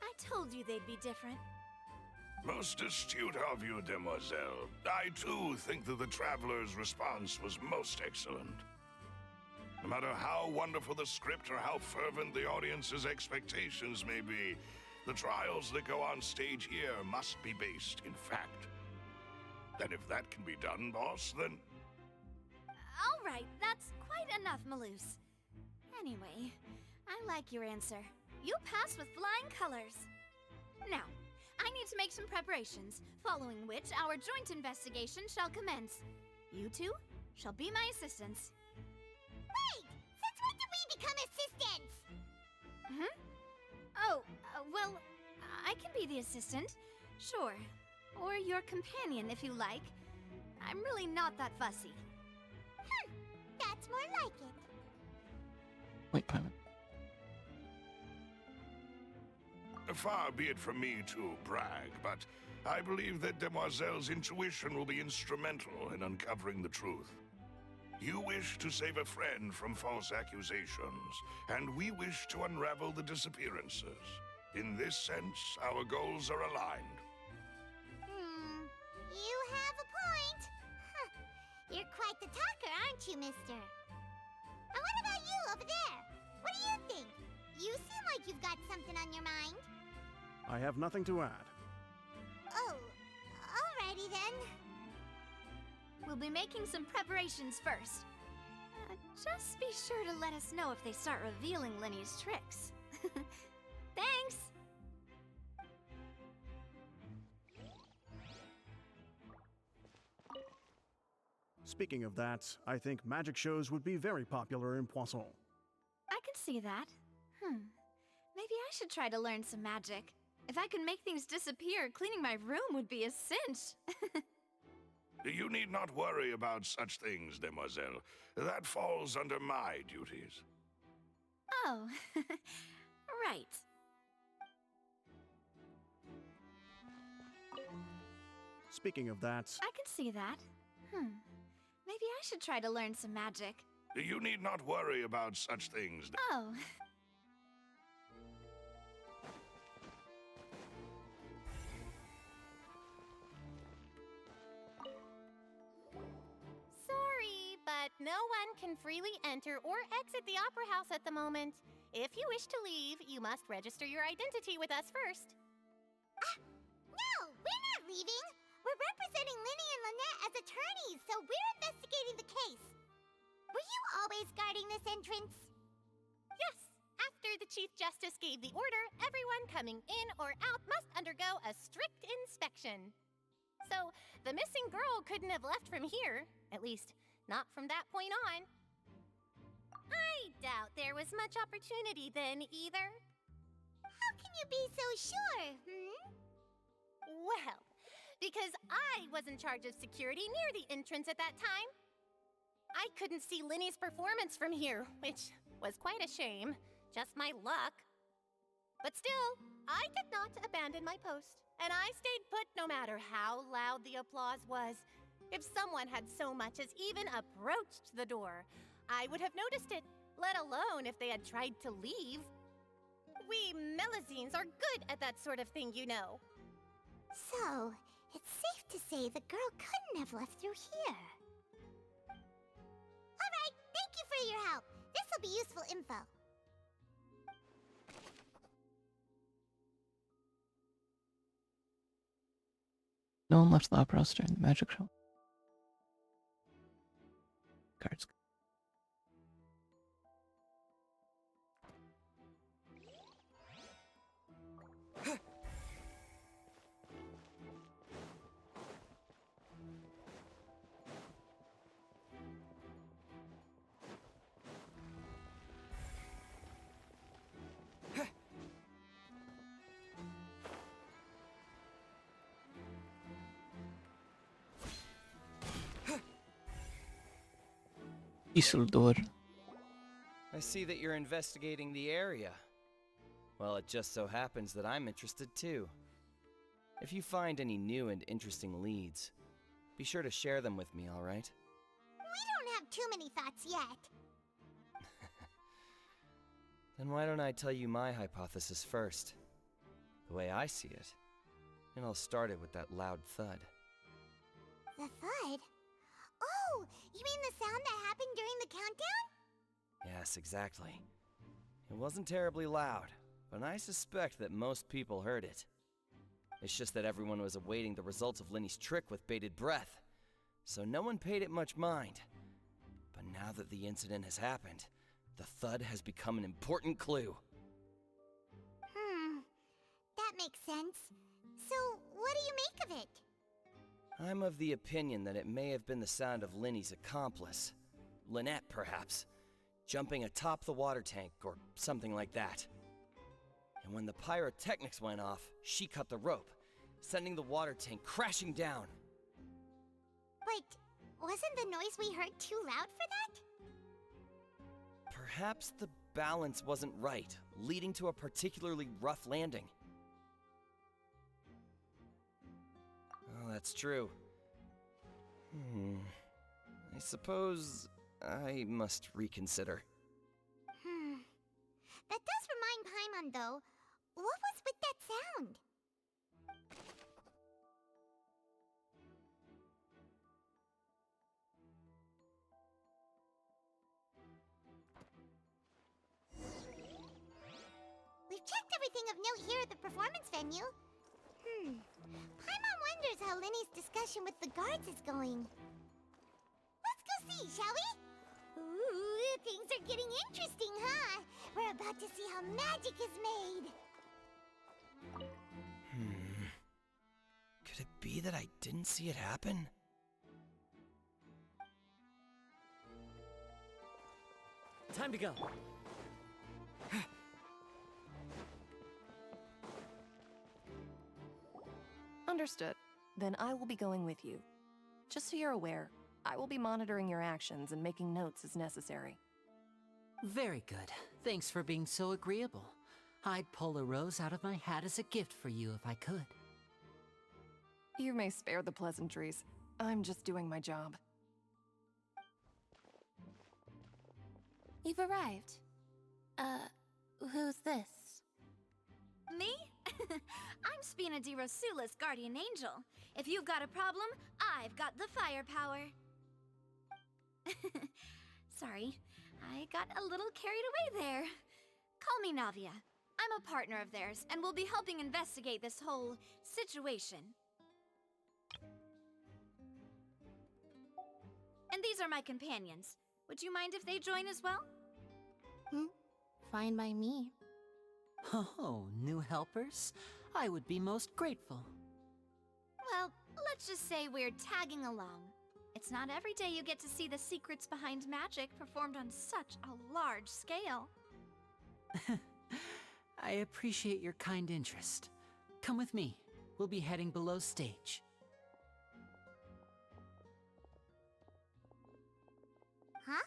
[SPEAKER 4] I told you they'd be different.
[SPEAKER 23] Most astute of you, demoiselle. I too think that the traveler's response was most excellent. No matter how wonderful the script or how fervent the audience's expectations may be, the trials that go on stage here must be based in fact. And if that can be done, boss, then...
[SPEAKER 4] All right, that's quite enough, Maloose. Anyway, I like your answer. You passed with flying colors. Now, I need to make some preparations, following which our joint investigation shall commence. You two shall be my assistants.
[SPEAKER 2] Wait! Since when did we become assistants?
[SPEAKER 4] Oh, well, I can be the assistant, sure. Or your companion, if you like. I'm really not that fussy.
[SPEAKER 2] That's more like it.
[SPEAKER 1] Wait, Paimon.
[SPEAKER 23] Far be it from me to brag, but I believe that Demoiselle's intuition will be instrumental in uncovering the truth. You wish to save a friend from false accusations, and we wish to unravel the disappearances. In this sense, our goals are aligned.
[SPEAKER 2] You have a point. You're quite the talker, aren't you, mister? And what about you over there? What do you think? You seem like you've got something on your mind.
[SPEAKER 22] I have nothing to add.
[SPEAKER 2] Oh, alrighty then.
[SPEAKER 4] We'll be making some preparations first. Just be sure to let us know if they start revealing Linny's tricks. Thanks!
[SPEAKER 22] Speaking of that, I think magic shows would be very popular in Poisson.
[SPEAKER 4] I can see that. Maybe I should try to learn some magic. If I could make things disappear, cleaning my room would be a cinch.
[SPEAKER 23] You need not worry about such things, demoiselle. That falls under my duties.
[SPEAKER 4] Oh, right.
[SPEAKER 22] Speaking of that...
[SPEAKER 4] I can see that. Maybe I should try to learn some magic.
[SPEAKER 23] You need not worry about such things.
[SPEAKER 4] Oh.
[SPEAKER 8] Sorry, but no one can freely enter or exit the Opera House at the moment. If you wish to leave, you must register your identity with us first.
[SPEAKER 2] No, we're not leaving. We're representing Linny and Lynette as attorneys, so we're investigating the case. Were you always guarding this entrance?
[SPEAKER 8] Yes. After the Chief Justice gave the order, everyone coming in or out must undergo a strict inspection. So, the missing girl couldn't have left from here. At least, not from that point on. I doubt there was much opportunity then, either.
[SPEAKER 2] How can you be so sure,
[SPEAKER 8] Well, because I was in charge of security near the entrance at that time. I couldn't see Linny's performance from here, which was quite a shame. Just my luck. But still, I did not abandon my post, and I stayed put no matter how loud the applause was. If someone had so much as even approached the door, I would have noticed it, let alone if they had tried to leave. We Melazines are good at that sort of thing, you know.
[SPEAKER 2] So, it's safe to say the girl couldn't have left through here. Alright, thank you for your help. This'll be useful info.
[SPEAKER 1] No one left the opera house during the magic show. Cards. Isildur.
[SPEAKER 10] I see that you're investigating the area. Well, it just so happens that I'm interested too. If you find any new and interesting leads, be sure to share them with me, alright?
[SPEAKER 2] We don't have too many thoughts yet.
[SPEAKER 10] Then why don't I tell you my hypothesis first? The way I see it. And I'll start it with that loud thud.
[SPEAKER 2] The thud? Oh, you mean the sound that happened during the countdown?
[SPEAKER 10] Yes, exactly. It wasn't terribly loud, but I suspect that most people heard it. It's just that everyone was awaiting the results of Linny's trick with bated breath, so no one paid it much mind. But now that the incident has happened, the thud has become an important clue.
[SPEAKER 2] That makes sense. So, what do you make of it?
[SPEAKER 10] I'm of the opinion that it may have been the sound of Linny's accomplice, Lynette perhaps, jumping atop the water tank or something like that. And when the pyrotechnics went off, she cut the rope, sending the water tank crashing down.
[SPEAKER 2] But wasn't the noise we heard too loud for that?
[SPEAKER 10] Perhaps the balance wasn't right, leading to a particularly rough landing. Oh, that's true. I suppose I must reconsider.
[SPEAKER 2] That does remind Paimon, though. What was with that sound? We've checked everything of note here at the performance venue. Paimon wonders how Linny's discussion with the guards is going. Let's go see, shall we? Ooh, things are getting interesting, huh? We're about to see how magic is made.
[SPEAKER 10] Could it be that I didn't see it happen?
[SPEAKER 6] Time to go.
[SPEAKER 11] Understood. Then I will be going with you. Just so you're aware, I will be monitoring your actions and making notes as necessary.
[SPEAKER 6] Very good. Thanks for being so agreeable. I'd pull a rose out of my hat as a gift for you if I could.
[SPEAKER 11] You may spare the pleasantries. I'm just doing my job.
[SPEAKER 5] You've arrived. Who's this?
[SPEAKER 4] Me? I'm Spina di Rosula's guardian angel. If you've got a problem, I've got the firepower. Sorry, I got a little carried away there. Call me Navia. I'm a partner of theirs, and will be helping investigate this whole situation. And these are my companions. Would you mind if they join as well?
[SPEAKER 5] Fine by me.
[SPEAKER 6] Oh, new helpers? I would be most grateful.
[SPEAKER 4] Well, let's just say we're tagging along. It's not every day you get to see the secrets behind magic performed on such a large scale.
[SPEAKER 6] I appreciate your kind interest. Come with me. We'll be heading below stage.
[SPEAKER 2] Huh?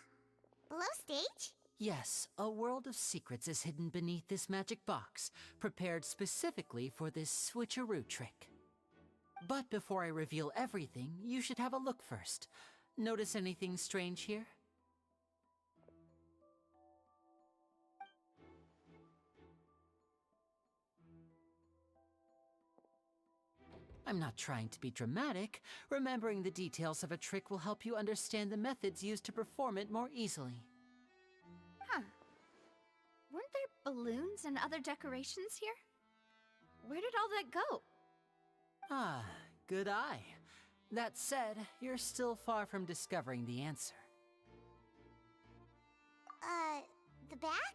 [SPEAKER 2] Below stage?
[SPEAKER 6] Yes, a world of secrets is hidden beneath this magic box, prepared specifically for this switcheroo trick. But before I reveal everything, you should have a look first. Notice anything strange here? I'm not trying to be dramatic. Remembering the details of a trick will help you understand the methods used to perform it more easily.
[SPEAKER 4] Huh. balloons and other decorations here? Where did all that go?
[SPEAKER 6] Ah, good eye. That said, you're still far from discovering the answer.
[SPEAKER 2] The back?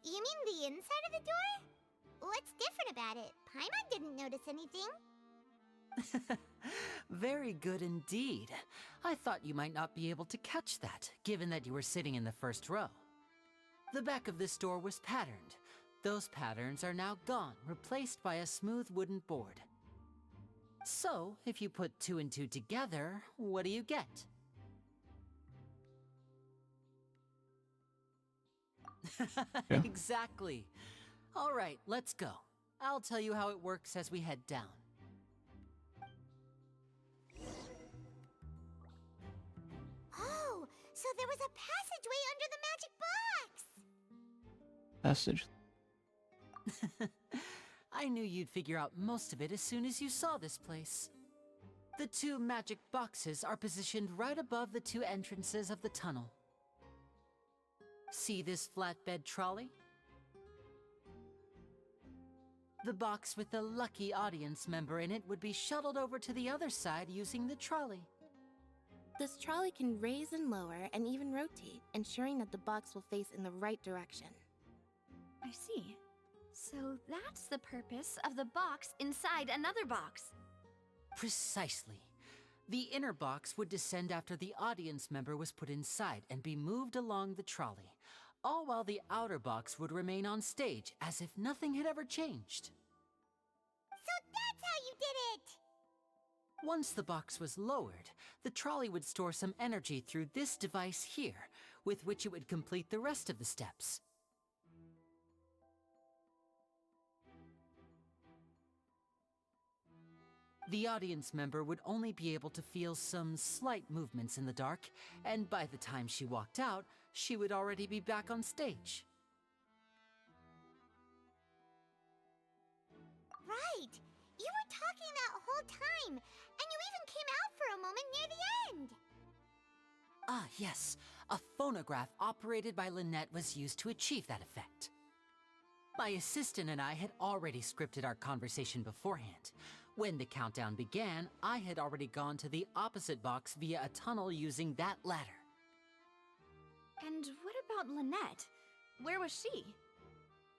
[SPEAKER 2] You mean the inside of the door? What's different about it? Paimon didn't notice anything.
[SPEAKER 6] Very good indeed. I thought you might not be able to catch that, given that you were sitting in the first row. The back of this door was patterned. Those patterns are now gone, replaced by a smooth wooden board. So, if you put 2 and 2 together, what do you get?
[SPEAKER 1] Yeah.
[SPEAKER 6] Exactly. All right, let's go. I'll tell you how it works as we head down.
[SPEAKER 2] Oh, so there was a passageway under the magic box!
[SPEAKER 1] Passage.
[SPEAKER 6] I knew you'd figure out most of it as soon as you saw this place. The 2 magic boxes are positioned right above the 2 entrances of the tunnel. See this flatbed trolley? The box with the lucky audience member in it would be shuttled over to the other side using the trolley.
[SPEAKER 5] This trolley can raise and lower and even rotate, ensuring that the box will face in the right direction.
[SPEAKER 4] I see. So that's the purpose of the box inside another box.
[SPEAKER 6] Precisely. The inner box would descend after the audience member was put inside and be moved along the trolley, all while the outer box would remain on stage as if nothing had ever changed.
[SPEAKER 2] So that's how you did it!
[SPEAKER 6] Once the box was lowered, the trolley would store some energy through this device here, with which it would complete the rest of the steps. The audience member would only be able to feel some slight movements in the dark, and by the time she walked out, she would already be back on stage.
[SPEAKER 2] Right! You were talking that whole time, and you even came out for a moment near the end!
[SPEAKER 6] Ah, yes. A phonograph operated by Lynette was used to achieve that effect. My assistant and I had already scripted our conversation beforehand. When the countdown began, I had already gone to the opposite box via a tunnel using that ladder.
[SPEAKER 4] And what about Lynette? Where was she?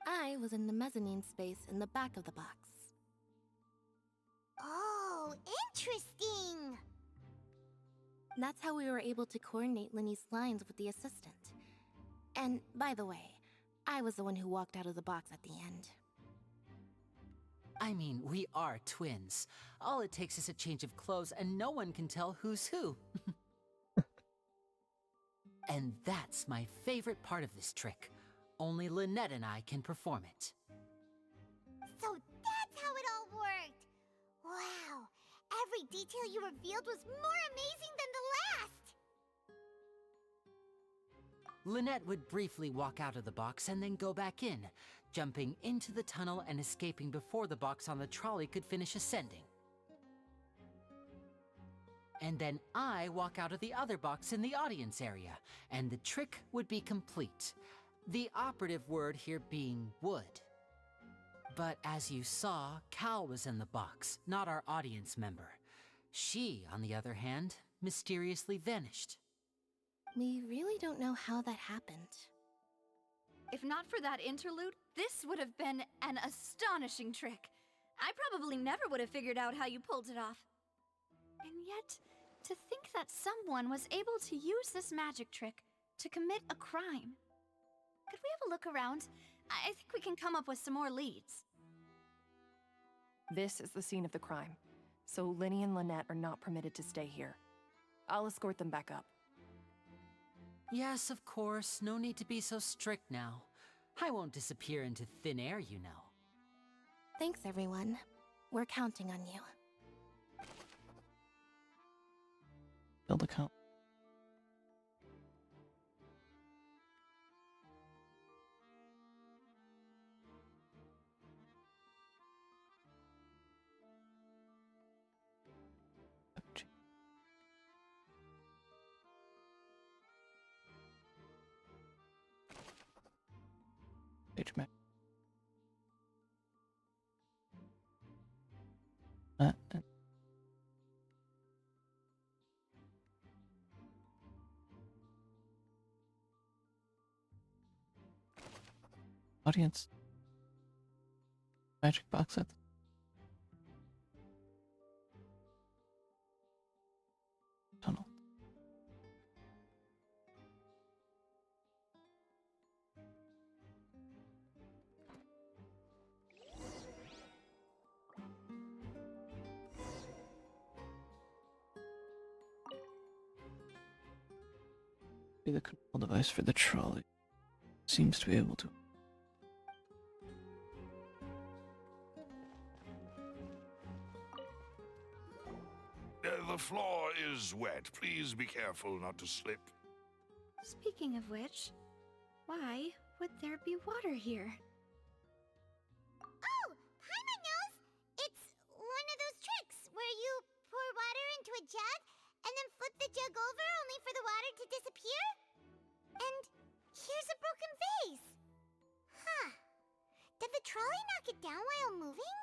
[SPEAKER 5] I was in the mezzanine space in the back of the box.
[SPEAKER 2] Oh, interesting!
[SPEAKER 5] That's how we were able to coordinate Linny's lines with the assistant. And, by the way, I was the one who walked out of the box at the end.
[SPEAKER 6] I mean, we are twins. All it takes is a change of clothes and no one can tell who's who. And that's my favorite part of this trick. Only Lynette and I can perform it.
[SPEAKER 2] So that's how it all worked! Wow! Every detail you revealed was more amazing than the last!
[SPEAKER 6] Lynette would briefly walk out of the box and then go back in, jumping into the tunnel and escaping before the box on the trolley could finish ascending. And then I walk out of the other box in the audience area, and the trick would be complete. The operative word here being would. But as you saw, Cal was in the box, not our audience member. She, on the other hand, mysteriously vanished.
[SPEAKER 5] We really don't know how that happened.
[SPEAKER 4] If not for that interlude, this would have been an astonishing trick. I probably never would have figured out how you pulled it off. And yet, to think that someone was able to use this magic trick to commit a crime. Could we have a look around? I think we can come up with some more leads.
[SPEAKER 11] This is the scene of the crime, so Linny and Lynette are not permitted to stay here. I'll escort them back up.
[SPEAKER 6] Yes, of course. No need to be so strict now. I won't disappear into thin air, you know.
[SPEAKER 5] Thanks, everyone. We're counting on you.
[SPEAKER 1] Build a count. Page map. audience magic box set. Tunnel. Be the control device for the trolley. Seems to be able to.
[SPEAKER 23] The floor is wet. Please be careful not to slip.
[SPEAKER 4] Speaking of which, why would there be water here?
[SPEAKER 2] Oh, Paimon knows! It's one of those tricks where you pour water into a jug and then flip the jug over only for the water to disappear? And here's a broken vase. Huh. Did the trolley knock it down while moving?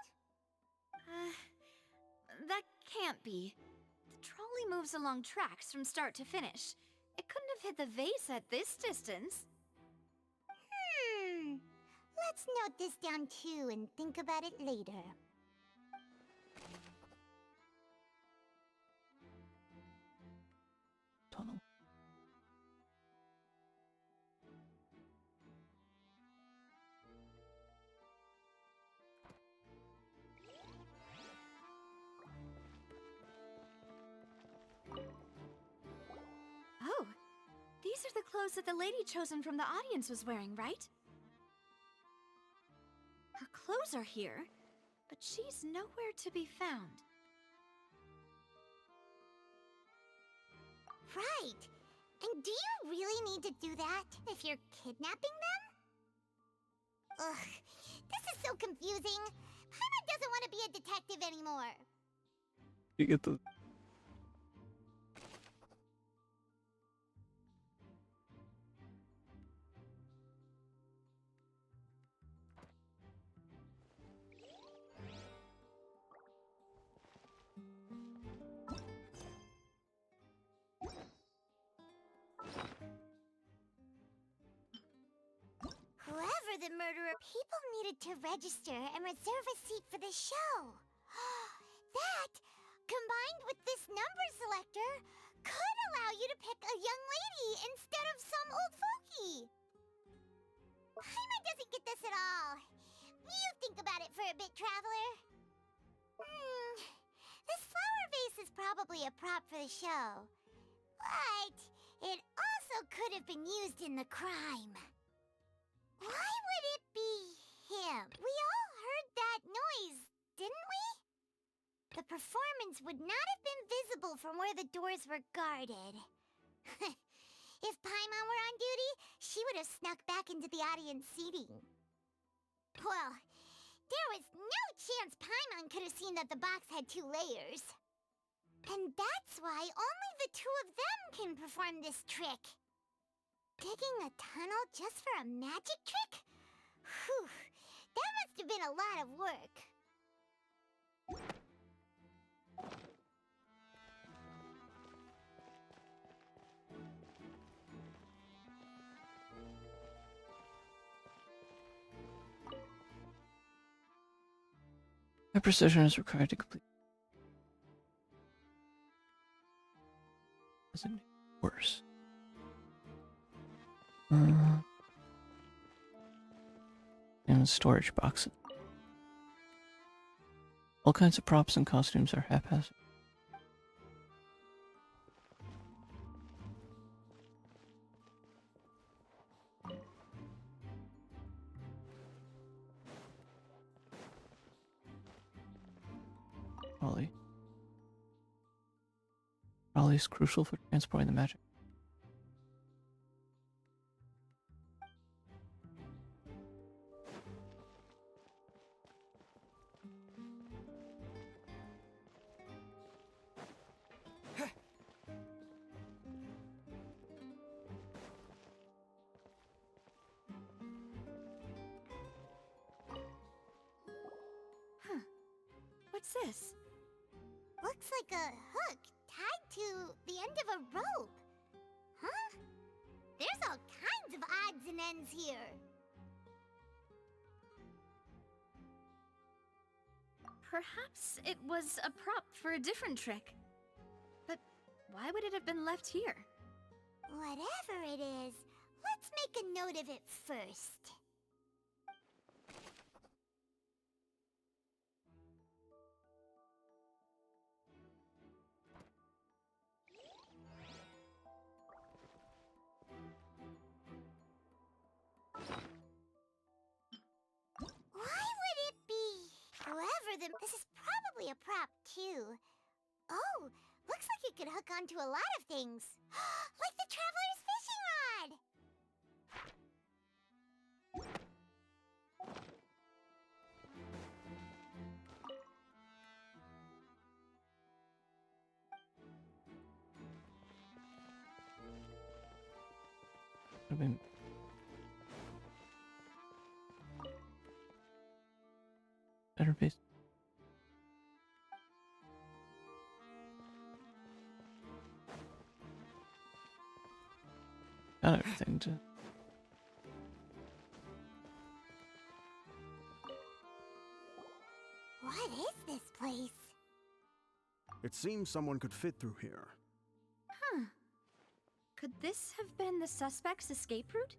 [SPEAKER 4] That can't be. The trolley moves along tracks from start to finish. It couldn't have hit the vase at this distance.
[SPEAKER 2] Let's note this down too and think about it later.
[SPEAKER 1] Tunnel.
[SPEAKER 4] Oh, these are the clothes that the lady chosen from the audience was wearing, right? Her clothes are here, but she's nowhere to be found.
[SPEAKER 2] Right. And do you really need to do that if you're kidnapping them? Ugh, this is so confusing. Paimon doesn't want to be a detective anymore.
[SPEAKER 1] You get the.
[SPEAKER 2] Whoever the murderer, people needed to register and reserve a seat for the show. That, combined with this number selector, could allow you to pick a young lady instead of some old fogey. Paimon doesn't get this at all. You think about it for a bit, Traveler. This flower vase is probably a prop for the show. But it also could have been used in the crime. Why would it be him? We all heard that noise, didn't we? The performance would not have been visible from where the doors were guarded. If Paimon were on duty, she would have snuck back into the audience seating. Well, there was no chance Paimon could have seen that the box had 2 layers. And that's why only the 2 of them can perform this trick. Digging a tunnel just for a magic trick? Whew, that must have been a lot of work.
[SPEAKER 1] High precision is required to complete. Doesn't worse. And storage boxes. All kinds of props and costumes are haphazard. Trolley. Trolley is crucial for transporting the magic.
[SPEAKER 4] What's this?
[SPEAKER 2] Looks like a hook tied to the end of a rope. Huh? There's all kinds of odds and ends here.
[SPEAKER 4] Perhaps it was a prop for a different trick. But why would it have been left here?
[SPEAKER 2] Whatever it is, let's make a note of it first. Why would it be? This is probably a prop, too. Oh, looks like it could hook onto a lot of things. Like the Traveler's fishing rod!
[SPEAKER 1] I mean, better base. Got everything to.
[SPEAKER 2] What is this place?
[SPEAKER 22] It seems someone could fit through here.
[SPEAKER 4] Huh. Could this have been the suspect's escape route?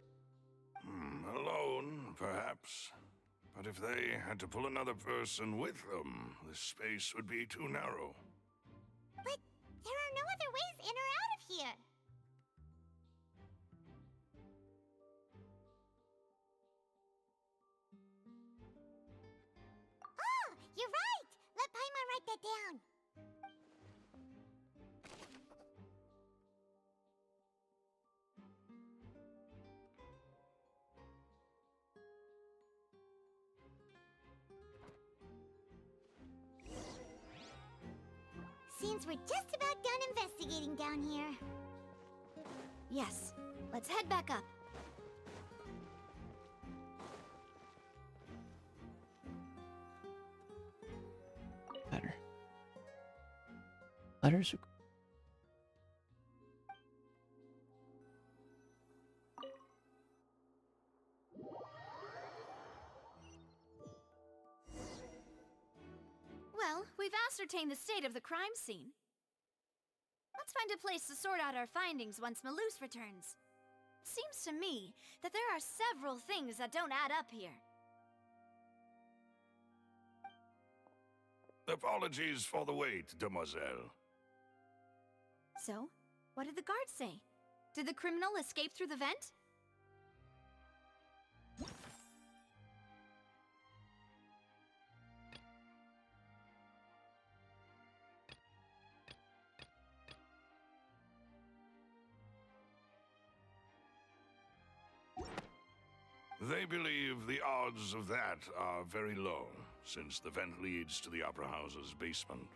[SPEAKER 23] Alone, perhaps. But if they had to pull another person with them, the space would be too narrow.
[SPEAKER 2] But there are no other ways in or out of here. Oh, you're right! Let Paimon write that down. Seems we're just about done investigating down here.
[SPEAKER 4] Yes. Let's head back up.
[SPEAKER 1] Letter. Letters are.
[SPEAKER 4] Well, we've ascertained the state of the crime scene. Let's find a place to sort out our findings once Malus returns. Seems to me that there are several things that don't add up here.
[SPEAKER 23] Apologies for the wait, demoiselle.
[SPEAKER 4] So, what did the guards say? Did the criminal escape through the vent?
[SPEAKER 23] They believe the odds of that are very low, since the vent leads to the Opera House's basement.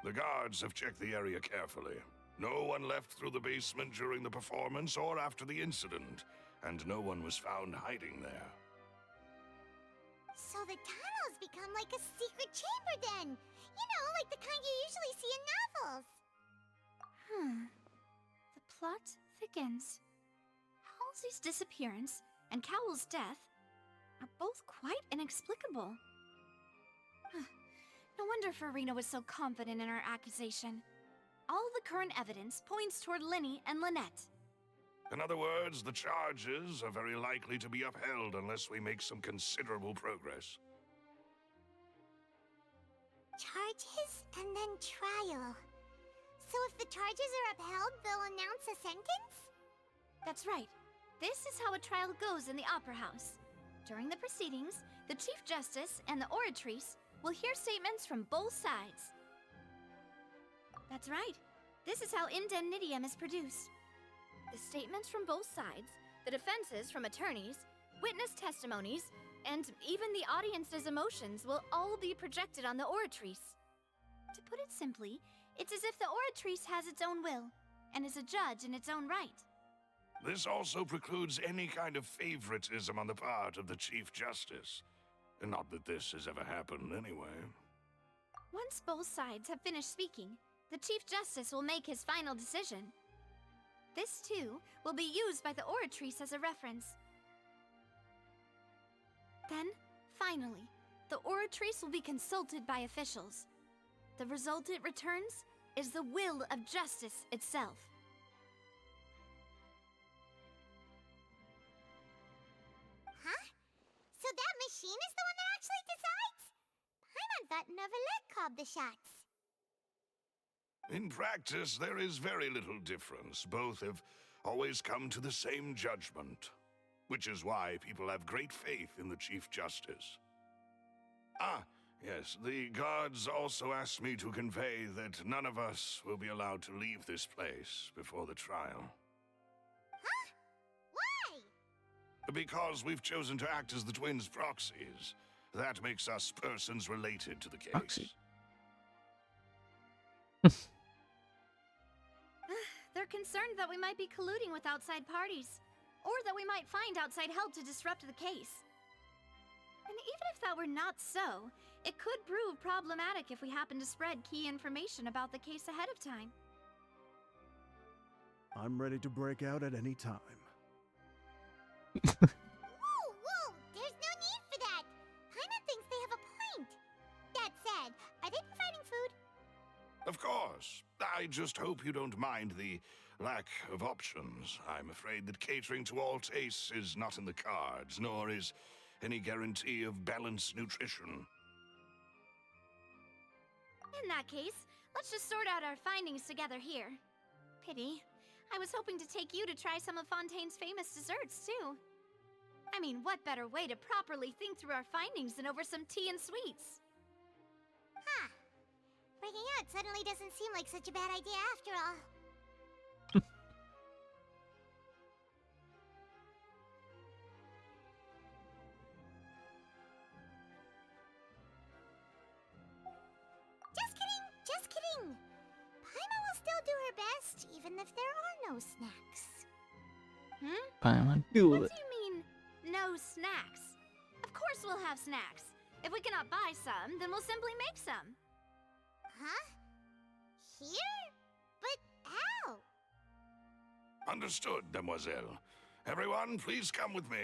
[SPEAKER 23] The guards have checked the area carefully. No one left through the basement during the performance or after the incident, and no one was found hiding there.
[SPEAKER 2] So the tunnels become like a secret chamber then! You know, like the kind you usually see in novels!
[SPEAKER 4] The plot thickens. Halsey's disappearance and Cowell's death are both quite inexplicable. No wonder Farina was so confident in her accusation. All the current evidence points toward Linny and Lynette.
[SPEAKER 23] In other words, the charges are very likely to be upheld unless we make some considerable progress.
[SPEAKER 2] Charges and then trial. So if the charges are upheld, they'll announce a sentence?
[SPEAKER 4] That's right. This is how a trial goes in the Opera House. During the proceedings, the Chief Justice and the Oratrice will hear statements from both sides. That's right. This is how indemnitium is produced. The statements from both sides, the defenses from attorneys, witness testimonies, and even the audience's emotions will all be projected on the Oratrice. To put it simply, it's as if the Oratrice has its own will, and is a judge in its own right.
[SPEAKER 23] This also precludes any kind of favoritism on the part of the Chief Justice. And not that this has ever happened anyway.
[SPEAKER 4] Once both sides have finished speaking, the Chief Justice will make his final decision. This, too, will be used by the Oratrice as a reference. Then, finally, the Oratrice will be consulted by officials. The result it returns is the will of justice itself.
[SPEAKER 2] Huh? So that machine is the one that actually decides? Paimon thought Neverlet called the shots.
[SPEAKER 23] In practice, there is very little difference. Both have always come to the same judgment, which is why people have great faith in the Chief Justice. Ah, yes, the guards also asked me to convey that none of us will be allowed to leave this place before the trial.
[SPEAKER 2] Huh? Why?
[SPEAKER 23] Because we've chosen to act as the twins' proxies. That makes us persons related to the case.
[SPEAKER 1] Proxy.
[SPEAKER 4] They're concerned that we might be colluding with outside parties, or that we might find outside help to disrupt the case. And even if that were not so, it could prove problematic if we happen to spread key information about the case ahead of time.
[SPEAKER 22] I'm ready to break out at any time.
[SPEAKER 2] Whoa! There's no need for that! Paimon thinks they have a point. That said, are they providing food?
[SPEAKER 23] Of course. I just hope you don't mind the lack of options. I'm afraid that catering to all tastes is not in the cards, nor is any guarantee of balanced nutrition.
[SPEAKER 4] In that case, let's just sort out our findings together here. Pity. I was hoping to take you to try some of Fontaine's famous desserts, too. I mean, what better way to properly think through our findings than over some tea and sweets?
[SPEAKER 2] Huh. Breaking out suddenly doesn't seem like such a bad idea after all. Just kidding! Paimon will still do her best, even if there are no snacks.
[SPEAKER 1] Paimon, do
[SPEAKER 4] What
[SPEAKER 1] it.
[SPEAKER 4] do you mean, no snacks? Of course we'll have snacks. If we cannot buy some, then we'll simply make some.
[SPEAKER 2] Huh? Here? But how?
[SPEAKER 23] Understood, Demoiselle. Everyone, please come with me.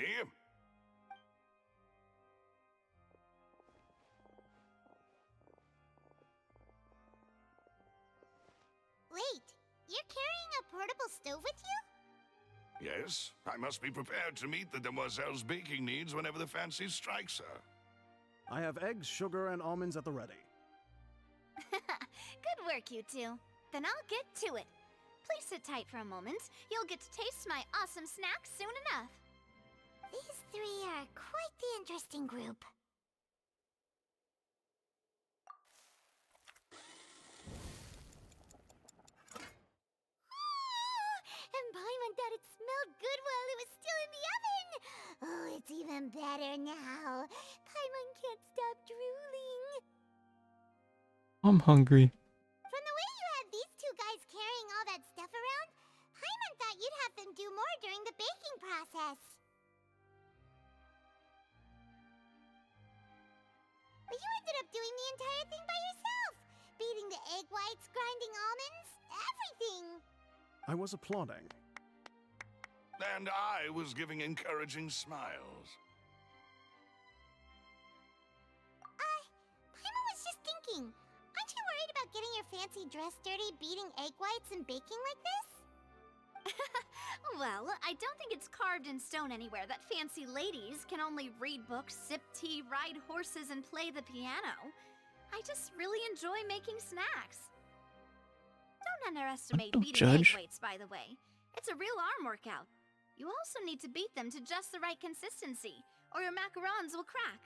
[SPEAKER 2] Wait, you're carrying a portable stove with you?
[SPEAKER 23] Yes, I must be prepared to meet the Demoiselle's baking needs whenever the fancy strikes her.
[SPEAKER 22] I have eggs, sugar, and almonds at the ready.
[SPEAKER 4] Good work, you two. Then I'll get to it. Please sit tight for a moment. You'll get to taste my awesome snack soon enough.
[SPEAKER 2] These three are quite the interesting group. And Paimon thought it smelled good while it was still in the oven. Oh, it's even better now. Paimon can't stop drooling.
[SPEAKER 1] I'm hungry.
[SPEAKER 2] From the way you had these two guys carrying all that stuff around, Paimon thought you'd have them do more during the baking process. But you ended up doing the entire thing by yourself. Beating the egg whites, grinding almonds, everything.
[SPEAKER 22] I was applauding.
[SPEAKER 23] And I was giving encouraging smiles.
[SPEAKER 2] Paimon was just thinking. Aren't you worried about getting your fancy dress dirty beating egg whites and baking like this?
[SPEAKER 4] Well, I don't think it's carved in stone anywhere that fancy ladies can only read books, sip tea, ride horses, and play the piano. I just really enjoy making snacks. Don't underestimate beating
[SPEAKER 1] judge.
[SPEAKER 4] egg whites, by the way. It's a real arm workout. You also need to beat them to just the right consistency, or your macarons will crack.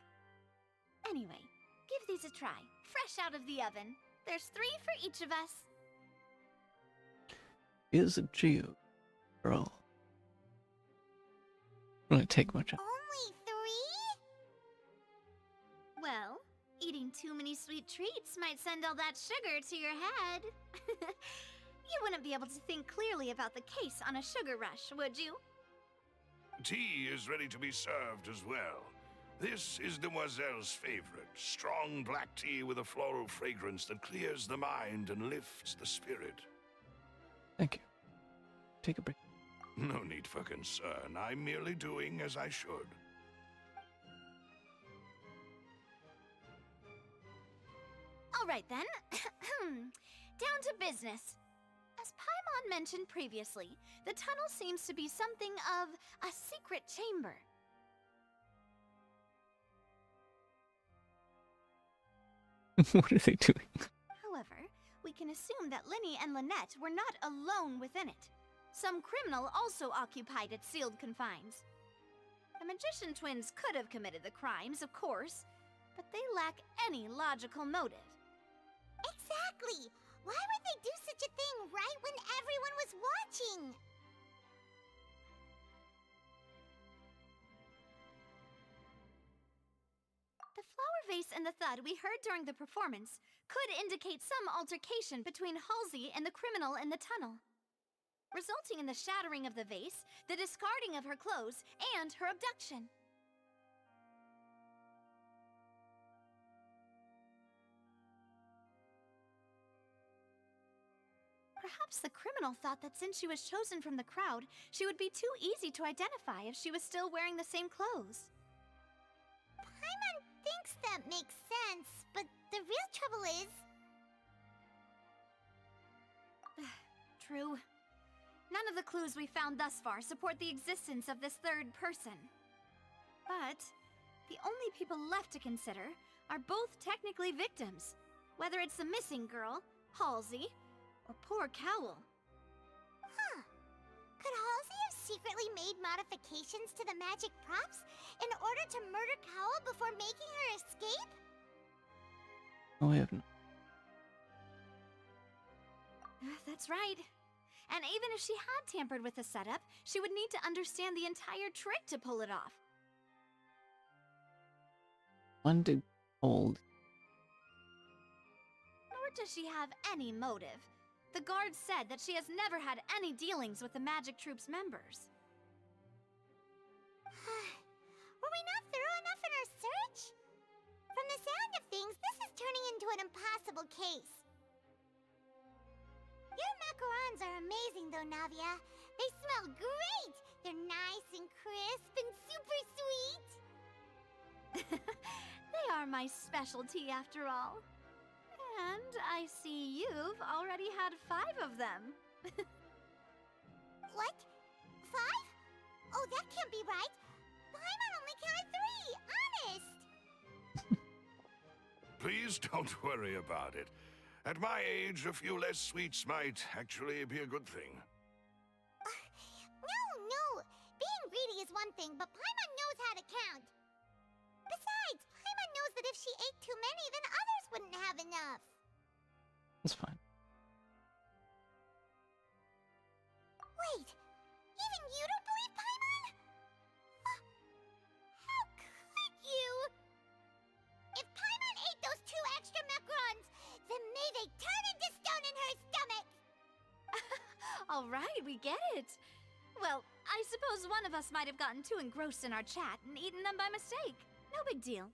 [SPEAKER 4] Anyway, give these a try, fresh out of the oven. There's 3 for each of us.
[SPEAKER 1] Is a geo girl. Wouldn't take much out.
[SPEAKER 2] Only 3?
[SPEAKER 4] Well, eating too many sweet treats might send all that sugar to your head. You wouldn't be able to think clearly about the case on a sugar rush, would you?
[SPEAKER 23] Tea is ready to be served as well. This is Demoiselle's favorite, strong black tea with a floral fragrance that clears the mind and lifts the spirit.
[SPEAKER 1] Thank you. Take a break.
[SPEAKER 23] No need for concern. I'm merely doing as I should.
[SPEAKER 4] All right then. Down to business. As Paimon mentioned previously, the tunnel seems to be something of a secret chamber.
[SPEAKER 1] What are they doing?
[SPEAKER 4] However, we can assume that Linny and Lynette were not alone within it. Some criminal also occupied its sealed confines. The magician twins could have committed the crimes, of course, but they lack any logical motive.
[SPEAKER 2] Exactly! Why would they do such a thing right when everyone was watching?
[SPEAKER 4] The flower vase and the thud we heard during the performance could indicate some altercation between Halsey and the criminal in the tunnel, resulting in the shattering of the vase, the discarding of her clothes, and her abduction. Perhaps the criminal thought that since she was chosen from the crowd, she would be too easy to identify if she was still wearing the same clothes.
[SPEAKER 2] Paimon thinks that makes sense, but the real trouble is...
[SPEAKER 4] True. None of the clues we found thus far support the existence of this third person. But the only people left to consider are both technically victims, whether it's the missing girl, Halsey, or poor Cowl.
[SPEAKER 2] Huh. Could Halsey have secretly made modifications to the magic props in order to murder Cowl before making her escape?
[SPEAKER 1] Oh, I have no.
[SPEAKER 4] That's right. And even if she had tampered with the setup, she would need to understand the entire trick to pull it off.
[SPEAKER 1] One to hold.
[SPEAKER 4] Nor does she have any motive. The guard said that she has never had any dealings with the magic troop's members.
[SPEAKER 2] Were we not thorough enough in our search? From the sound of things, this is turning into an impossible case. Your macarons are amazing though, Navia. They smell great! They're nice and crisp and super sweet!
[SPEAKER 4] They are my specialty after all. And I see you've already had 5 of them.
[SPEAKER 2] What? 5? Oh, that can't be right. Paimon only counted 3, honest!
[SPEAKER 23] Please don't worry about it. At my age, a few less sweets might actually be a good thing.
[SPEAKER 2] No. Being greedy is one thing, but Paimon knows how to count. Besides, Paimon knows that if she ate too many, then others wouldn't have enough.
[SPEAKER 1] That's fine.
[SPEAKER 2] Wait, even you don't believe Paimon? How could you? If Paimon ate those 2 extra macarons, then may they turn into stone in her stomach!
[SPEAKER 4] All right, we get it. Well, I suppose one of us might have gotten too engrossed in our chat and eaten them by mistake. No big deal.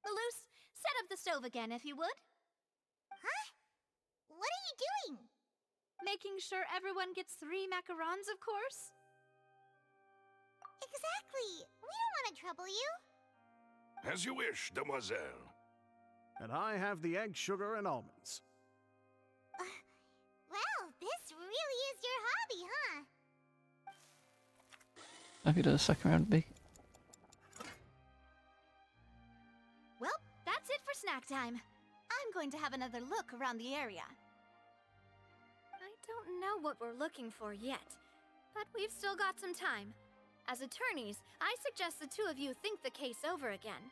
[SPEAKER 4] Malus, set up the stove again, if you would.
[SPEAKER 2] Huh? What are you doing?
[SPEAKER 4] Making sure everyone gets 3 macarons, of course.
[SPEAKER 2] Exactly. We don't want to trouble you.
[SPEAKER 23] As you wish, demoiselle.
[SPEAKER 22] And I have the egg, sugar, and almonds.
[SPEAKER 2] Well, this really is your hobby, huh?
[SPEAKER 1] Happy to second round bake.
[SPEAKER 4] Well, that's it for snack time. I'm going to have another look around the area. I don't know what we're looking for yet, but we've still got some time. As attorneys, I suggest the 2 of you think the case over again.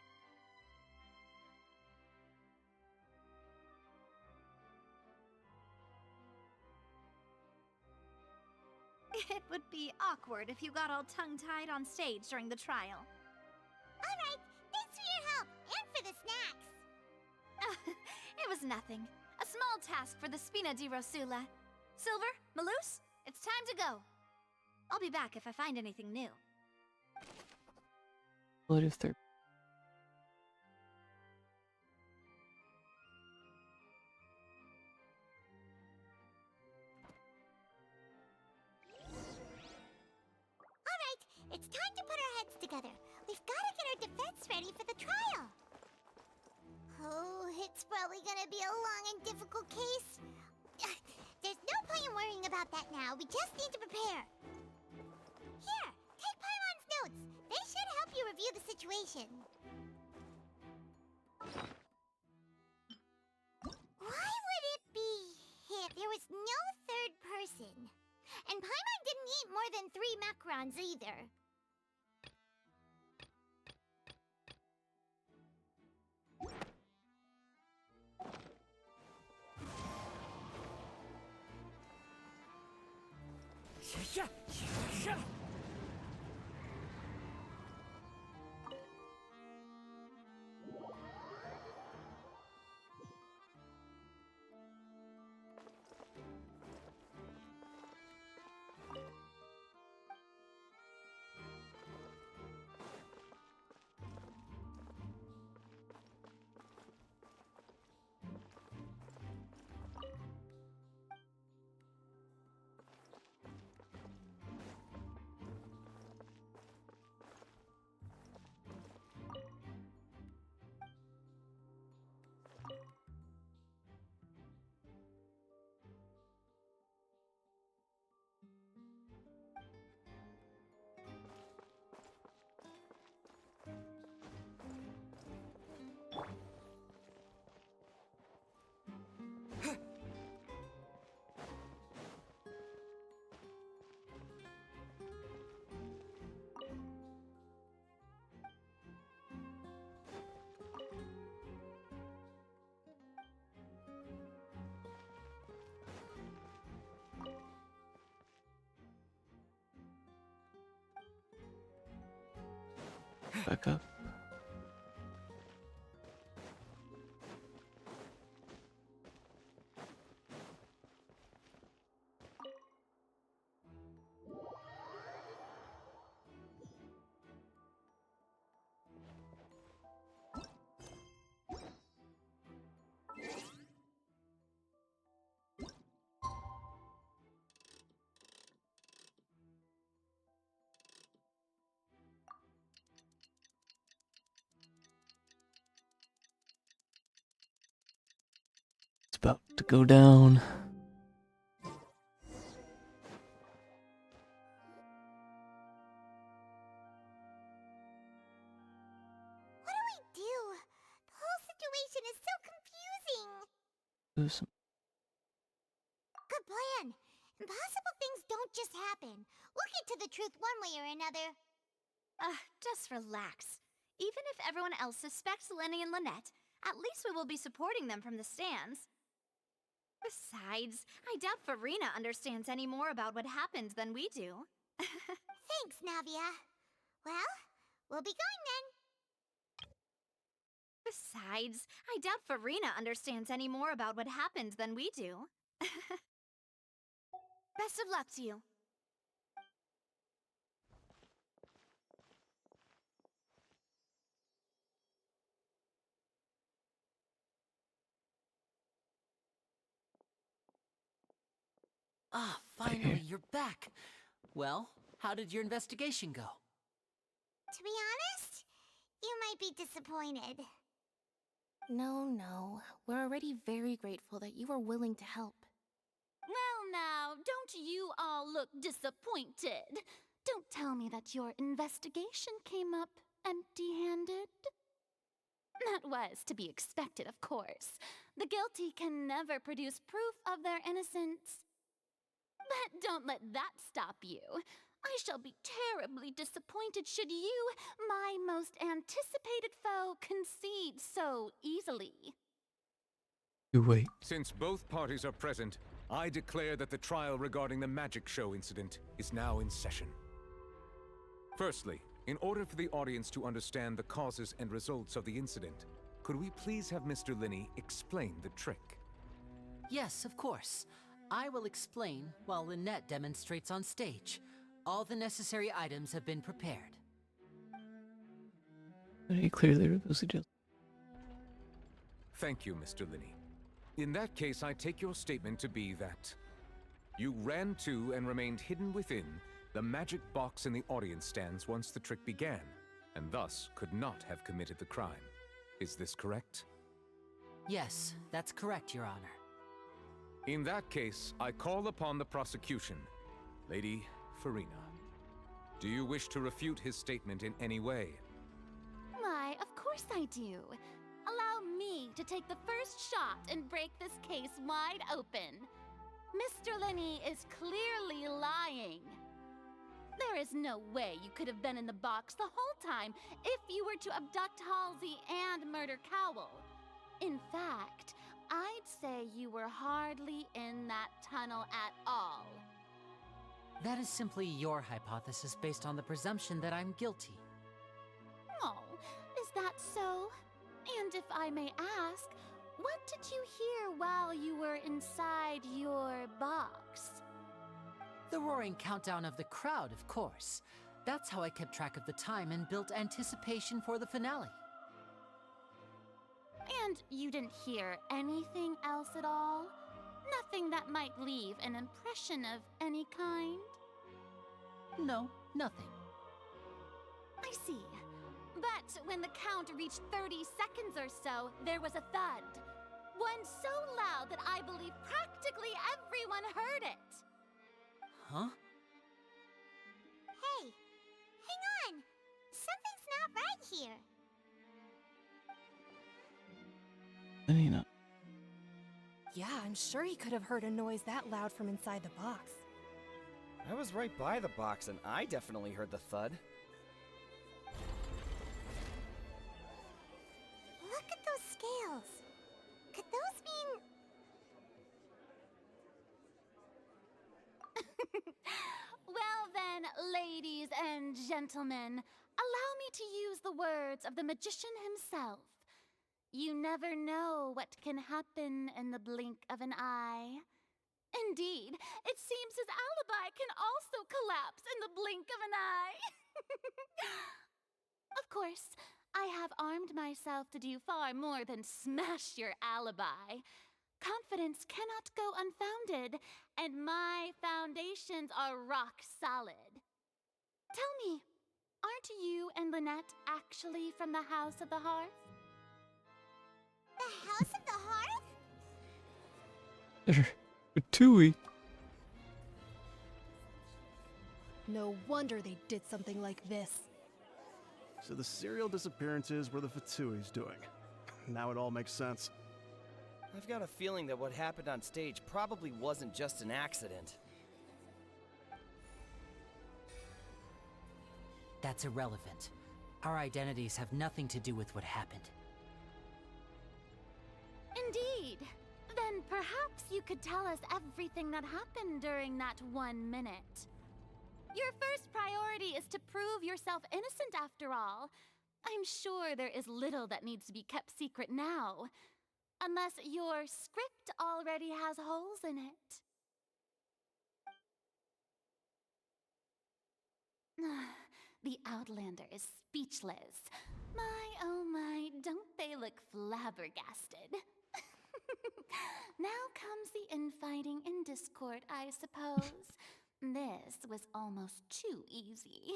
[SPEAKER 4] It would be awkward if you got all tongue-tied on stage during the trial.
[SPEAKER 2] Alright, thanks for your help, and for the snacks.
[SPEAKER 4] It was nothing. A small task for the Spina di Rosula. Silver, Malus, it's time to go. I'll be back if I find anything new.
[SPEAKER 1] Blood of third.
[SPEAKER 2] Alright, it's time to put our heads together. We've got to get our defense ready for the trial. Oh, it's probably gonna be a long and difficult case. There's no point in worrying about that now. We just need to prepare. Here, take Paimon's notes. They should help you review the situation. Why would it be hit? There was no third person. And Paimon didn't eat more than 3 macarons either.
[SPEAKER 1] Back up. It's about to go down.
[SPEAKER 2] What do we do? The whole situation is so confusing.
[SPEAKER 1] Do some
[SPEAKER 2] Good plan. Impossible things don't just happen. We'll get to the truth one way or another.
[SPEAKER 4] Just relax. Even if everyone else suspects Lenny and Lynette, at least we will be supporting them from the stands. Besides, I doubt Farina understands any more about what happened than we do.
[SPEAKER 2] Thanks, Navia. Well, we'll be going then.
[SPEAKER 4] Besides, I doubt Farina understands any more about what happened than we do. Best of luck to you.
[SPEAKER 6] Ah, finally, you're back. Well, how did your investigation go?
[SPEAKER 2] To be honest, you might be disappointed.
[SPEAKER 5] No. We're already very grateful that you were willing to help.
[SPEAKER 7] Well, now, don't you all look disappointed? Don't tell me that your investigation came up empty-handed. That was to be expected, of course. The guilty can never produce proof of their innocence. But don't let that stop you. I shall be terribly disappointed should you, my most anticipated foe, concede so easily.
[SPEAKER 1] You wait.
[SPEAKER 19] Since both parties are present, I declare that the trial regarding the magic show incident is now in session. Firstly, in order for the audience to understand the causes and results of the incident, could we please have Mr. Linney explain the trick?
[SPEAKER 6] Yes, of course. I will explain while Lynette demonstrates on stage. All the necessary items have been prepared.
[SPEAKER 1] Very clearly reveals the
[SPEAKER 19] Thank you, Mr. Linney. In that case, I take your statement to be that you ran to and remained hidden within the magic box in the audience stands once the trick began, and thus could not have committed the crime. Is this correct?
[SPEAKER 6] Yes, that's correct, Your Honor.
[SPEAKER 19] In that case, I call upon the prosecution. Lady Farina, do you wish to refute his statement in any way?
[SPEAKER 7] Why, of course I do. Allow me to take the first shot and break this case wide open. Mr. Linney is clearly lying. There is no way you could have been in the box the whole time if you were to abduct Halsey and murder Cowell. In fact, I'd say you were hardly in that tunnel at all.
[SPEAKER 6] That is simply your hypothesis based on the presumption that I'm guilty.
[SPEAKER 7] Oh, is that so? And if I may ask, what did you hear while you were inside your box?
[SPEAKER 6] The roaring countdown of the crowd, of course. That's how I kept track of the time and built anticipation for the finale.
[SPEAKER 7] And you didn't hear anything else at all? Nothing that might leave an impression of any kind?
[SPEAKER 6] No, nothing.
[SPEAKER 7] I see. But when the count reached 30 seconds or so, there was a thud. One so loud that I believe practically everyone heard it.
[SPEAKER 6] Huh?
[SPEAKER 2] Hey, hang on. Something's not right here.
[SPEAKER 1] Nina.
[SPEAKER 13] Yeah, I'm sure he could have heard a noise that loud from inside the box.
[SPEAKER 10] I was right by the box and I definitely heard the thud.
[SPEAKER 2] Look at those scales. Could those mean...
[SPEAKER 7] Well then, ladies and gentlemen, allow me to use the words of the magician himself. You never know what can happen in the blink of an eye. Indeed, it seems his alibi can also collapse in the blink of an eye. Of course, I have armed myself to do far more than smash your alibi. Confidence cannot go unfounded, and my foundations are rock solid. Tell me, aren't you and Lynette actually from the House of the Hearth?
[SPEAKER 2] The House of the Hearth?
[SPEAKER 1] Tui.
[SPEAKER 13] No wonder they did something like this.
[SPEAKER 22] So the serial disappearances were the Fatui's doing. Now it all makes sense.
[SPEAKER 10] I've got a feeling that what happened on stage probably wasn't just an accident.
[SPEAKER 6] That's irrelevant. Our identities have nothing to do with what happened.
[SPEAKER 7] Indeed. Then perhaps you could tell us everything that happened during that 1 minute. Your first priority is to prove yourself innocent after all. I'm sure there is little that needs to be kept secret now. Unless your script already has holes in it. The Outlander is speechless. My, oh my, don't they look flabbergasted? Now comes the infighting and discord, I suppose. This was almost too easy.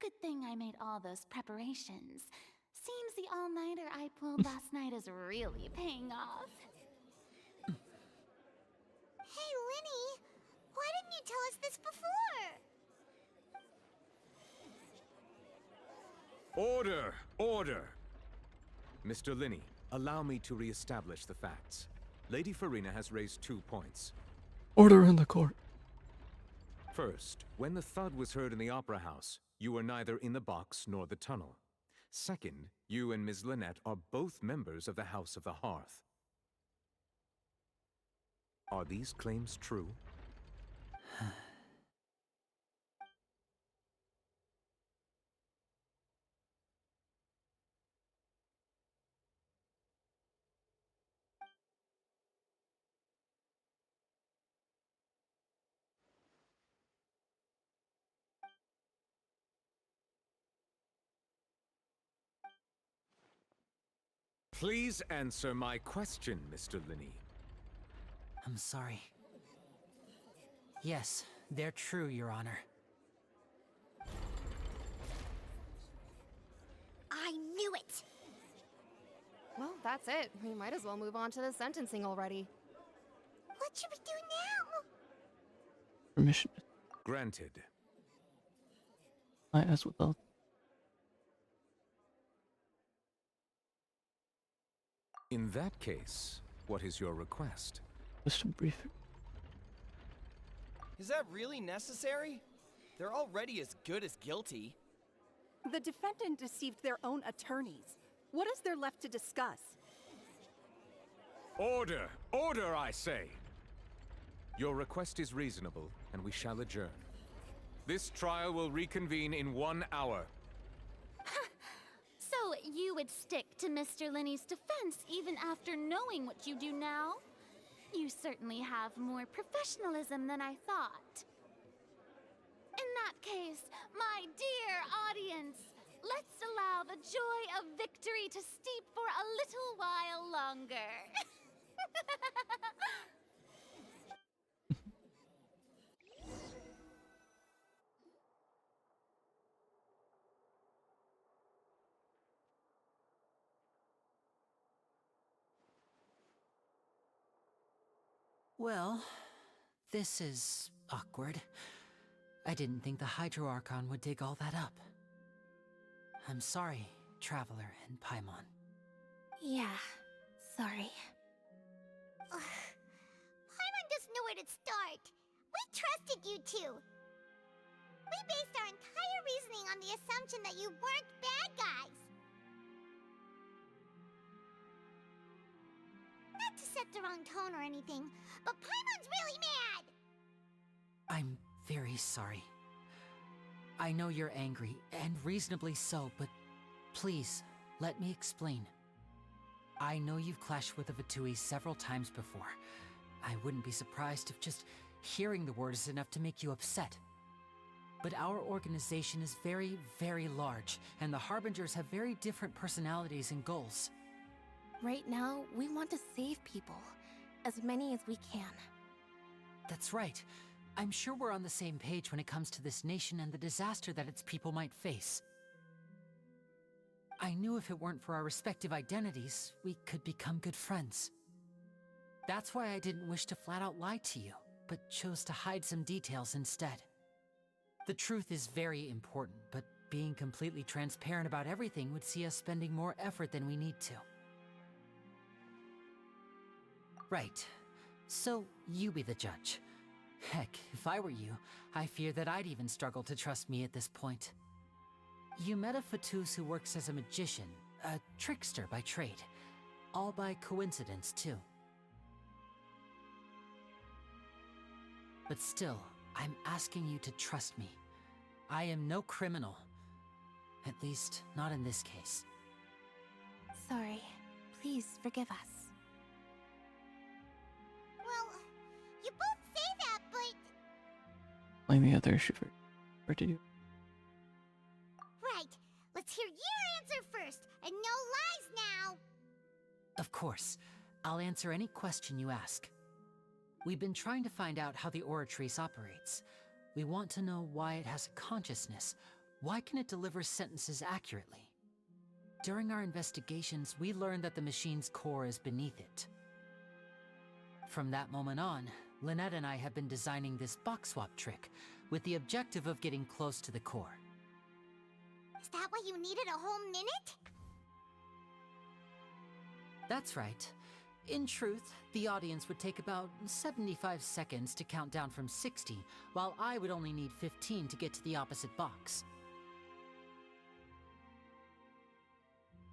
[SPEAKER 7] Good thing I made all those preparations. Seems the all-nighter I pulled last night is really paying off.
[SPEAKER 2] Hey, Linny, why didn't you tell us this before?
[SPEAKER 19] Order! Order! Mr. Linney, allow me to re-establish the facts. Lady Farina has raised 2 points.
[SPEAKER 1] Order in the court.
[SPEAKER 19] First, when the thud was heard in the Opera House, you were neither in the box nor the tunnel. Second, you and Ms. Lynette are both members of the House of the Hearth. Are these claims true? Please answer my question, Mr. Linney.
[SPEAKER 6] I'm sorry. Yes, they're true, Your Honor.
[SPEAKER 2] I knew it!
[SPEAKER 13] Well, that's it. We might as well move on to the sentencing already.
[SPEAKER 2] What should we do now?
[SPEAKER 1] Permission.
[SPEAKER 19] Granted.
[SPEAKER 1] I as well.
[SPEAKER 19] In that case, what is your request?
[SPEAKER 1] Just a brief.
[SPEAKER 10] Is that really necessary? They're already as good as guilty.
[SPEAKER 12] The defendant deceived their own attorneys. What is there left to discuss?
[SPEAKER 19] Order! Order, I say! Your request is reasonable, and we shall adjourn. This trial will reconvene in 1 hour.
[SPEAKER 7] So you would stick to Mr. Linney's defense even after knowing what you do now? You certainly have more professionalism than I thought. In that case, my dear audience, let's allow the joy of victory to steep for a little while longer.
[SPEAKER 6] Well, this is awkward. I didn't think the Hydro Archon would dig all that up. I'm sorry, Traveler and Paimon.
[SPEAKER 5] Yeah, sorry.
[SPEAKER 2] Paimon doesn't know where to start. We trusted you two. We based our entire reasoning on the assumption that you weren't bad guys. Not to set the wrong tone or anything, but Paimon's really mad!
[SPEAKER 6] I'm very sorry. I know you're angry, and reasonably so, but please, let me explain. I know you've clashed with the Fatui several times before. I wouldn't be surprised if just hearing the word is enough to make you upset. But our organization is very, very large, and the Harbingers have very different personalities and goals.
[SPEAKER 5] Right now, we want to save people. As many as we can.
[SPEAKER 6] That's right. I'm sure we're on the same page when it comes to this nation and the disaster that its people might face. I knew if it weren't for our respective identities, we could become good friends. That's why I didn't wish to flat out lie to you, but chose to hide some details instead. The truth is very important, but being completely transparent about everything would see us spending more effort than we need to. Right. So, you be the judge. Heck, if I were you, I fear that I'd even struggle to trust me at this point. You met a Fatus who works as a magician, a trickster by trade. All by coincidence, too. But still, I'm asking you to trust me. I am no criminal. At least, not in this case.
[SPEAKER 5] Sorry. Please forgive us.
[SPEAKER 2] Well, you both say that, but...
[SPEAKER 1] Blame the other shiver. Where did you?
[SPEAKER 2] Right. Let's hear your answer first, and no lies now!
[SPEAKER 6] Of course. I'll answer any question you ask. We've been trying to find out how the Oratrice operates. We want to know why it has a consciousness. Why can it deliver sentences accurately? During our investigations, we learned that the machine's core is beneath it. From that moment on, Lynette and I have been designing this box swap trick, with the objective of getting close to the core.
[SPEAKER 2] Is that why you needed a whole minute?
[SPEAKER 6] That's right. In truth, the audience would take about 75 seconds to count down from 60, while I would only need 15 to get to the opposite box.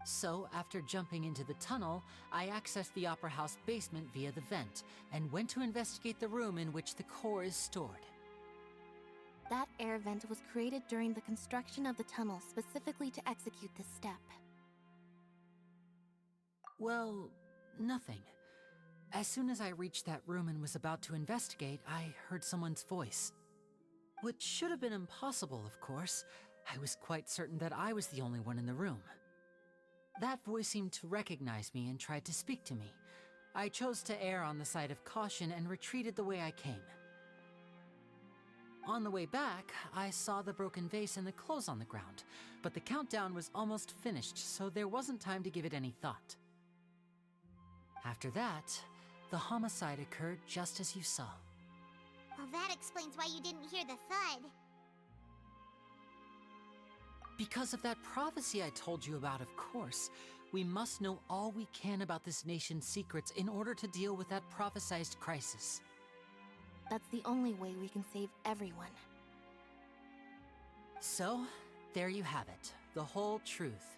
[SPEAKER 6] So, after jumping into the tunnel, I accessed the Opera House basement via the vent, and went to investigate the room in which the core is stored.
[SPEAKER 5] That air vent was created during the construction of the tunnel specifically to execute this step.
[SPEAKER 6] Well, nothing. As soon as I reached that room and was about to investigate, I heard someone's voice. Which should have been impossible, of course. I was quite certain that I was the only one in the room. That voice seemed to recognize me and tried to speak to me. I chose to err on the side of caution and retreated the way I came. On the way back, I saw the broken vase and the clothes on the ground, but the countdown was almost finished, so there wasn't time to give it any thought. After that, the homicide occurred just as you saw.
[SPEAKER 2] Well, that explains why you didn't hear the thud.
[SPEAKER 6] Because of that prophecy I told you about, of course. We must know all we can about this nation's secrets in order to deal with that prophesized crisis.
[SPEAKER 5] That's the only way we can save everyone.
[SPEAKER 6] So, there you have it. The whole truth.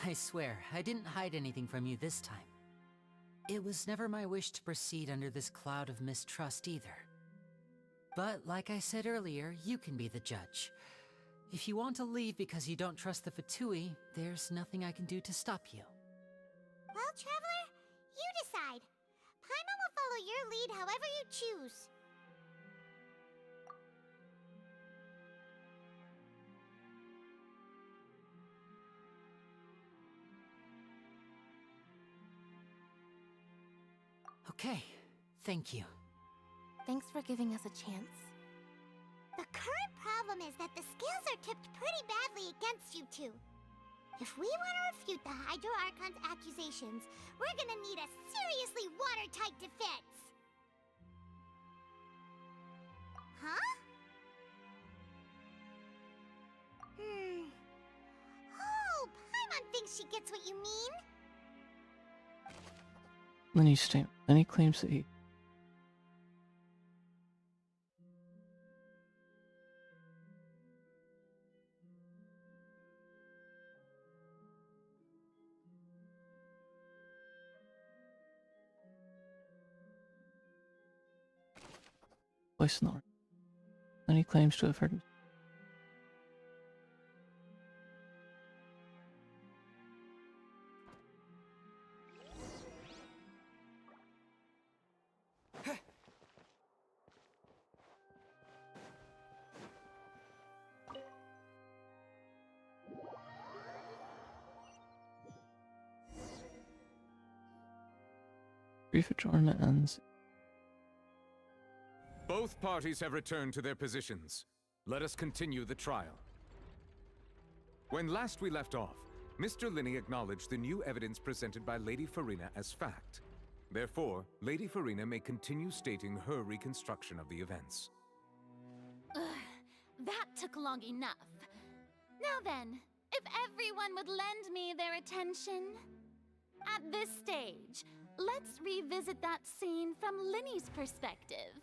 [SPEAKER 6] I swear, I didn't hide anything from you this time. It was never my wish to proceed under this cloud of mistrust either. But like I said earlier, you can be the judge. If you want to leave because you don't trust the Fatui, there's nothing I can do to stop you.
[SPEAKER 2] Well, Traveler, you decide. Paimon will follow your lead however you choose.
[SPEAKER 6] Okay, thank you.
[SPEAKER 5] Thanks for giving us a chance.
[SPEAKER 2] The current problem is that the scales are tipped pretty badly against you two. If we want to refute the Hydro Archon's accusations, we're gonna need a seriously watertight defense. Huh? Oh, Paimon thinks she gets what you mean.
[SPEAKER 1] Then he claims that he... Voice in the... Then he claims to have heard him. Brief adjournment ends.
[SPEAKER 19] Both parties have returned to their positions. Let us continue the trial. When last we left off, Mr. Linney acknowledged the new evidence presented by Lady Farina as fact. Therefore, Lady Farina may continue stating her reconstruction of the events.
[SPEAKER 7] Ugh, that took long enough. Now then, if everyone would lend me their attention. At this stage, let's revisit that scene from Linney's perspective.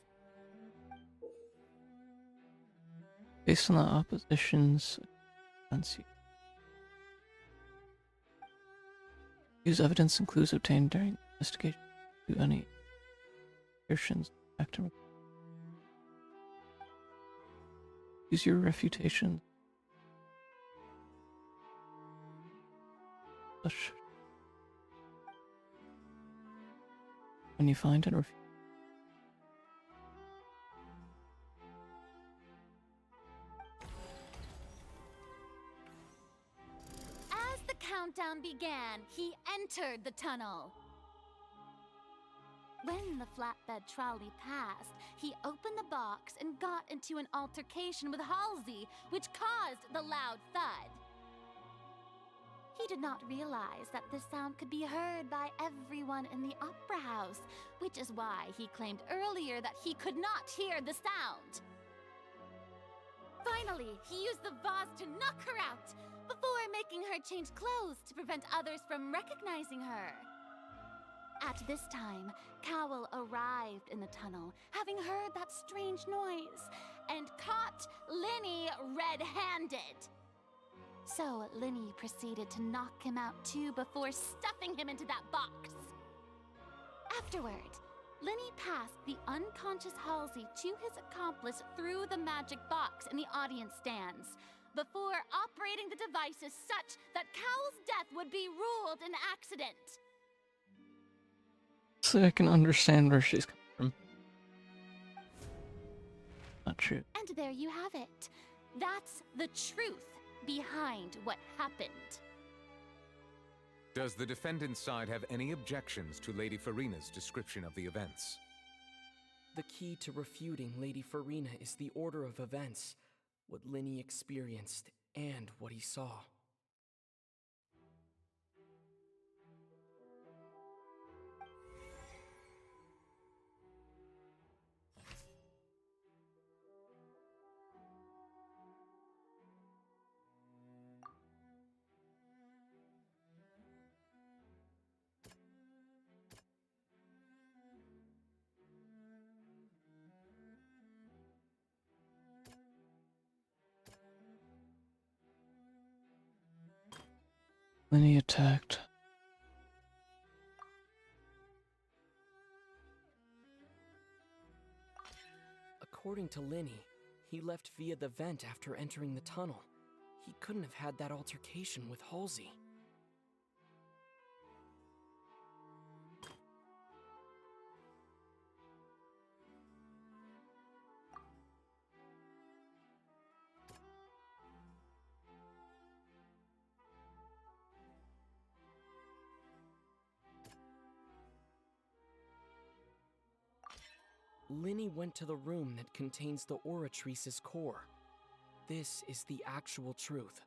[SPEAKER 1] Based on the opposition's defense, use evidence and clues obtained during the investigation to any assertions acting. Use your refutation. When you find and refute.
[SPEAKER 7] As the countdown began, he entered the tunnel. When the flatbed trolley passed, he opened the box and got into an altercation with Halsey, which caused the loud thud. He did not realize that this sound could be heard by everyone in the opera house, which is why he claimed earlier that he could not hear the sound. Finally, he used the vase to knock her out, before making her change clothes to prevent others from recognizing her. At this time, Cowell arrived in the tunnel, having heard that strange noise, and caught Linney red-handed. So Linney proceeded to knock him out too before stuffing him into that box. Afterward, Linney passed the unconscious Halsey to his accomplice through the magic box in the audience stands, before operating the devices such that Cowell's death would be ruled an accident.
[SPEAKER 1] So I can understand where she's coming from. Not true.
[SPEAKER 7] And there you have it. That's the truth behind what happened.
[SPEAKER 19] Does the defendant's side have any objections to Lady Farina's description of the events?
[SPEAKER 15] The key to refuting Lady Farina is the order of events, what Linney experienced, and what he saw.
[SPEAKER 1] Lenny attacked.
[SPEAKER 15] According to Linny, he left via the vent after entering the tunnel. He couldn't have had that altercation with Halsey. Linny went to the room that contains the Oratrice's core. This is the actual truth.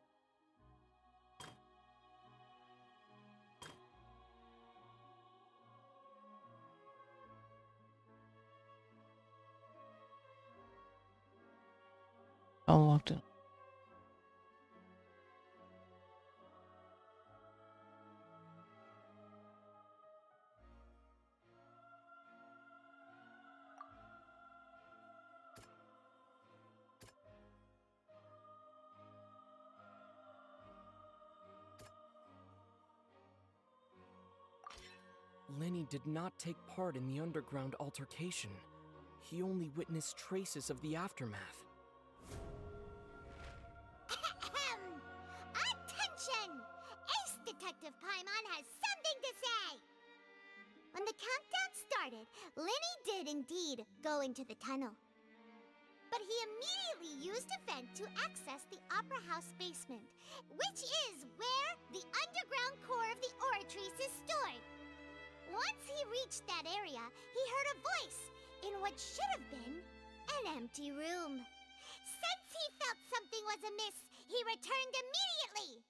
[SPEAKER 1] All locked in.
[SPEAKER 15] Lenny did not take part in the underground altercation. He only witnessed traces of the aftermath.
[SPEAKER 2] Attention! Ace Detective Paimon has something to say! When the countdown started, Linny did indeed go into the tunnel. But he immediately used a vent to access the Opera House basement, which is where the underground core of the Oratrice is stored. Once he reached that area, he heard a voice in what should have been an empty room. Since he felt something was amiss, he returned immediately.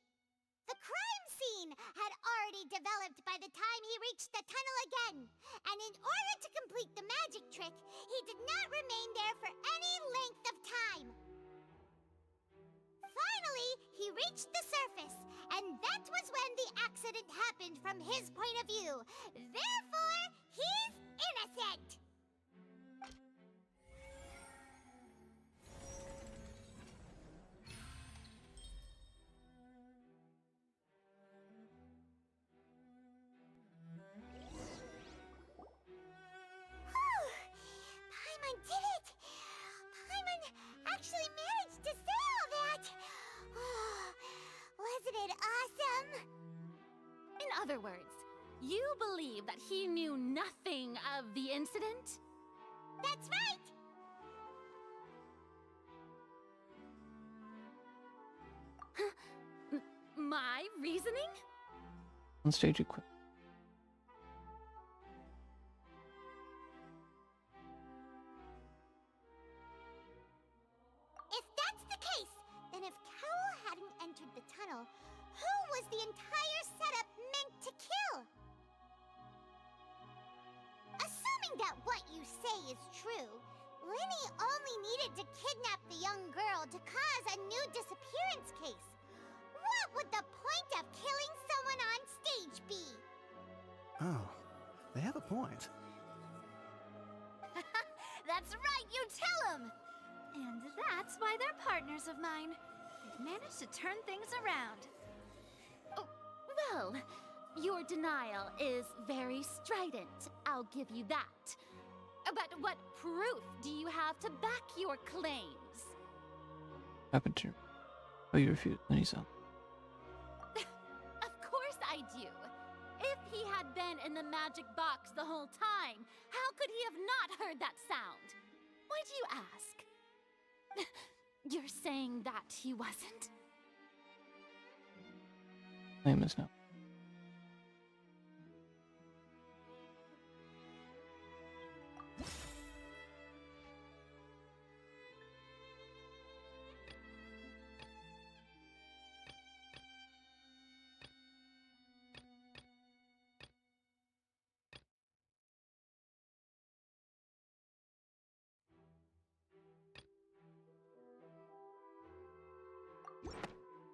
[SPEAKER 2] The crime scene had already developed by the time he reached the tunnel again, and in order to complete the magic trick, he did not remain there for any length of time. Finally, he reached the surface, and that was when the accident happened from his point of view. Therefore, he's innocent! Paimon did it! Paimon actually managed to say all that! Wasn't it awesome?
[SPEAKER 7] In other words, you believe that he knew nothing of the incident?
[SPEAKER 2] That's right!
[SPEAKER 7] My reasoning?
[SPEAKER 1] On stage equip.
[SPEAKER 2] If that's the case, then if Cowell hadn't entered the tunnel, who was the entire setup meant to kill? Assuming that what you say is true, Linny only needed to kidnap the young girl to cause a new disappearance case. What would the point of killing someone on stage be?
[SPEAKER 22] Oh, they have a point.
[SPEAKER 7] That's right, you tell him! And that's why they're partners of mine. They've managed to turn things around. Oh, well, your denial is very strident, I'll give you that. But what proof do you have to back your claims?
[SPEAKER 1] Happened to. Oh, you refuse. Then he's out.
[SPEAKER 7] Of course I do. If he had been in the magic box the whole time, how could he have not heard that sound? Why do you ask? You're saying that he wasn't?
[SPEAKER 1] Name is now.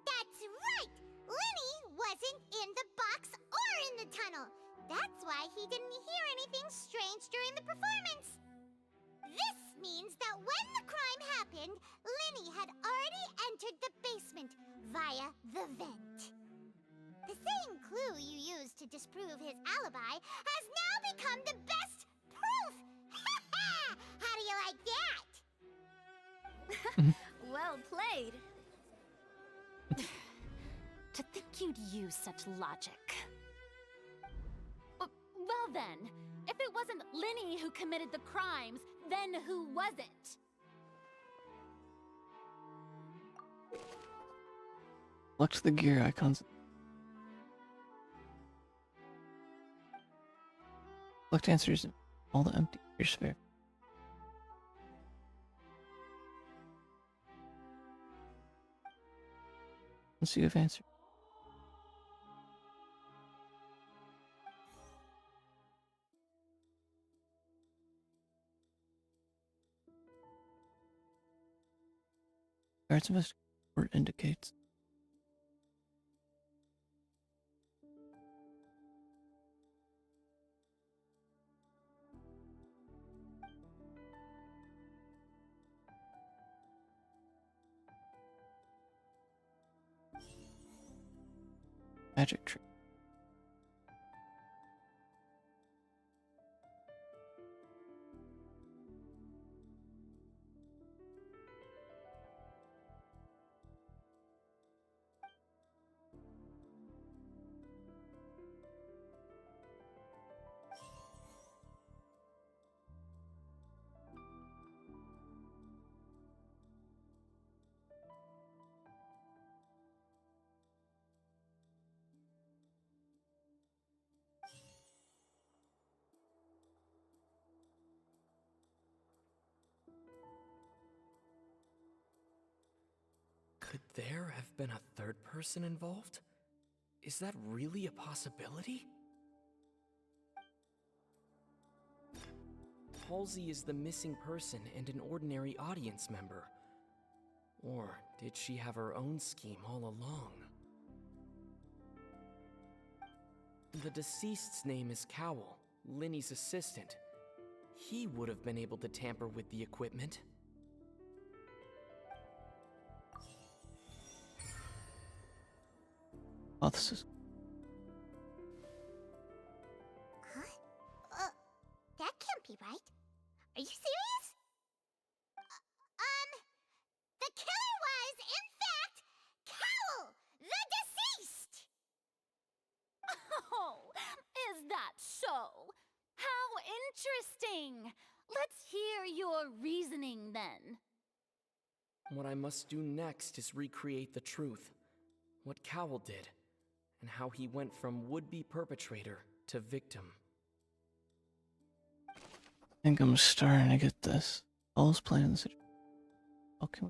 [SPEAKER 2] That's right! Linny wasn't in the box or in the tunnel. That's why he didn't hear anything strange during the performance. This means that when the crime happened, Linny had already entered the basement via the vent. The to disprove his alibi has now become the best proof! How do you like that?
[SPEAKER 7] Well played. To think you'd use such logic. Well then, if it wasn't Linny who committed the crimes, then who was it?
[SPEAKER 1] Select the gear icons. Select answers in all the empty gear sphere. Let's see if answered. Guards investigation report indicates. Magic tree.
[SPEAKER 15] Could there have been a third person involved? Is that really a possibility? Halsey is the missing person and an ordinary audience member. Or did she have her own scheme all along? The deceased's name is Cowell, Linny's assistant. He would have been able to tamper with the equipment.
[SPEAKER 1] Hypothesis.
[SPEAKER 2] Huh? That can't be right. Are you serious? The killer was, in fact, Cowell, the deceased!
[SPEAKER 7] Oh, is that so? How interesting! Let's hear your reasoning then.
[SPEAKER 15] What I must do next is recreate the truth. What Cowell did, and how he went from would-be perpetrator to victim.
[SPEAKER 1] I think I'm starting to get this. All's playing the situation. Okay.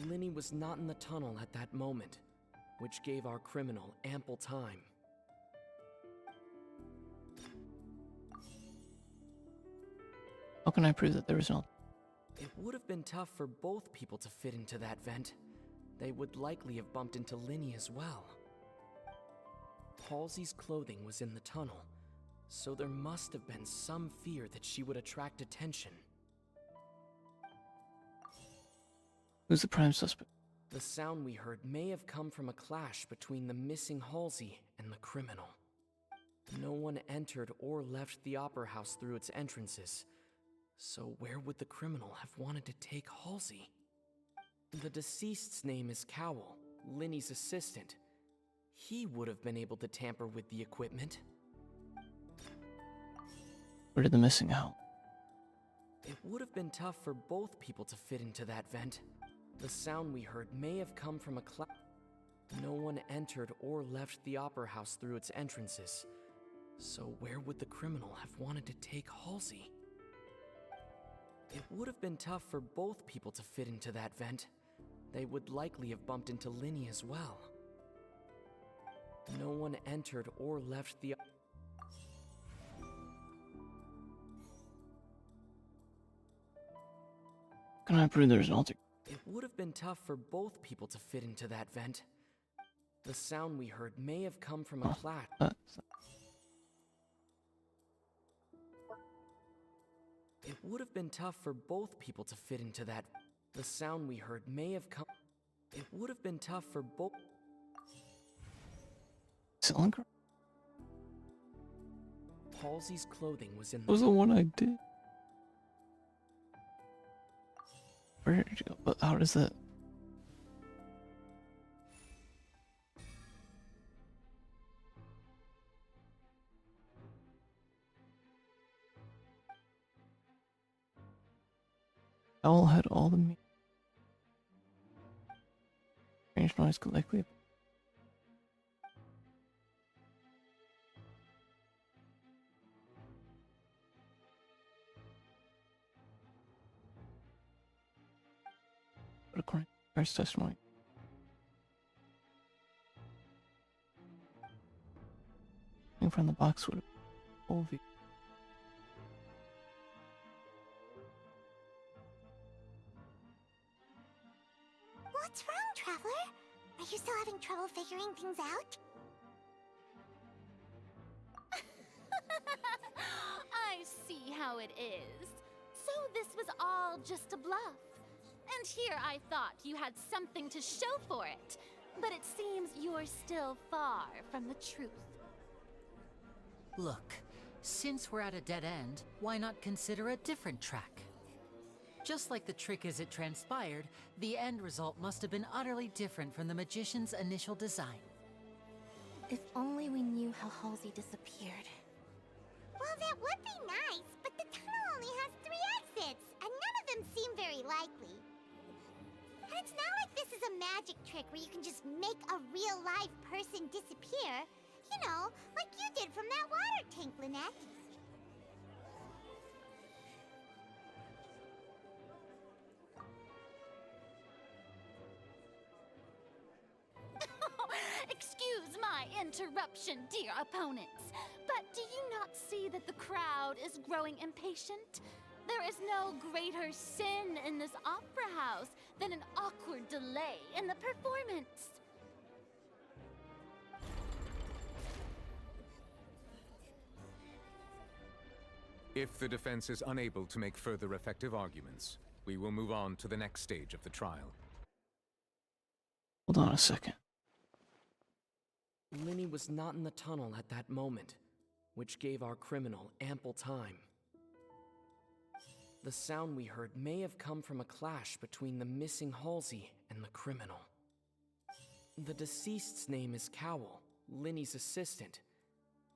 [SPEAKER 15] Linny was not in the tunnel at that moment, which gave our criminal ample time.
[SPEAKER 1] How can I prove that there was no?
[SPEAKER 15] It would have been tough for both people to fit into that vent. They would likely have bumped into Linny as well. Halsey's clothing was in the tunnel, so there must have been some fear that she would attract attention.
[SPEAKER 1] Who's the prime suspect?
[SPEAKER 15] The sound we heard may have come from a clash between the missing Halsey and the criminal. No one entered or left the Opera House through its entrances, so where would the criminal have wanted to take Halsey? The deceased's name is Cowell, Linny's assistant. He would have been able to tamper with the equipment.
[SPEAKER 1] Where did the missing out?
[SPEAKER 15] It would have been tough for both people to fit into that vent. The sound we heard may have come from a clash. No one entered or left the Opera House through its entrances, so where would the criminal have wanted to take Halsey? It would have been tough for both people to fit into that vent. They would likely have bumped into Linny as well. No one entered or left the...
[SPEAKER 1] Can I prove there's an alter?
[SPEAKER 15] It would have been tough for both people to fit into that vent. The sound we heard may have come from a clash. It would have been tough for both people to fit into that. The sound we heard may have come. It would have been tough for both.
[SPEAKER 1] Cylinder?
[SPEAKER 15] Halsey's clothing was in
[SPEAKER 1] That was the one I did. Where did you go? But how does that? Owl had all the strange noise could likely. But according to Christ's testimony, coming from the box would have been full view.
[SPEAKER 2] What's wrong, Traveler? Are you still having trouble figuring things out?
[SPEAKER 7] I see how it is. So this was all just a bluff. And here I thought you had something to show for it. But it seems you're still far from the truth.
[SPEAKER 6] Look, since we're at a dead end, why not consider a different track? Just like the trick as it transpired, the end result must have been utterly different from the magician's initial design.
[SPEAKER 5] If only we knew how Halsey disappeared.
[SPEAKER 2] Well, that would be nice, but the tunnel only has 3 exits, and none of them seem very likely. And it's not like this is a magic trick where you can just make a real live person disappear. You know, like you did from that water tank, Lynette.
[SPEAKER 7] Excuse my interruption, dear opponents, but do you not see that the crowd is growing impatient? There is no greater sin in this opera house than an awkward delay in the performance.
[SPEAKER 19] If the defense is unable to make further effective arguments, we will move on to the next stage of the trial.
[SPEAKER 1] Hold on a second.
[SPEAKER 15] Linny was not in the tunnel at that moment, which gave our criminal ample time. The sound we heard may have come from a clash between the missing Halsey and the criminal. The deceased's name is Cowell, Linny's assistant.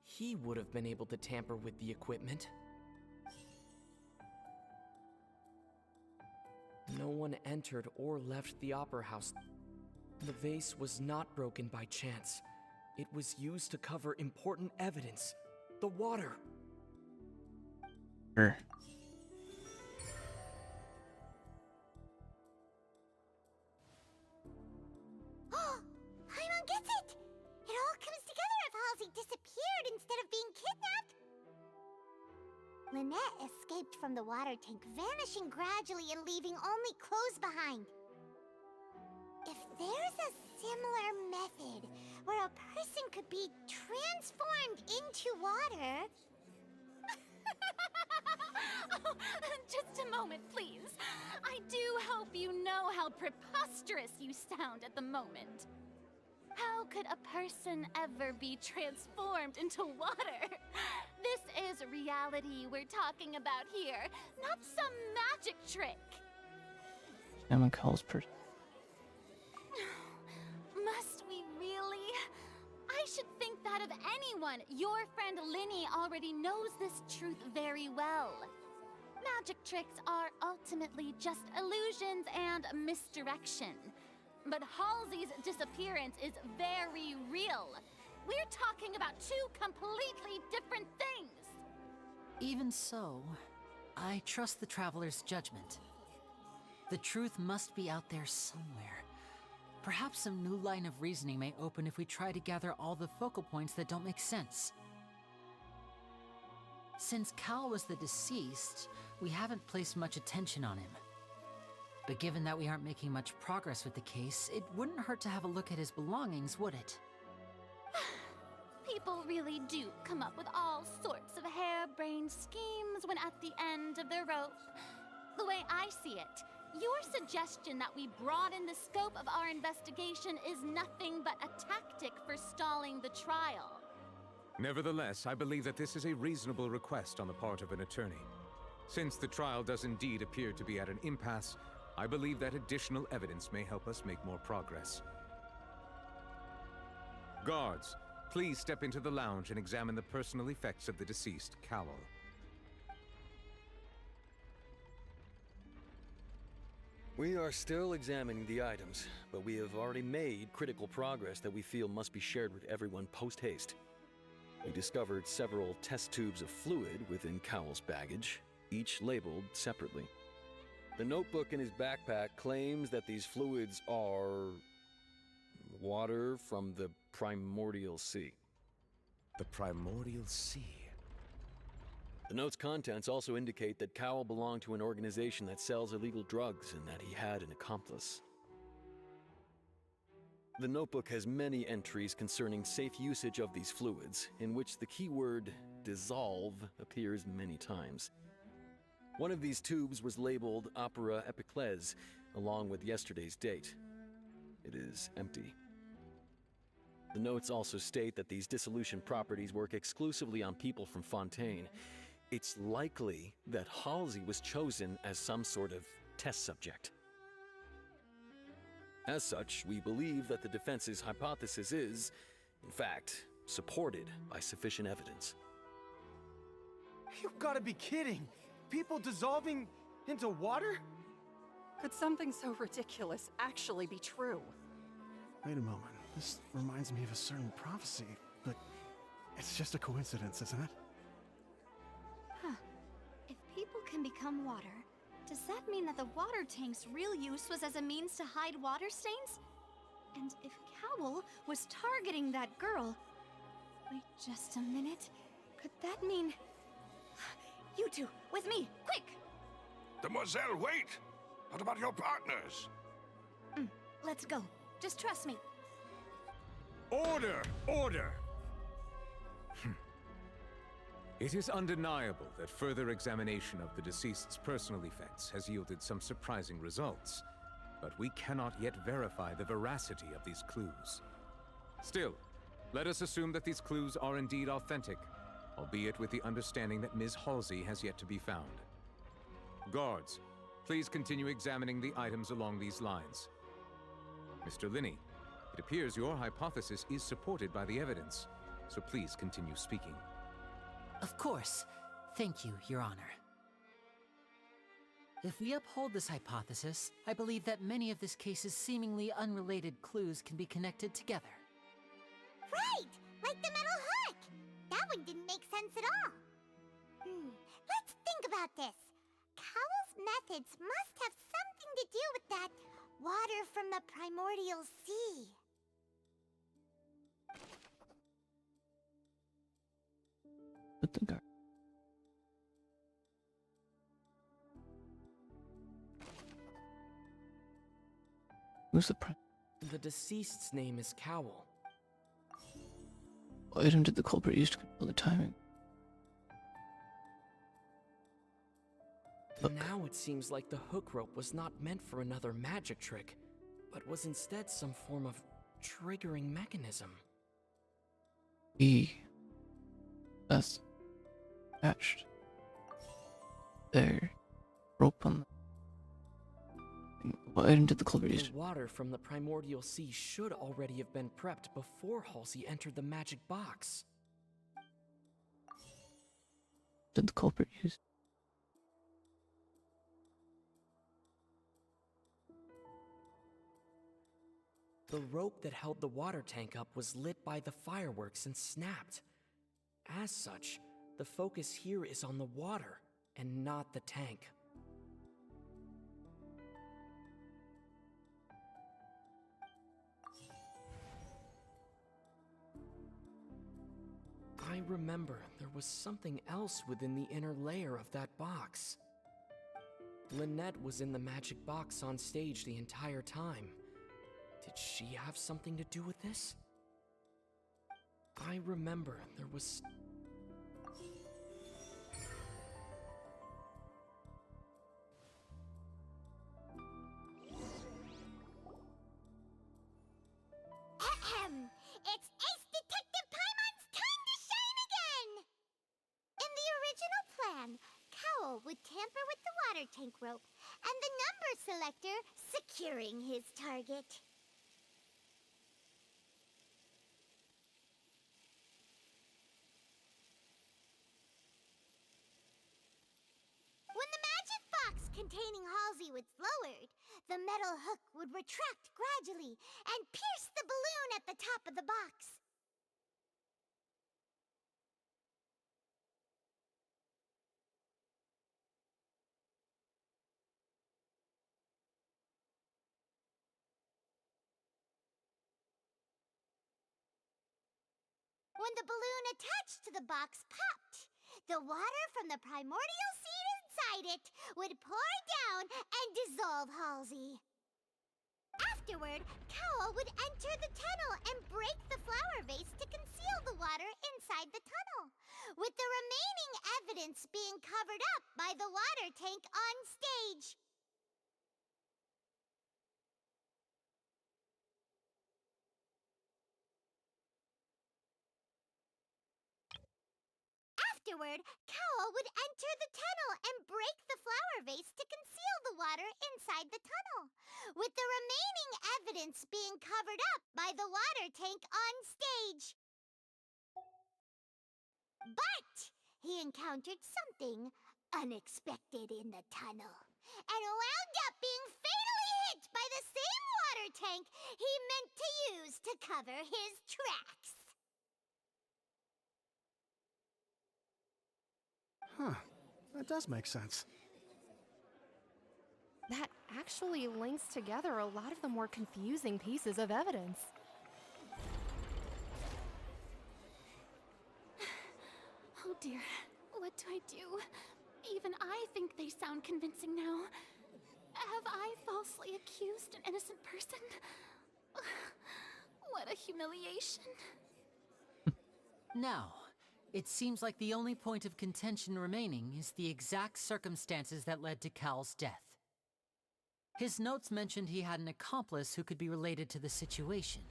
[SPEAKER 15] He would have been able to tamper with the equipment. No one entered or left the opera house. The vase was not broken by chance. It was used to cover important evidence. The water.
[SPEAKER 1] Sure.
[SPEAKER 2] Paimon gets it! It all comes together if Halsey disappeared instead of being kidnapped. Lynette escaped from the water tank, vanishing gradually and leaving only clothes behind. If there's a similar method where a person could be transformed into water...
[SPEAKER 7] Oh, just a moment, please. I do hope you know how preposterous you sound at the moment. How could a person ever be transformed into water? This is reality we're talking about here, not some magic trick.
[SPEAKER 1] Emma calls person.
[SPEAKER 7] Must we really? I should think that of anyone. Your friend Linny already knows this truth very well. Magic tricks are ultimately just illusions and misdirection. But Halsey's disappearance is very real. We're talking about 2 completely different things.
[SPEAKER 6] Even so, I trust the Traveler's judgment. The truth must be out there somewhere. Perhaps some new line of reasoning may open if we try to gather all the focal points that don't make sense. Since Cal was the deceased, we haven't placed much attention on him. But given that we aren't making much progress with the case, it wouldn't hurt to have a look at his belongings, would it?
[SPEAKER 7] People really do come up with all sorts of harebrained schemes when at the end of their rope. The way I see it, your suggestion that we broaden the scope of our investigation is nothing but a tactic for stalling the trial.
[SPEAKER 19] Nevertheless, I believe that this is a reasonable request on the part of an attorney. Since the trial does indeed appear to be at an impasse, I believe that additional evidence may help us make more progress. Guards, please step into the lounge and examine the personal effects of the deceased, Cowell.
[SPEAKER 21] We are still examining the items, but we have already made critical progress that we feel must be shared with everyone post-haste. We discovered several test tubes of fluid within Cowell's baggage, each labeled separately. The notebook in his backpack claims that these fluids are water from the primordial sea.
[SPEAKER 19] The primordial sea?
[SPEAKER 21] The note's contents also indicate that Cowell belonged to an organization that sells illegal drugs and that he had an accomplice. The notebook has many entries concerning safe usage of these fluids, in which the keyword dissolve appears many times. One of these tubes was labeled Opera Epiclese, along with yesterday's date. It is empty. The notes also state that these dissolution properties work exclusively on people from Fontaine. It's likely that Halsey was chosen as some sort of test subject. As such, we believe that the defense's hypothesis is, in fact, supported by sufficient evidence.
[SPEAKER 16] You've got to be kidding! People dissolving into water?
[SPEAKER 12] Could something so ridiculous actually be true?
[SPEAKER 22] Wait a moment. This reminds me of a certain prophecy, but it's just a coincidence, isn't it?
[SPEAKER 4] Huh. If people can become water, does that mean that the water tank's real use was as a means to hide water stains? And if Cowell was targeting that girl... Wait just a minute. Could that mean... You two, with me, quick!
[SPEAKER 23] Demoiselle, wait! What about your partners?
[SPEAKER 4] Let's go. Just trust me.
[SPEAKER 19] Order! Order! It is undeniable that further examination of the deceased's personal effects has yielded some surprising results, but we cannot yet verify the veracity of these clues. Still, let us assume that these clues are indeed authentic, albeit with the understanding that Ms. Halsey has yet to be found. Guards, please continue examining the items along these lines. Mr. Linney, it appears your hypothesis is supported by the evidence, so please continue speaking.
[SPEAKER 6] Of course. Thank you, Your Honor. If we uphold this hypothesis, I believe that many of this case's seemingly unrelated clues can be connected together.
[SPEAKER 2] Right! Like the metal hook! That one didn't make sense at all. Let's think about this. Cowell's methods must have something to do with that water from the primordial sea.
[SPEAKER 1] With the guard. Who's the prime?
[SPEAKER 15] The deceased's name is Cowell.
[SPEAKER 1] What item did the culprit use to control the timing?
[SPEAKER 15] Now it seems like the hook rope was not meant for another magic trick, but was instead some form of triggering mechanism.
[SPEAKER 1] That's attached their rope on the... What item did the culprit use?
[SPEAKER 15] The water from the primordial sea should already have been prepped before Halsey entered the magic box.
[SPEAKER 1] Did the culprit use?
[SPEAKER 15] The rope that held the water tank up was lit by the fireworks and snapped. As such, the focus here is on the water and not the tank. I remember there was something else within the inner layer of that box. Lynette was in the magic box on stage the entire time. Did she have something to do with this? I remember there was...
[SPEAKER 2] Ahem! It's Ace Detective Paimon's time to shine again! In the original plan, Cowl would tamper with the water tank rope and the number selector securing his target. When the magic box containing Halsey was lowered, the metal hook would retract gradually and pierce the balloon at the top of the box. When the balloon attached to the box popped, the water from the primordial seed inside it would pour down and dissolve Halsey. Afterward, Cowl would enter the tunnel and break the flower vase to conceal the water inside the tunnel, with the remaining evidence being covered up by the water tank on stage. Afterward, Cowl would enter the tunnel and break the flower vase to conceal the water inside the tunnel, with the remaining evidence being covered up by the water tank on stage. But he encountered something unexpected in the tunnel, and wound up being fatally hit by the same water tank he meant to use to cover his tracks.
[SPEAKER 22] Huh. That does make sense.
[SPEAKER 13] That actually links together a lot of the more confusing pieces of evidence.
[SPEAKER 7] Oh dear, what do I do? Even I think they sound convincing now. Have I falsely accused an innocent person? What a humiliation.
[SPEAKER 6] Now, it seems like the only point of contention remaining is the exact circumstances that led to Cowl's death. His notes mentioned he had an accomplice who could be related to the situation.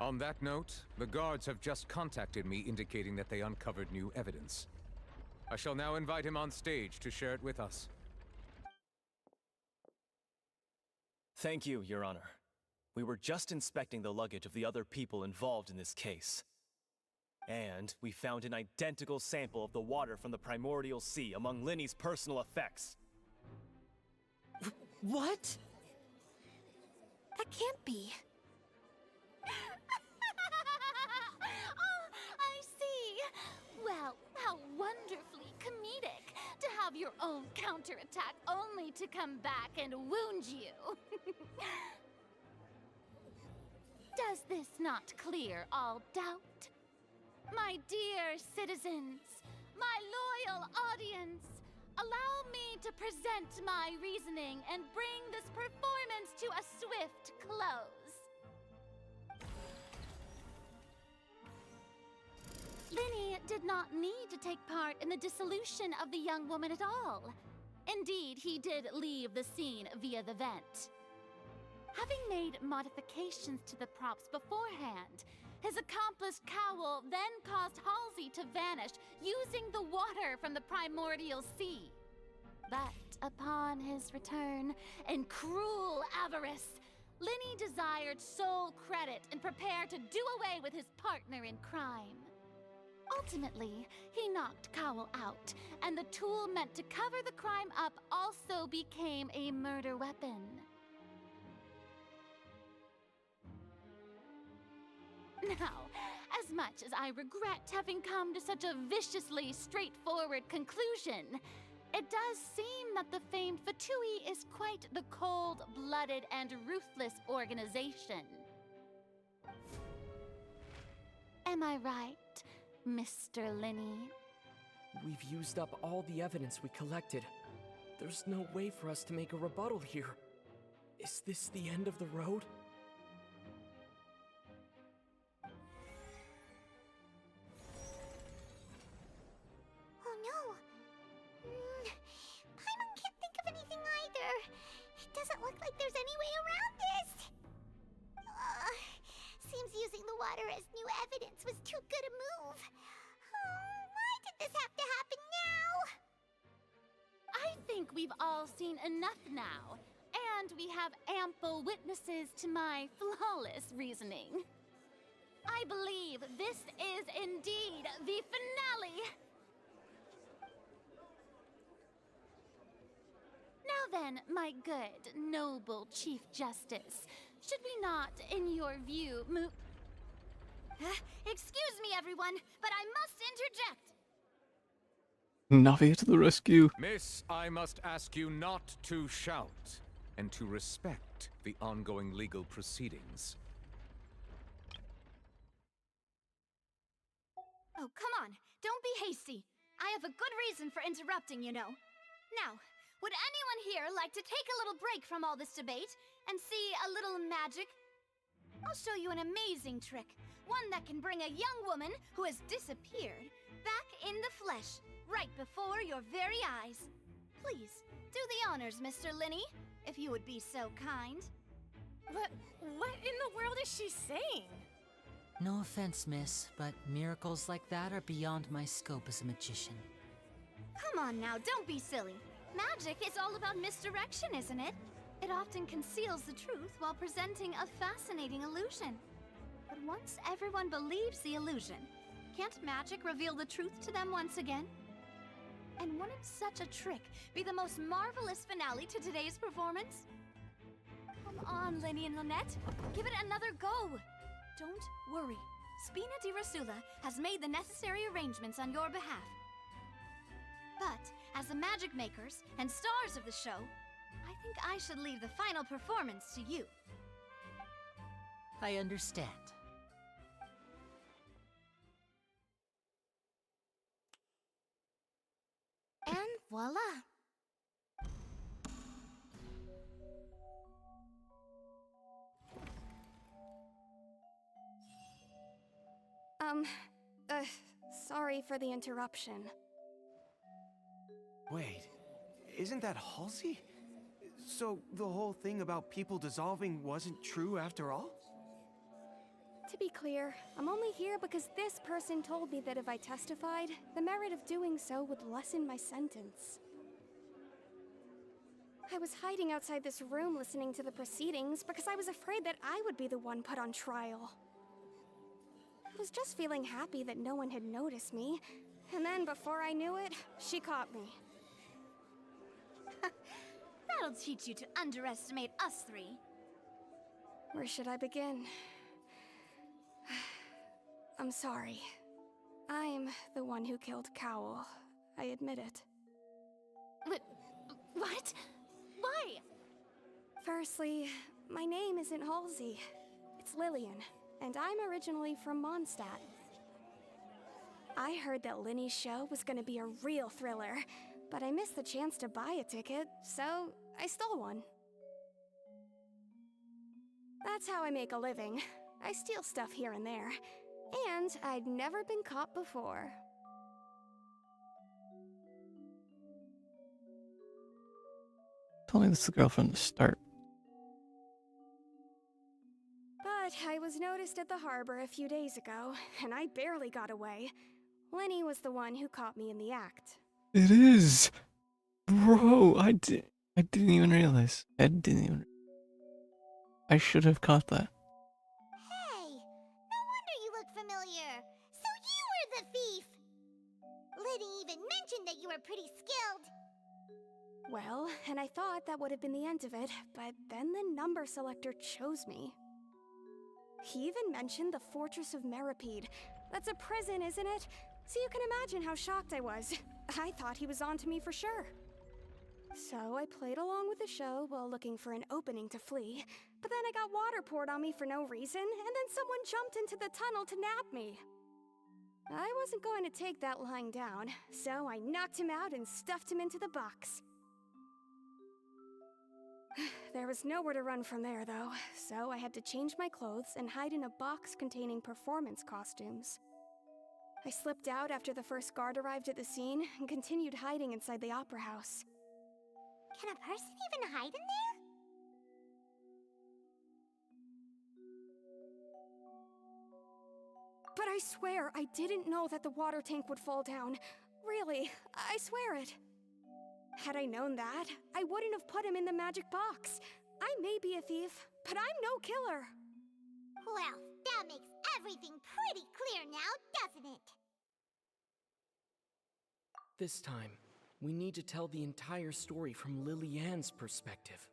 [SPEAKER 19] On that note, the guards have just contacted me indicating that they uncovered new evidence. I shall now invite him on stage to share it with us.
[SPEAKER 9] Thank you, Your Honor. We were just inspecting the luggage of the other people involved in this case. And we found an identical sample of the water from the primordial sea among Linny's personal effects.
[SPEAKER 6] What?
[SPEAKER 5] That can't be.
[SPEAKER 7] Oh, I see. Well, how wonderfully comedic to have your own counterattack only to come back and wound you. Does this not clear all doubt? My dear citizens, my loyal audience, allow me to present my reasoning and bring this performance to a swift close. Linny did not need to take part in the dissolution of the young woman at all. Indeed, he did leave the scene via the vent. Having made modifications to the props beforehand, his accomplice Cowl then caused Halsey to vanish using the water from the primordial sea. But upon his return, in cruel avarice, Linny desired sole credit and prepared to do away with his partner in crime. Ultimately, he knocked Cowl out, and the tool meant to cover the crime up also became a murder weapon. Now, as much as I regret having come to such a viciously straightforward conclusion, it does seem that the famed Fatui is quite the cold-blooded and ruthless organization. Am I right, Mr. Linny?
[SPEAKER 15] We've used up all the evidence we collected. There's no way for us to make a rebuttal here. Is this the end of the road?
[SPEAKER 2] like there's any way around this. Seems using the water as new evidence was too good a move. Why did this have to happen now?
[SPEAKER 7] I think we've all seen enough now, and we have ample witnesses to my flawless reasoning. I believe this is indeed the finale. Now then, my good, noble Chief Justice, should we not, in your view, move... Excuse me, everyone, but I must interject.
[SPEAKER 1] Navi to the rescue.
[SPEAKER 19] Miss, I must ask you not to shout, and to respect the ongoing legal proceedings.
[SPEAKER 4] Oh, come on. Don't be hasty. I have a good reason for interrupting, you know. Now, would anyone here like to take a little break from all this debate and see a little magic? I'll show you an amazing trick. One that can bring a young woman who has disappeared back in the flesh, right before your very eyes. Please, do the honors, Mr. Linney, if you would be so kind.
[SPEAKER 8] What in the world is she saying?
[SPEAKER 6] No offense, miss, but miracles like that are beyond my scope as a magician.
[SPEAKER 4] Come on now, don't be silly. Magic is all about misdirection, isn't it? It often conceals the truth while presenting a fascinating illusion. But once everyone believes the illusion, can't magic reveal the truth to them once again? And wouldn't such a trick be the most marvelous finale to today's performance? Come on, Linny and Lynette, give it another go. Don't worry, Spina di Rosula has made the necessary arrangements on your behalf. But, as the magic makers and stars of the show, I think I should leave the final performance to you.
[SPEAKER 6] I understand.
[SPEAKER 5] And voila!
[SPEAKER 13] Sorry for the interruption.
[SPEAKER 16] Wait, isn't that Halsey? So the whole thing about people dissolving wasn't true after all?
[SPEAKER 13] To be clear, I'm only here because this person told me that if I testified, the merit of doing so would lessen my sentence. I was hiding outside this room listening to the proceedings because I was afraid that I would be the one put on trial. I was just feeling happy that no one had noticed me, and then before I knew it, she caught me.
[SPEAKER 4] That'll teach you to underestimate us three.
[SPEAKER 13] Where should I begin? I'm sorry. I'm the one who killed Cowl. I admit it.
[SPEAKER 4] What? Why?
[SPEAKER 13] Firstly, my name isn't Halsey. It's Lillian, and I'm originally from Mondstadt. I heard that Linny's show was gonna be a real thriller, but I missed the chance to buy a ticket, so I stole one. That's how I make a living. I steal stuff here and there, and I'd never been caught before.
[SPEAKER 1] Tell me this is the girl from the start.
[SPEAKER 13] But I was noticed at the harbor a few days ago, and I barely got away. Lenny was the one who caught me in the act.
[SPEAKER 1] It is! Bro, I didn't even realize. I should have caught that.
[SPEAKER 2] Hey, no wonder you look familiar. So you were the thief! Liddy even mentioned that you were pretty skilled.
[SPEAKER 13] Well, and I thought that would have been the end of it, but then the number selector chose me. He even mentioned the Fortress of Meripede. That's a prison, isn't it? So you can imagine how shocked I was. I thought he was onto me for sure. So I played along with the show while looking for an opening to flee, but then I got water poured on me for no reason, and then someone jumped into the tunnel to nab me. I wasn't going to take that lying down, so I knocked him out and stuffed him into the box. There was nowhere to run from there, though, so I had to change my clothes and hide in a box containing performance costumes. I slipped out after the first guard arrived at the scene and continued hiding inside the opera house.
[SPEAKER 2] Can a person even hide in there?
[SPEAKER 12] But I swear I didn't know that the water tank would fall down. Really, I swear it. Had I known that, I wouldn't have put him in the magic box. I may be a thief, but I'm no killer.
[SPEAKER 2] Well, that makes everything pretty clear now, doesn't it?
[SPEAKER 15] This time, we need to tell the entire story from Lily-Ann's perspective.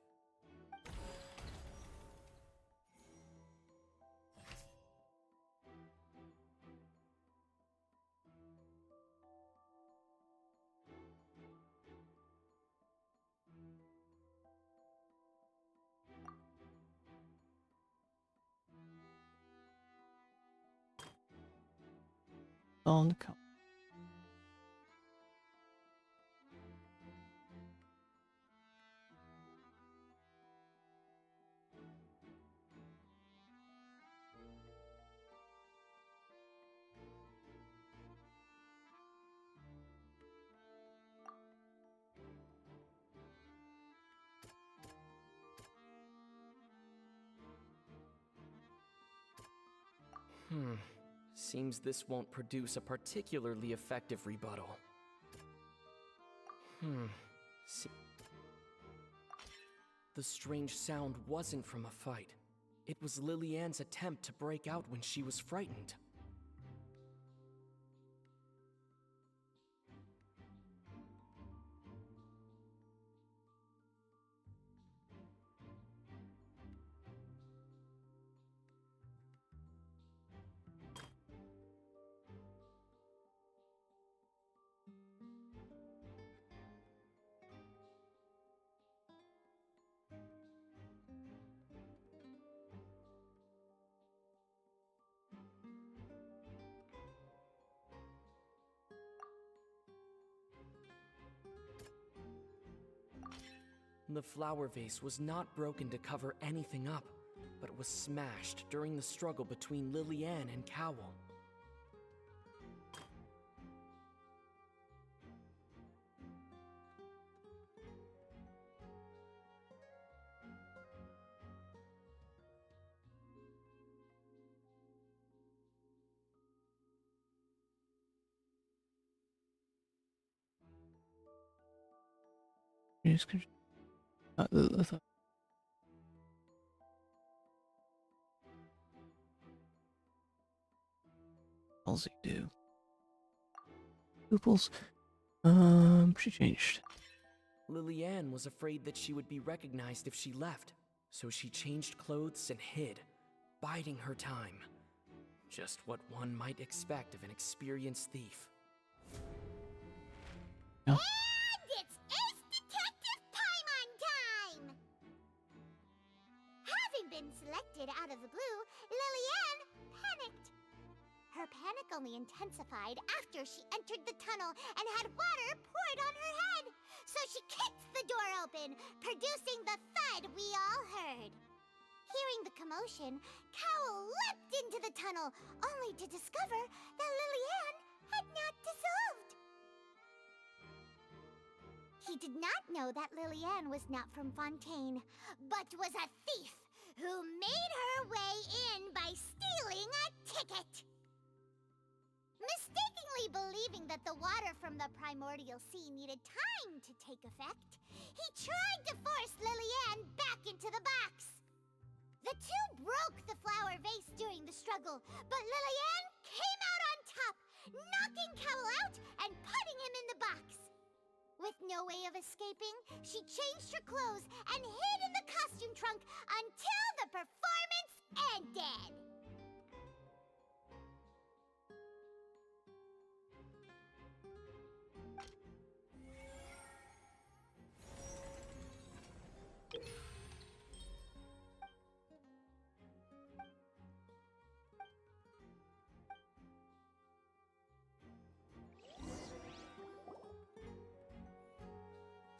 [SPEAKER 1] On the count.
[SPEAKER 15] Seems this won't produce a particularly effective rebuttal. The strange sound wasn't from a fight. It was Lily-Ann's attempt to break out when she was frightened. The flower vase was not broken to cover anything up, but was smashed during the struggle between Lily-Ann and Cowell.
[SPEAKER 1] How's he do? Pupils. She changed.
[SPEAKER 15] Lily-Ann was afraid that she would be recognized if she left, so she changed clothes and hid, biding her time. Just what one might expect of an experienced thief.
[SPEAKER 1] Yeah.
[SPEAKER 2] And it's Ace Detective Paimon time! Having been selected out of the blue, Lily-Ann panicked. Her panic only intensified after she entered the tunnel and had water poured on her head. So she kicked the door open, producing the thud we all heard. Hearing the commotion, Cowell leapt into the tunnel, only to discover that Lily-Ann had not dissolved. He did not know that Lily-Ann was not from Fontaine, but was a thief who made her way in by stealing a ticket. Mistakenly believing that the water from the primordial sea needed time to take effect, he tried to force Lily-Ann back into the box. The two broke the flower vase during the struggle, but Lily-Ann came out on top, knocking Cowell out and putting him in the box. With no way of escaping, she changed her clothes and hid in the costume trunk until the performance ended.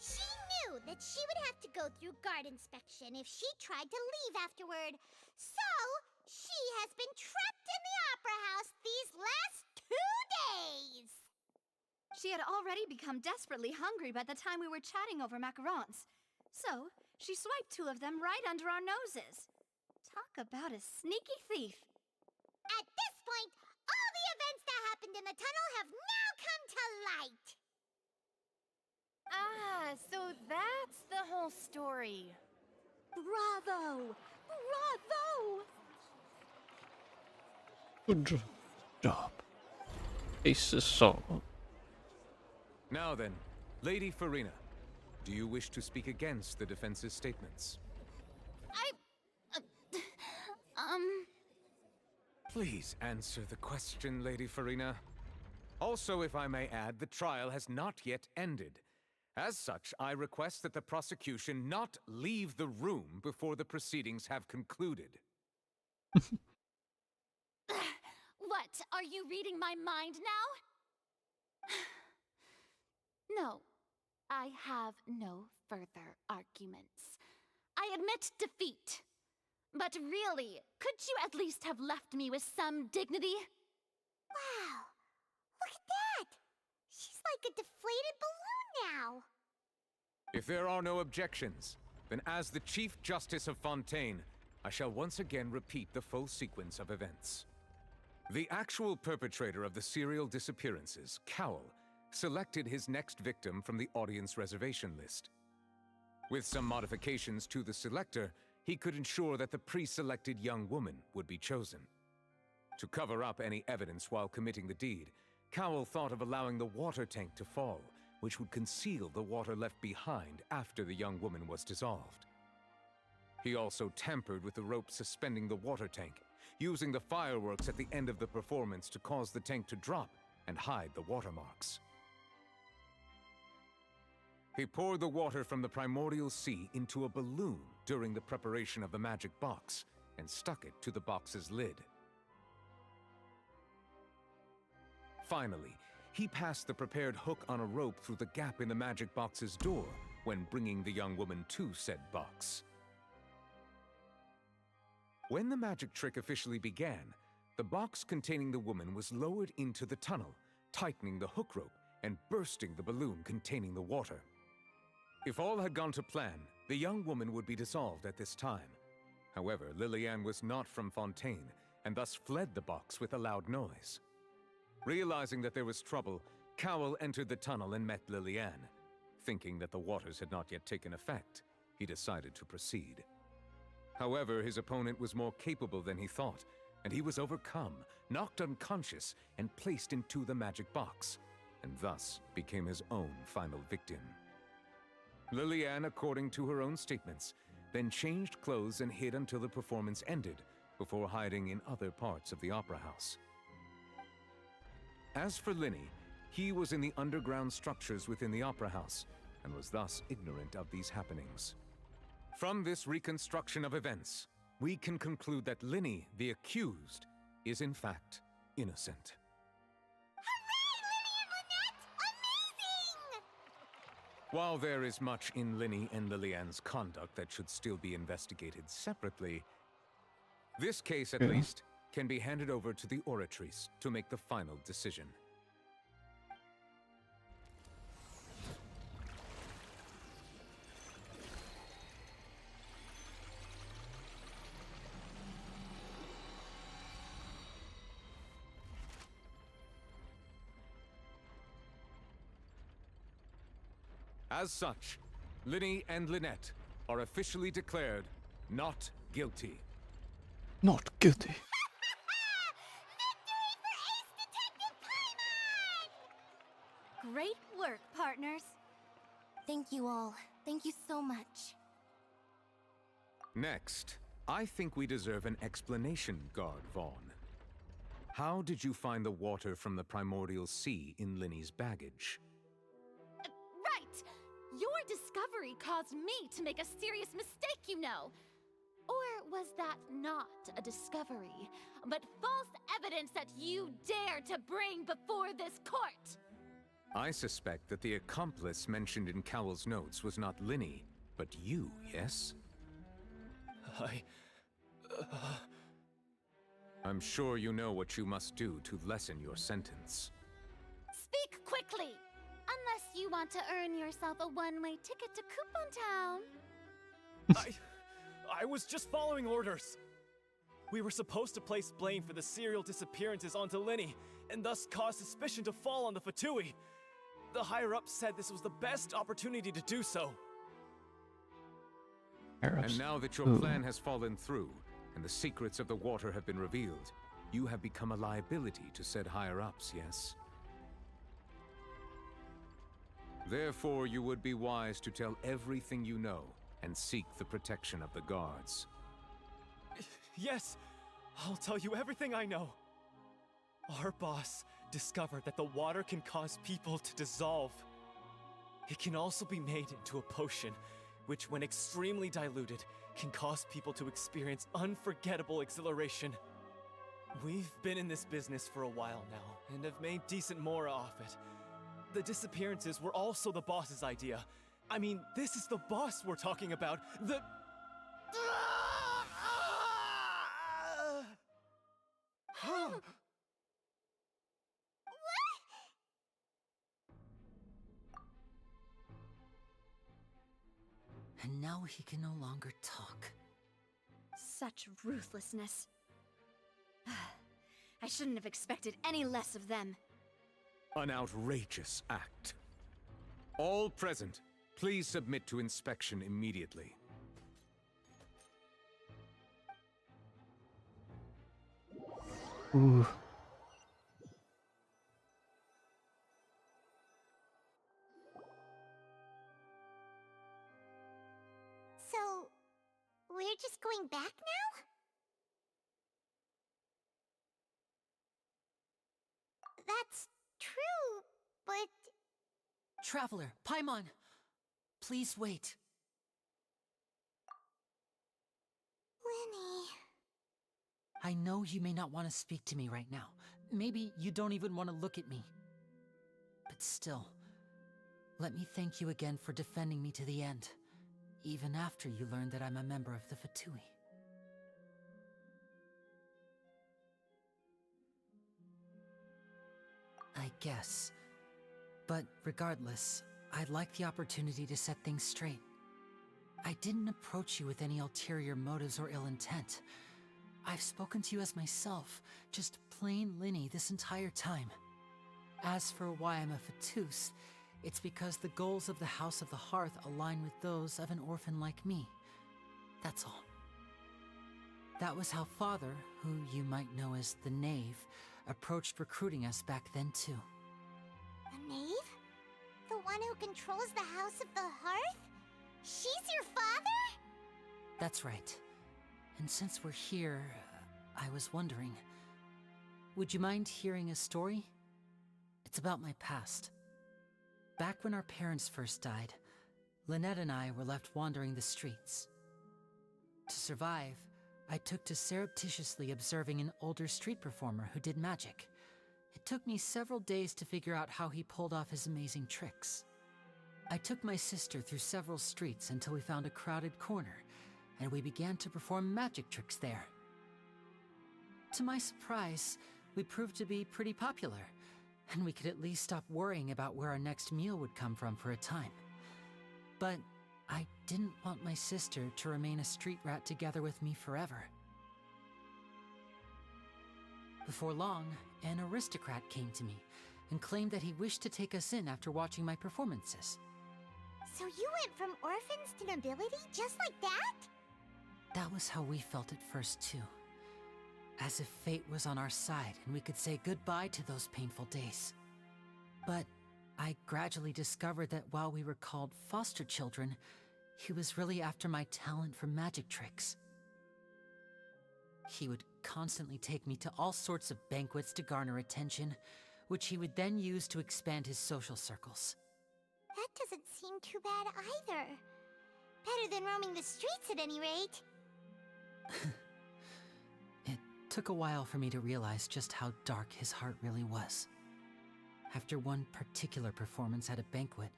[SPEAKER 2] She knew that she would have to go through guard inspection if she tried to leave afterward. So, she has been trapped in the Opera House these last 2 days.
[SPEAKER 4] She had already become desperately hungry by the time we were chatting over macarons. So, she swiped 2 of them right under our noses. Talk about a sneaky thief.
[SPEAKER 2] At this point, all the tunnel have now come to light!
[SPEAKER 7] Ah, so that's the whole story.
[SPEAKER 13] Bravo! Bravo!
[SPEAKER 1] Good job. Case is solved.
[SPEAKER 19] Now then, Lady Farina, do you wish to speak against the defense's statements? Please answer the question, Lady Farina. Also, if I may add, the trial has not yet ended. As such, I request that the prosecution not leave the room before the proceedings have concluded.
[SPEAKER 7] What? Are you reading my mind now? No, I have no further arguments. I admit defeat. But really, could you at least have left me with some dignity?
[SPEAKER 2] Wow! Look at that! She's like a deflated balloon now!
[SPEAKER 19] If there are no objections, then as the Chief Justice of Fontaine, I shall once again repeat the full sequence of events. The actual perpetrator of the serial disappearances, Cowell, selected his next victim from the audience reservation list. With some modifications to the selector, he could ensure that the pre-selected young woman would be chosen. To cover up any evidence while committing the deed, Cowell thought of allowing the water tank to fall, which would conceal the water left behind after the young woman was dissolved. He also tampered with the rope suspending the water tank, using the fireworks at the end of the performance to cause the tank to drop and hide the watermarks. He poured the water from the primordial sea into a balloon during the preparation of the magic box and stuck it to the box's lid. Finally, he passed the prepared hook on a rope through the gap in the magic box's door when bringing the young woman to said box. When the magic trick officially began, the box containing the woman was lowered into the tunnel, tightening the hook rope and bursting the balloon containing the water. If all had gone to plan, the young woman would be dissolved at this time. However, Lillian was not from Fontaine, and thus fled the box with a loud noise. Realizing that there was trouble, Cowell entered the tunnel and met Lillian. Thinking that the waters had not yet taken effect, he decided to proceed. However, his opponent was more capable than he thought, and he was overcome, knocked unconscious, and placed into the magic box, and thus became his own final victim. Lillian, according to her own statements, then changed clothes and hid until the performance ended, before hiding in other parts of the opera house. As for Linny, he was in the underground structures within the opera house, and was thus ignorant of these happenings. From this reconstruction of events, we can conclude that Linny, the accused, is in fact innocent. While there is much in Linny and Lillian's conduct that should still be investigated separately, this case, at least, can be handed over to the Oratrice to make the final decision. As such, Linny and Lynette are officially declared not guilty.
[SPEAKER 1] Not guilty.
[SPEAKER 7] Great work, partners.
[SPEAKER 5] Thank you all. Thank you so much.
[SPEAKER 19] Next, I think we deserve an explanation, Guard Vaughn. How did you find the water from the primordial sea in Linny's baggage?
[SPEAKER 7] Right! Your discovery caused me to make a serious mistake, you know. Or was that not a discovery, but false evidence that you dare to bring before this court?
[SPEAKER 19] I suspect that the accomplice mentioned in Cowell's notes was not Linny, but you, yes? I'm sure you know what you must do to lessen your sentence.
[SPEAKER 7] Speak quickly! Unless you want to earn yourself a one-way ticket to Coupon Town.
[SPEAKER 9] I was just following orders. We were supposed to place blame for the serial disappearances onto Linny, and thus cause suspicion to fall on the Fatui. The higher-ups said this was the best opportunity to do so.
[SPEAKER 19] And now that your plan has fallen through, and the secrets of the water have been revealed, you have become a liability to said higher-ups, yes? Therefore, you would be wise to tell everything you know, and seek the protection of the guards.
[SPEAKER 9] Yes, I'll tell you everything I know. Our boss discovered that the water can cause people to dissolve. It can also be made into a potion, which when extremely diluted, can cause people to experience unforgettable exhilaration. We've been in this business for a while now, and have made decent mora off it. The disappearances were also the boss's idea. I mean, this is the boss we're talking about. The...
[SPEAKER 6] And now he can no longer talk.
[SPEAKER 4] Such ruthlessness. I shouldn't have expected any less of them.
[SPEAKER 19] An outrageous act. All present, please submit to inspection immediately.
[SPEAKER 1] Ooh.
[SPEAKER 2] So, we're just going back now? That's true, but...
[SPEAKER 6] Traveler, Paimon! Please wait.
[SPEAKER 2] Lenny...
[SPEAKER 6] I know you may not want to speak to me right now. Maybe you don't even want to look at me. But still, let me thank you again for defending me to the end, even after you learned that I'm a member of the Fatui. I guess. But regardless, I'd like the opportunity to set things straight. I didn't approach you with any ulterior motives or ill intent. I've spoken to you as myself, just plain Linny this entire time. As for why I'm a Fatus, it's because the goals of the House of the Hearth align with those of an orphan like me. That's all. That was how Father, who you might know as the Knave, approached recruiting us back then too.
[SPEAKER 2] The Knave? The one who controls the House of the Hearth? She's your father?
[SPEAKER 6] That's right. And since we're here, I was wondering, would you mind hearing a story? It's about my past. Back when our parents first died, Lynette and I were left wandering the streets. To survive, I took to surreptitiously observing an older street performer who did magic. It took me several days to figure out how he pulled off his amazing tricks. I took my sister through several streets until we found a crowded corner, and we began to perform magic tricks there. To my surprise, we proved to be pretty popular, and we could at least stop worrying about where our next meal would come from for a time. But I didn't want my sister to remain a street rat together with me forever. Before long, an aristocrat came to me and claimed that he wished to take us in after watching my performances.
[SPEAKER 2] So you went from orphans to nobility just like that?
[SPEAKER 6] That was how we felt at first too. As if fate was on our side and we could say goodbye to those painful days. But I gradually discovered that while we were called foster children, he was really after my talent for magic tricks. He would constantly take me to all sorts of banquets to garner attention, which he would then use to expand his social circles.
[SPEAKER 2] That doesn't seem too bad either. Better than roaming the streets at any rate.
[SPEAKER 6] It took a while for me to realize just how dark his heart really was. After one particular performance at a banquet,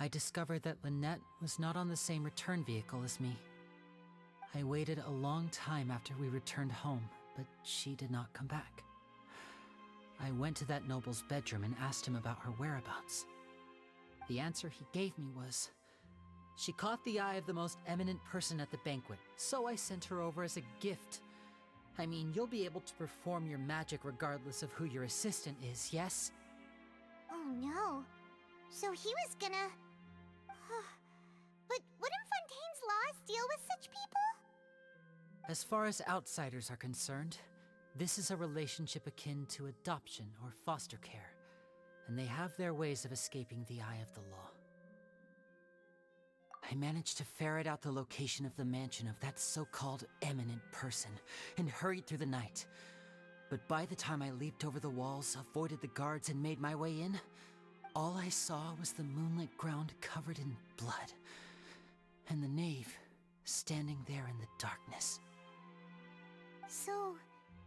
[SPEAKER 6] I discovered that Lynette was not on the same return vehicle as me. I waited a long time after we returned home, but she did not come back. I went to that noble's bedroom and asked him about her whereabouts. The answer he gave me was, she caught the eye of the most eminent person at the banquet, so I sent her over as a gift. I mean, you'll be able to perform your magic regardless of who your assistant is, yes?
[SPEAKER 2] Oh no. So he was gonna... But wouldn't Fontaine's laws deal with such people?
[SPEAKER 6] As far as outsiders are concerned, this is a relationship akin to adoption or foster care, and they have their ways of escaping the eye of the law. I managed to ferret out the location of the mansion of that so-called eminent person and hurried through the night. But by the time I leaped over the walls, avoided the guards, and made my way in, all I saw was the moonlit ground covered in blood, and the knave standing there in the darkness.
[SPEAKER 2] So,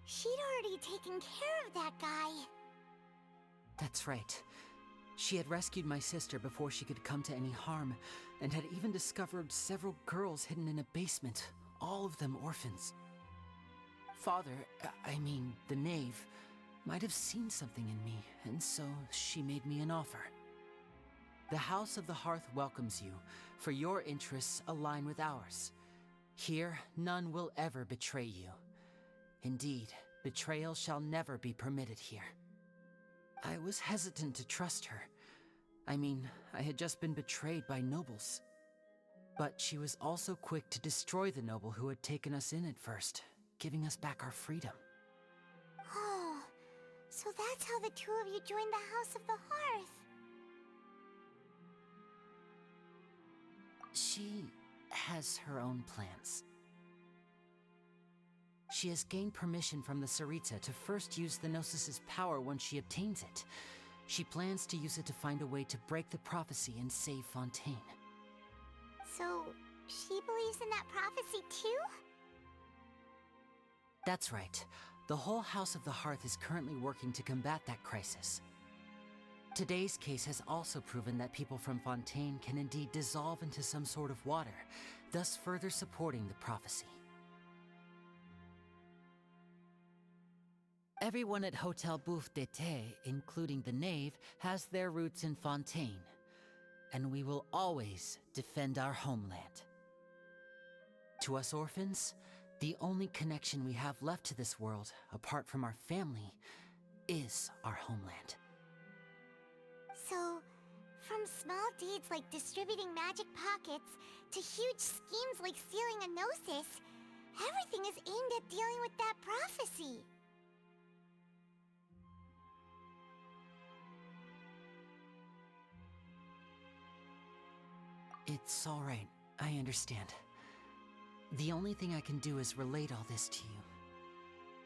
[SPEAKER 2] she'd already taken care of that guy.
[SPEAKER 6] That's right. She had rescued my sister before she could come to any harm, and had even discovered several girls hidden in a basement, all of them orphans. Father, I mean, the knave, might have seen something in me, and so she made me an offer. The House of the Hearth welcomes you, for your interests align with ours. Here, none will ever betray you. Indeed, betrayal shall never be permitted here. I was hesitant to trust her. I mean, I had just been betrayed by nobles. But she was also quick to destroy the noble who had taken us in at first, giving us back our freedom.
[SPEAKER 2] Oh, so that's how the two of you joined the House of the Hearth.
[SPEAKER 6] She has her own plans. She has gained permission from the Tsaritsa to first use the Gnosis' power once she obtains it. She plans to use it to find a way to break the prophecy and save Fontaine.
[SPEAKER 2] So, she believes in that prophecy too?
[SPEAKER 6] That's right. The whole House of the Hearth is currently working to combat that crisis. Today's case has also proven that people from Fontaine can indeed dissolve into some sort of water, thus further supporting the prophecy. Everyone at Hotel Bouffe d'été, including the knave, has their roots in Fontaine, and we will always defend our homeland. To us orphans, the only connection we have left to this world, apart from our family, is our homeland.
[SPEAKER 2] So, from small deeds like distributing magic pockets to huge schemes like stealing a Gnosis, everything is aimed at dealing with that prophecy.
[SPEAKER 6] It's all right. I understand. The only thing I can do is relate all this to you.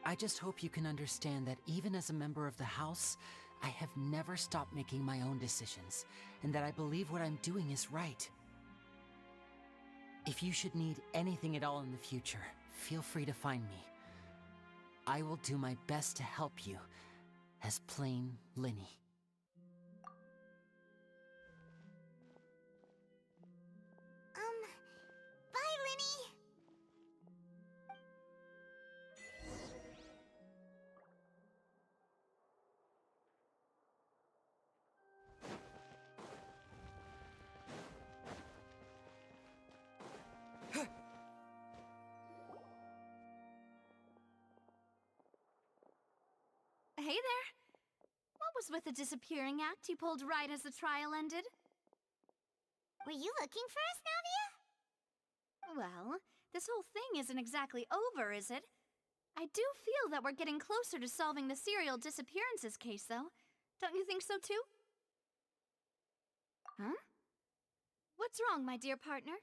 [SPEAKER 6] I just hope you can understand that even as a member of the House, I have never stopped making my own decisions, and that I believe what I'm doing is right. If you should need anything at all in the future, feel free to find me. I will do my best to help you, as plain Linny.
[SPEAKER 2] Bye, Linny!
[SPEAKER 4] Hey there! What was with the disappearing act you pulled right as the trial ended?
[SPEAKER 2] Were you looking for us, Navia?
[SPEAKER 4] Well, this whole thing isn't exactly over, is it? I do feel that we're getting closer to solving the serial disappearances case, though. Don't you think so, too? Huh? What's wrong, my dear partner?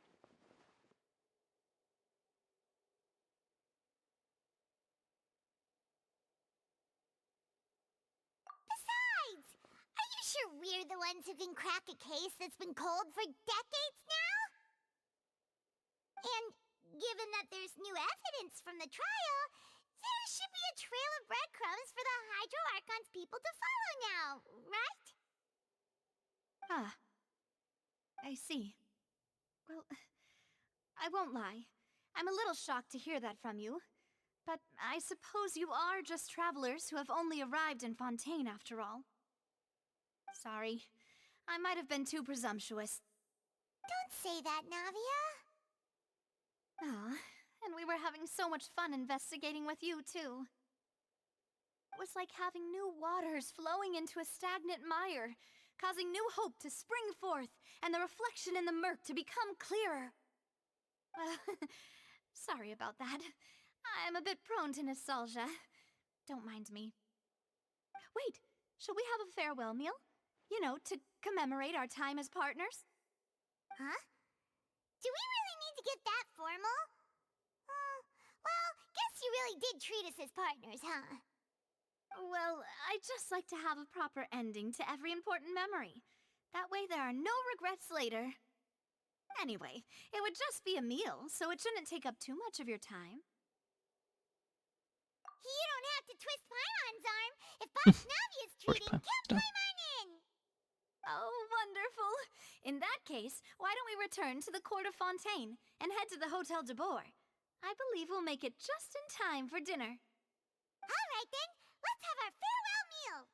[SPEAKER 2] Besides, are you sure we're the ones who can crack a case that's been cold for decades now? And given that there's new evidence from the trial, there should be a trail of breadcrumbs for the Hydro Archon's people to follow now, right?
[SPEAKER 4] Ah. I see. Well, I won't lie. I'm a little shocked to hear that from you. But I suppose you are just travelers who have only arrived in Fontaine after all. Sorry. I might have been too presumptuous.
[SPEAKER 2] Don't say that, Navia.
[SPEAKER 4] Ah, and we were having so much fun investigating with you, too. It was like having new waters flowing into a stagnant mire, causing new hope to spring forth, and the reflection in the murk to become clearer. Sorry about that. I'm a bit prone to nostalgia. Don't mind me. Wait, shall we have a farewell meal? You know, to commemorate our time as partners?
[SPEAKER 2] Huh? Do we really need to get that formal? Well, guess you really did treat us as partners, huh?
[SPEAKER 4] Well, I'd just like to have a proper ending to every important memory. That way there are no regrets later. Anyway, it would just be a meal, so it shouldn't take up too much of your time.
[SPEAKER 2] You don't have to twist Paimon's arm. If Boss Navi is treating, count Paimon in!
[SPEAKER 4] Oh, wonderful! In that case, why don't we return to the court of Fontaine and head to the Hotel de Boer? I believe we'll make it just in time for dinner.
[SPEAKER 2] All right then, let's have our farewell meal!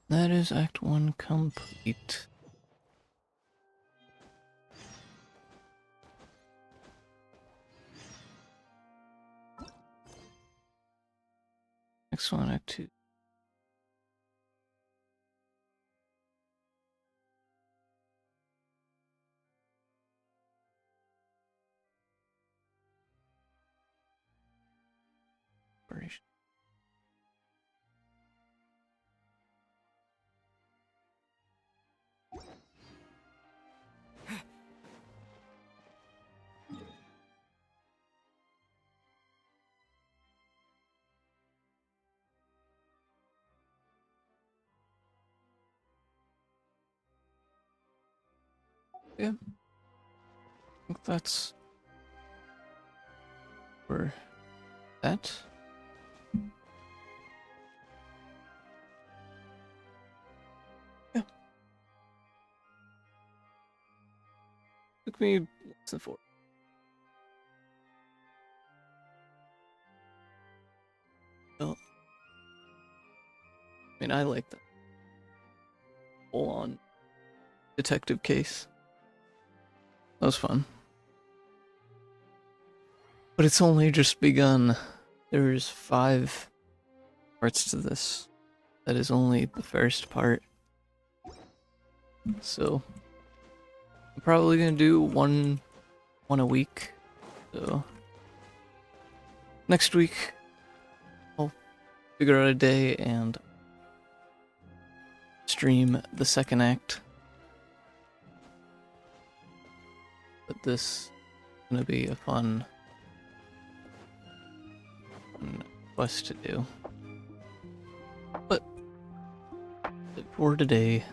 [SPEAKER 1] That is Act 1 complete. Next one, Act 2. Operation. Yeah. I think that's for that. Yeah. Took me less than 4. Well, I mean, I like that full-on detective case. That was fun. But it's only just begun. There's 5 parts to this. That is only the first part. So I'm probably gonna do one a week. So next week I'll figure out a day and stream the second act. But this is gonna be a fun quest to do. But for today,